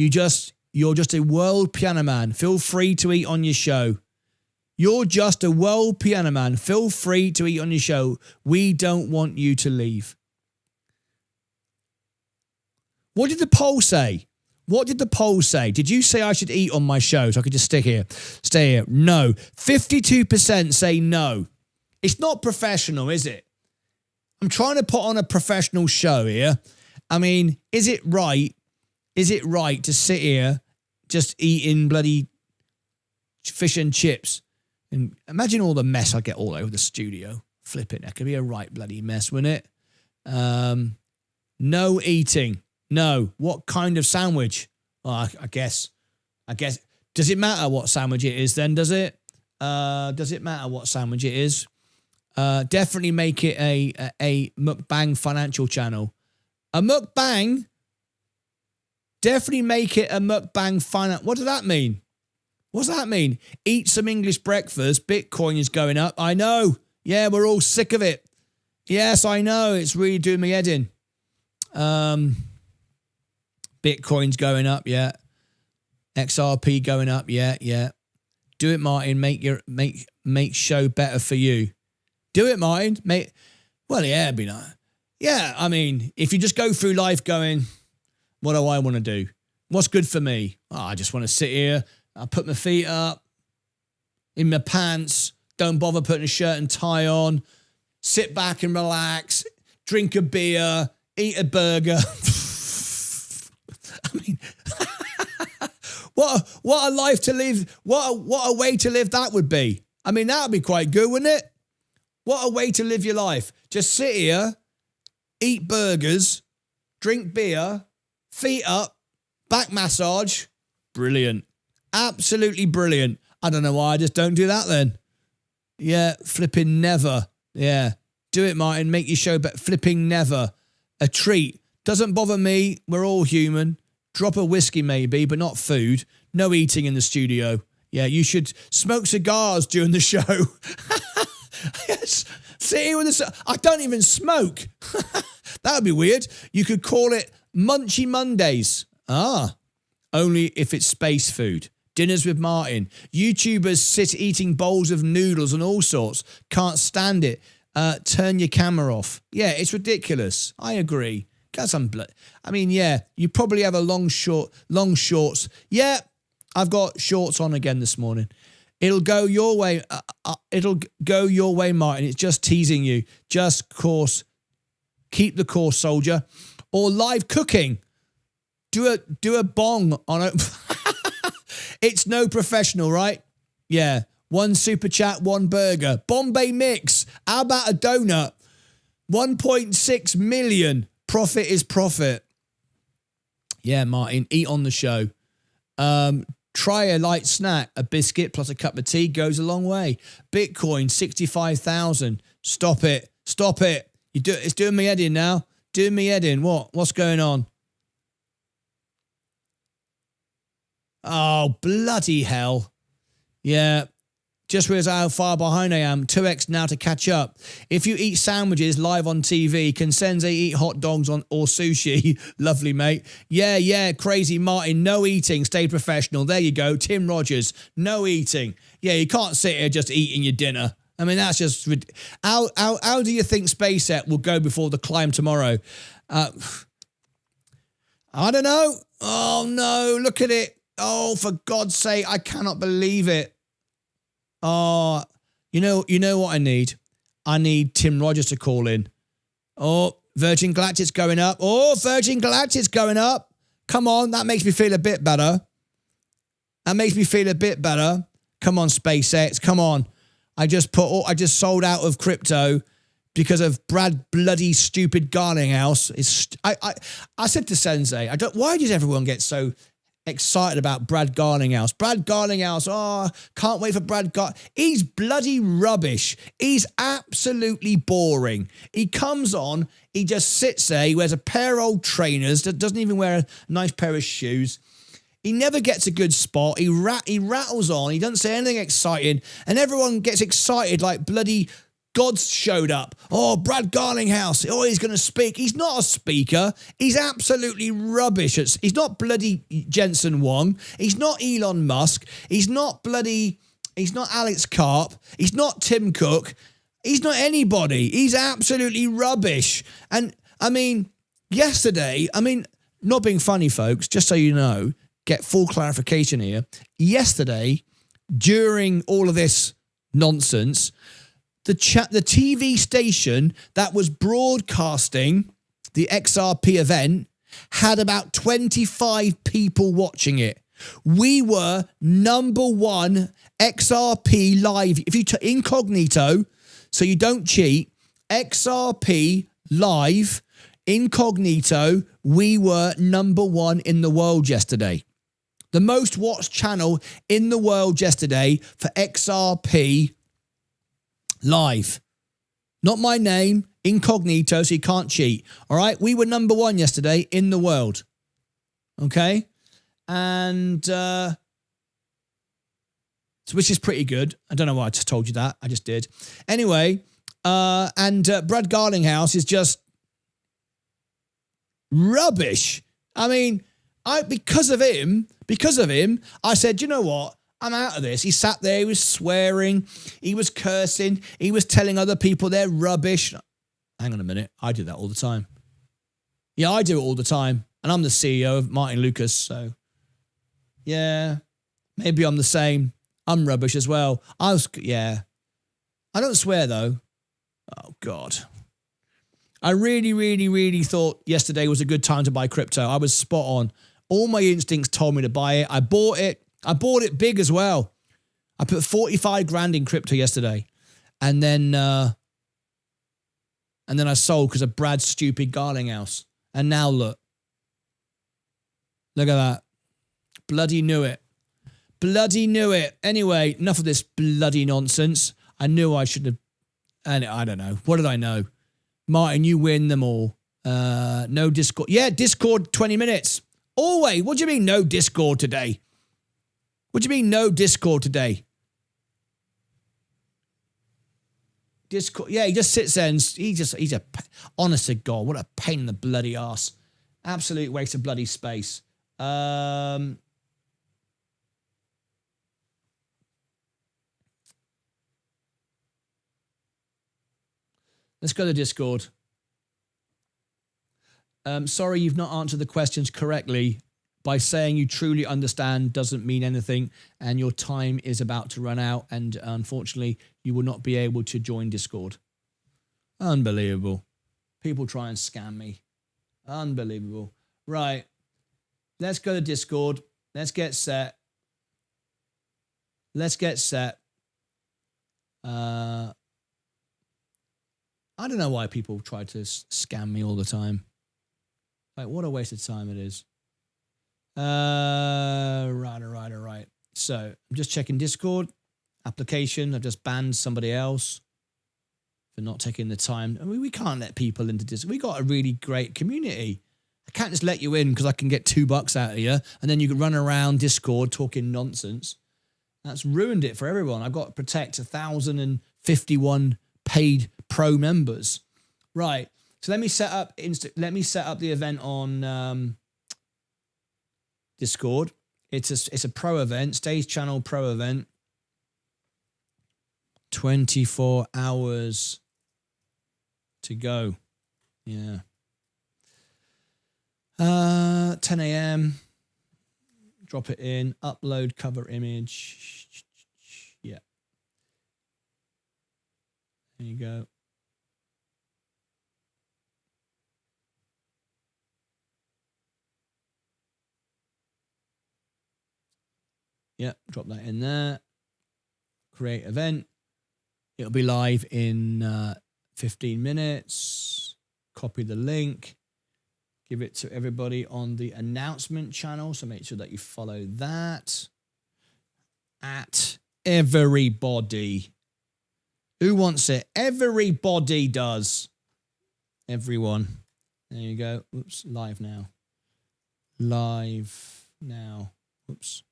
just a world piano man. Feel free to eat on your show. You're just a world piano man. Feel free to eat on your show. We don't want you to leave. What did the poll say? What did the poll say? Did you say I should eat on my show so I could just stay here? No. 52% say no. It's not professional, is it? I'm trying to put on a professional show here. I mean, is it right? Is it right to sit here just eating bloody fish and chips? And imagine all the mess I get all over the studio. Flip it. That could be a right bloody mess, wouldn't it? No eating. No. What kind of sandwich? Well, I guess. Does it matter what sandwich it is then, does it? Does it matter what sandwich it is? Definitely make it a mukbang financial channel. A mukbang? Definitely make it a mukbang finance. What does that mean? What's that mean? Eat some English breakfast. Bitcoin is going up. I know. Yeah, we're all sick of it. Yes, I know. It's really doing me head in. Bitcoin's going up, yeah. XRP going up, yeah. Do it, Martyn. Make show better for you. Do it, Martyn. Well, yeah, it'd be nice. Yeah, I mean, if you just go through life going, what do I want to do? What's good for me? Oh, I just want to sit here. I put my feet up in my pants. Don't bother putting a shirt and tie on. Sit back and relax. Drink a beer. Eat a burger. I mean, What a life to live. What a way to live that would be. I mean, that would be quite good, wouldn't it? What a way to live your life. Just sit here, eat burgers, drink beer, feet up, back massage. Brilliant. Absolutely brilliant. I don't know why I just don't do that then. Yeah, flipping never. Yeah. Do it, Martyn. Make your show, but flipping never. A treat. Doesn't bother me. We're all human. Drop a whiskey maybe, but not food. No eating in the studio. Yeah, you should smoke cigars during the show. Yes. Sit here with I don't even smoke. That would be weird. You could call it Munchy Mondays. Only if it's space food. Dinners with Martyn. YouTubers sit eating bowls of noodles and all sorts. Can't stand it. Turn your camera off. Yeah, it's ridiculous. I agree. Got some blood. I mean, yeah, you probably have a long shorts. Yeah, I've got shorts on again this morning. It'll go your way. It'll go your way, Martyn. It's just teasing you. Just course. Keep the course, soldier. Or live cooking. Do a bong on it. It's no professional, right? Yeah. One super chat, one burger. Bombay mix. How about a donut? 1.6 million. Profit is profit. Yeah, Martyn, eat on the show. Try a light snack. A biscuit plus a cup of tea goes a long way. Bitcoin, 65,000. Stop it. Stop it. It's doing me head in now. Doing me head in. What's going on? Oh, bloody hell. Yeah. Just realised how far behind I am. 2x now to catch up. If you eat sandwiches live on TV, can Sensei eat hot dogs or sushi? Lovely, mate. Yeah, crazy Martyn. No eating. Stay professional. There you go. Tim Rogers. No eating. Yeah, you can't sit here just eating your dinner. I mean, that's just... How do you think SpaceX will go before the climb tomorrow? I don't know. Oh, no. Look at it. Oh, for God's sake. I cannot believe it. Oh, you know what I need? I need Tim Rogers to call in. Oh, Virgin Galactic's going up. Oh, Virgin Galactic's going up. Come on, that makes me feel a bit better. That makes me feel a bit better. Come on, SpaceX, come on. I just sold out of crypto because of Brad bloody stupid Garlinghouse. I said to Sensei, why does everyone get so excited about Brad Garlinghouse? Brad Garlinghouse, can't wait for Brad He's bloody rubbish. He's absolutely boring. He comes on, he just sits there, he wears a pair of old trainers, doesn't even wear a nice pair of shoes. He never gets a good spot. He rattles on, he doesn't say anything exciting, and everyone gets excited like bloody God's showed up. Oh, Brad Garlinghouse. Oh, he's going to speak. He's not a speaker. He's absolutely rubbish. He's not bloody Jensen Wong. He's not Elon Musk. He's not Alex Karp. He's not Tim Cook. He's not anybody. He's absolutely rubbish. And I mean, yesterday, not being funny, folks, just so you know, get full clarification here. Yesterday, during all of this nonsense, the TV station that was broadcasting the XRP event had about 25 people watching it. We were number one XRP live. If you incognito, so you don't cheat, XRP live, incognito, we were number one in the world yesterday. The most watched channel in the world yesterday for XRP live. Not my name, incognito, so you can't cheat. All right? We were number one yesterday in the world. Okay? And, which is pretty good. I don't know why I just told you that. I just did. Anyway, and Brad Garlinghouse is just rubbish. I mean, because of him, I said, you know what? I'm out of this. He sat there, he was swearing, he was cursing, he was telling other people they're rubbish. Hang on a minute, I do that all the time. Yeah, I do it all the time. And I'm the CEO of Martyn Lucas, so yeah, maybe I'm the same. I'm rubbish as well. I don't swear though. Oh God. I really, really, really thought yesterday was a good time to buy crypto. I was spot on. All my instincts told me to buy it. I bought it. I bought it big as well. I put 45 grand in crypto yesterday. And then I sold because of Brad's stupid Garlinghouse. And now look. Look at that. Bloody knew it. Bloody knew it. Anyway, enough of this bloody nonsense. I knew I should have. And I don't know. What did I know? Martyn, you win them all. No Discord. Yeah, Discord 20 minutes. Always. What do you mean no Discord today? What do you mean no Discord today? Discord. Yeah, he just sits there and he's a honest to God, what a pain in the bloody arse. Absolute waste of bloody space. Let's go to Discord. Sorry, you've not answered the questions correctly. By saying you truly understand doesn't mean anything, and your time is about to run out, and unfortunately, you will not be able to join Discord. Unbelievable. People try and scam me. Unbelievable. Right. Let's go to Discord. Let's get set. Let's get set. I don't know why people try to scam me all the time. Like, what a waste of time it is. Right. So I'm just checking Discord application. I've just banned somebody else for not taking the time. I mean, we can't let people into Discord. We got a really great community. I can't just let you in because I can get $2 out of you, and then you can run around Discord talking nonsense. That's ruined it for everyone. I've got to protect 1,051 paid pro members. Right. So let me set up the event on Discord. It's a pro event, Stage Channel pro event. 24 hours to go. Yeah. 10 a.m. Drop it in. Upload cover image. Yeah. There you go. Yeah, drop that in there. Create event. It'll be live in 15 minutes. Copy the link. Give it to everybody on the announcement channel. So make sure that you follow that. At everybody. Who wants it? Everybody does. Everyone. There you go. Oops. Live now. Live now. Oops.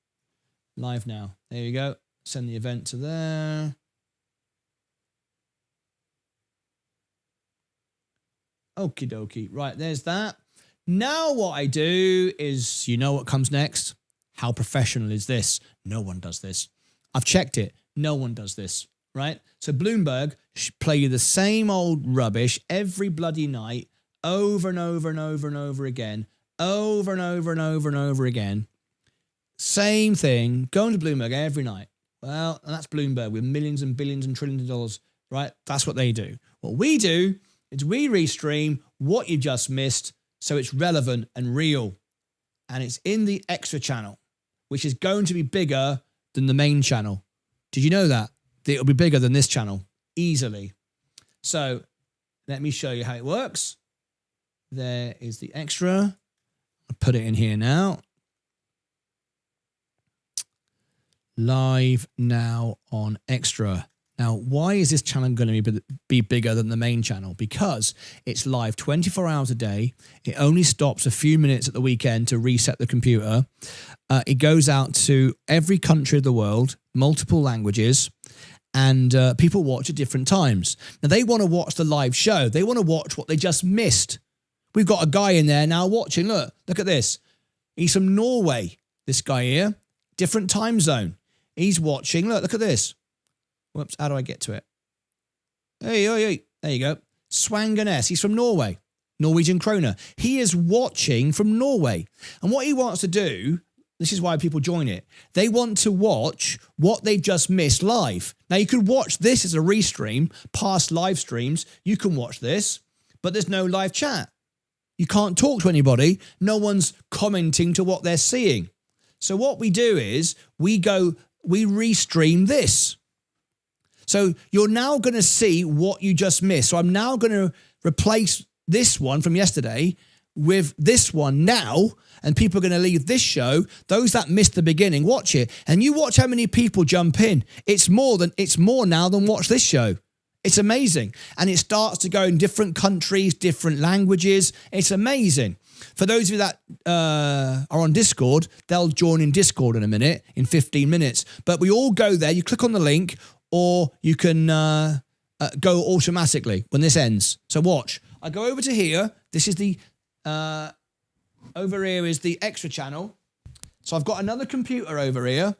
Live now. There you go. Send the event to there. Okie dokie. Right, there's that. Now what I do is, you know what comes next? How professional is this? No one does this. I've checked it. No one does this, right? So Bloomberg play you the same old rubbish every bloody night, over and over and over and over again, over and over and over and over again. Same thing, going to Bloomberg every night. Well, and that's Bloomberg with millions and billions and trillions of dollars, right? That's what they do. What we do is we restream what you just missed so it's relevant and real. And it's in the extra channel, which is going to be bigger than the main channel. Did you know that? It'll be bigger than this channel, easily. So let me show you how it works. There is the extra. I'll put it in here now. Live now on extra. Now, why is this channel going to be bigger than the main channel? Because it's live 24 hours a day. It only stops a few minutes at the weekend to reset the computer. It goes out to every country of the world, multiple languages, and people watch at different times. Now, they want to watch the live show. They want to watch what they just missed. We've got a guy in there now watching. Look at this. He's from Norway, this guy here. Different time zone. He's watching. Look at this. Whoops, how do I get to it? Hey. There you go. Swanganess. He's from Norway. Norwegian kroner. He is watching from Norway. And what he wants to do, this is why people join it, they want to watch what they've just missed live. Now, you could watch this as a restream, past live streams. You can watch this, but there's no live chat. You can't talk to anybody. No one's commenting to what they're seeing. So what we do is we restream this. So you're now going to see what you just missed. So I'm now going to replace this one from yesterday with this one now, and people are going to leave this show. Those that missed the beginning, watch it, and you watch how many people jump in. It's more now than watch this show. It's amazing, and it starts to go in different countries, different languages. It's amazing. For those of you that are on Discord, they'll join in Discord in a minute, in 15 minutes. But we all go there. You click on the link, or you can go automatically when this ends. So watch. I go over to here. This is the over here is the extra channel. So I've got another computer over here.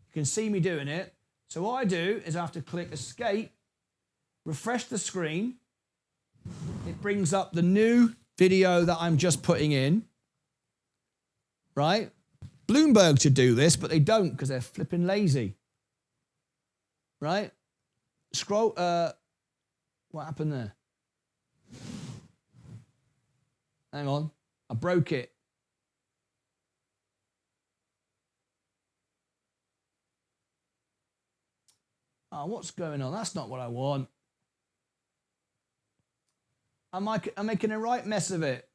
You can see me doing it. So what I do is I have to click escape, refresh the screen. It brings up the new video that I'm just putting in. Right? Bloomberg should do this, but they don't because they're flipping lazy. Right? Scroll. What happened there? Hang on. I broke it. Oh, what's going on? That's not what I want. I'm making a right mess of it.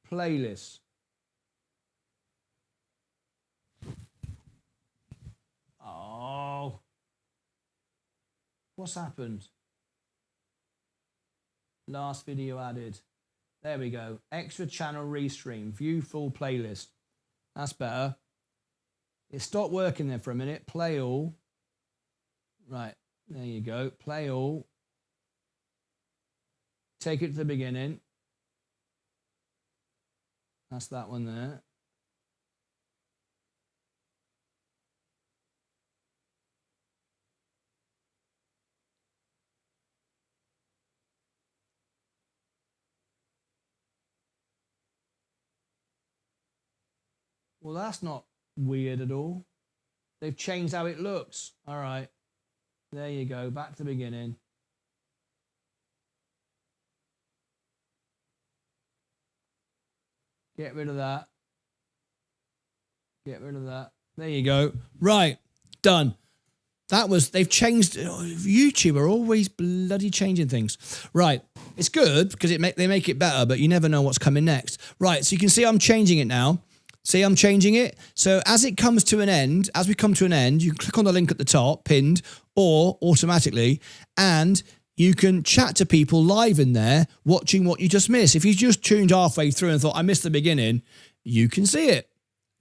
Playlist. Oh. What's happened? Last video added. There we go. Extra channel restream. View full playlist. That's better. It stopped working there for a minute. Play all. Right. There you go. Play all. Take it to the beginning. That's that one there. Well, that's not weird at all. They've changed how it looks. All right. There you go. Back to the beginning. Get rid of that. Get rid of that. There you go. Right. Done. They've changed. YouTube are always bloody changing things. Right. It's good because they make it better, but you never know what's coming next. Right. So you can see I'm changing it now. See, I'm changing it. So as it comes to an end, as we come to an end, you can click on the link at the top, pinned, or automatically, and you can chat to people live in there watching what you just missed. If you just tuned halfway through and thought, I missed the beginning, you can see it.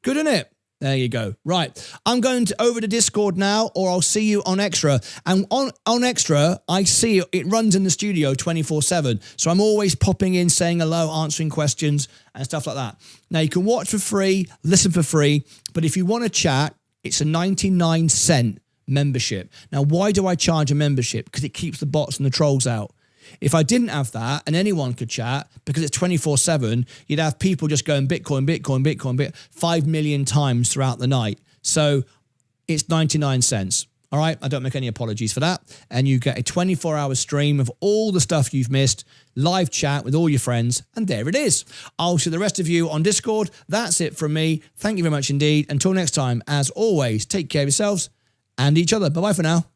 Good, isn't it? There you go. Right. I'm going over to Discord now, or I'll see you on Extra. And on Extra, I see it runs in the studio 24/7. So I'm always popping in, saying hello, answering questions and stuff like that. Now, you can watch for free, listen for free. But if you want to chat, it's a 99-cent membership. Now, why do I charge a membership? Because it keeps the bots and the trolls out. If I didn't have that and anyone could chat, because it's 24/7, you'd have people just going Bitcoin, 5 million times throughout the night. So it's 99 cents. All right. I don't make any apologies for that. And you get a 24-hour stream of all the stuff you've missed, live chat with all your friends. And there it is. I'll see the rest of you on Discord. That's it from me. Thank you very much indeed. Until next time, as always, take care of yourselves and each other. Bye-bye for now.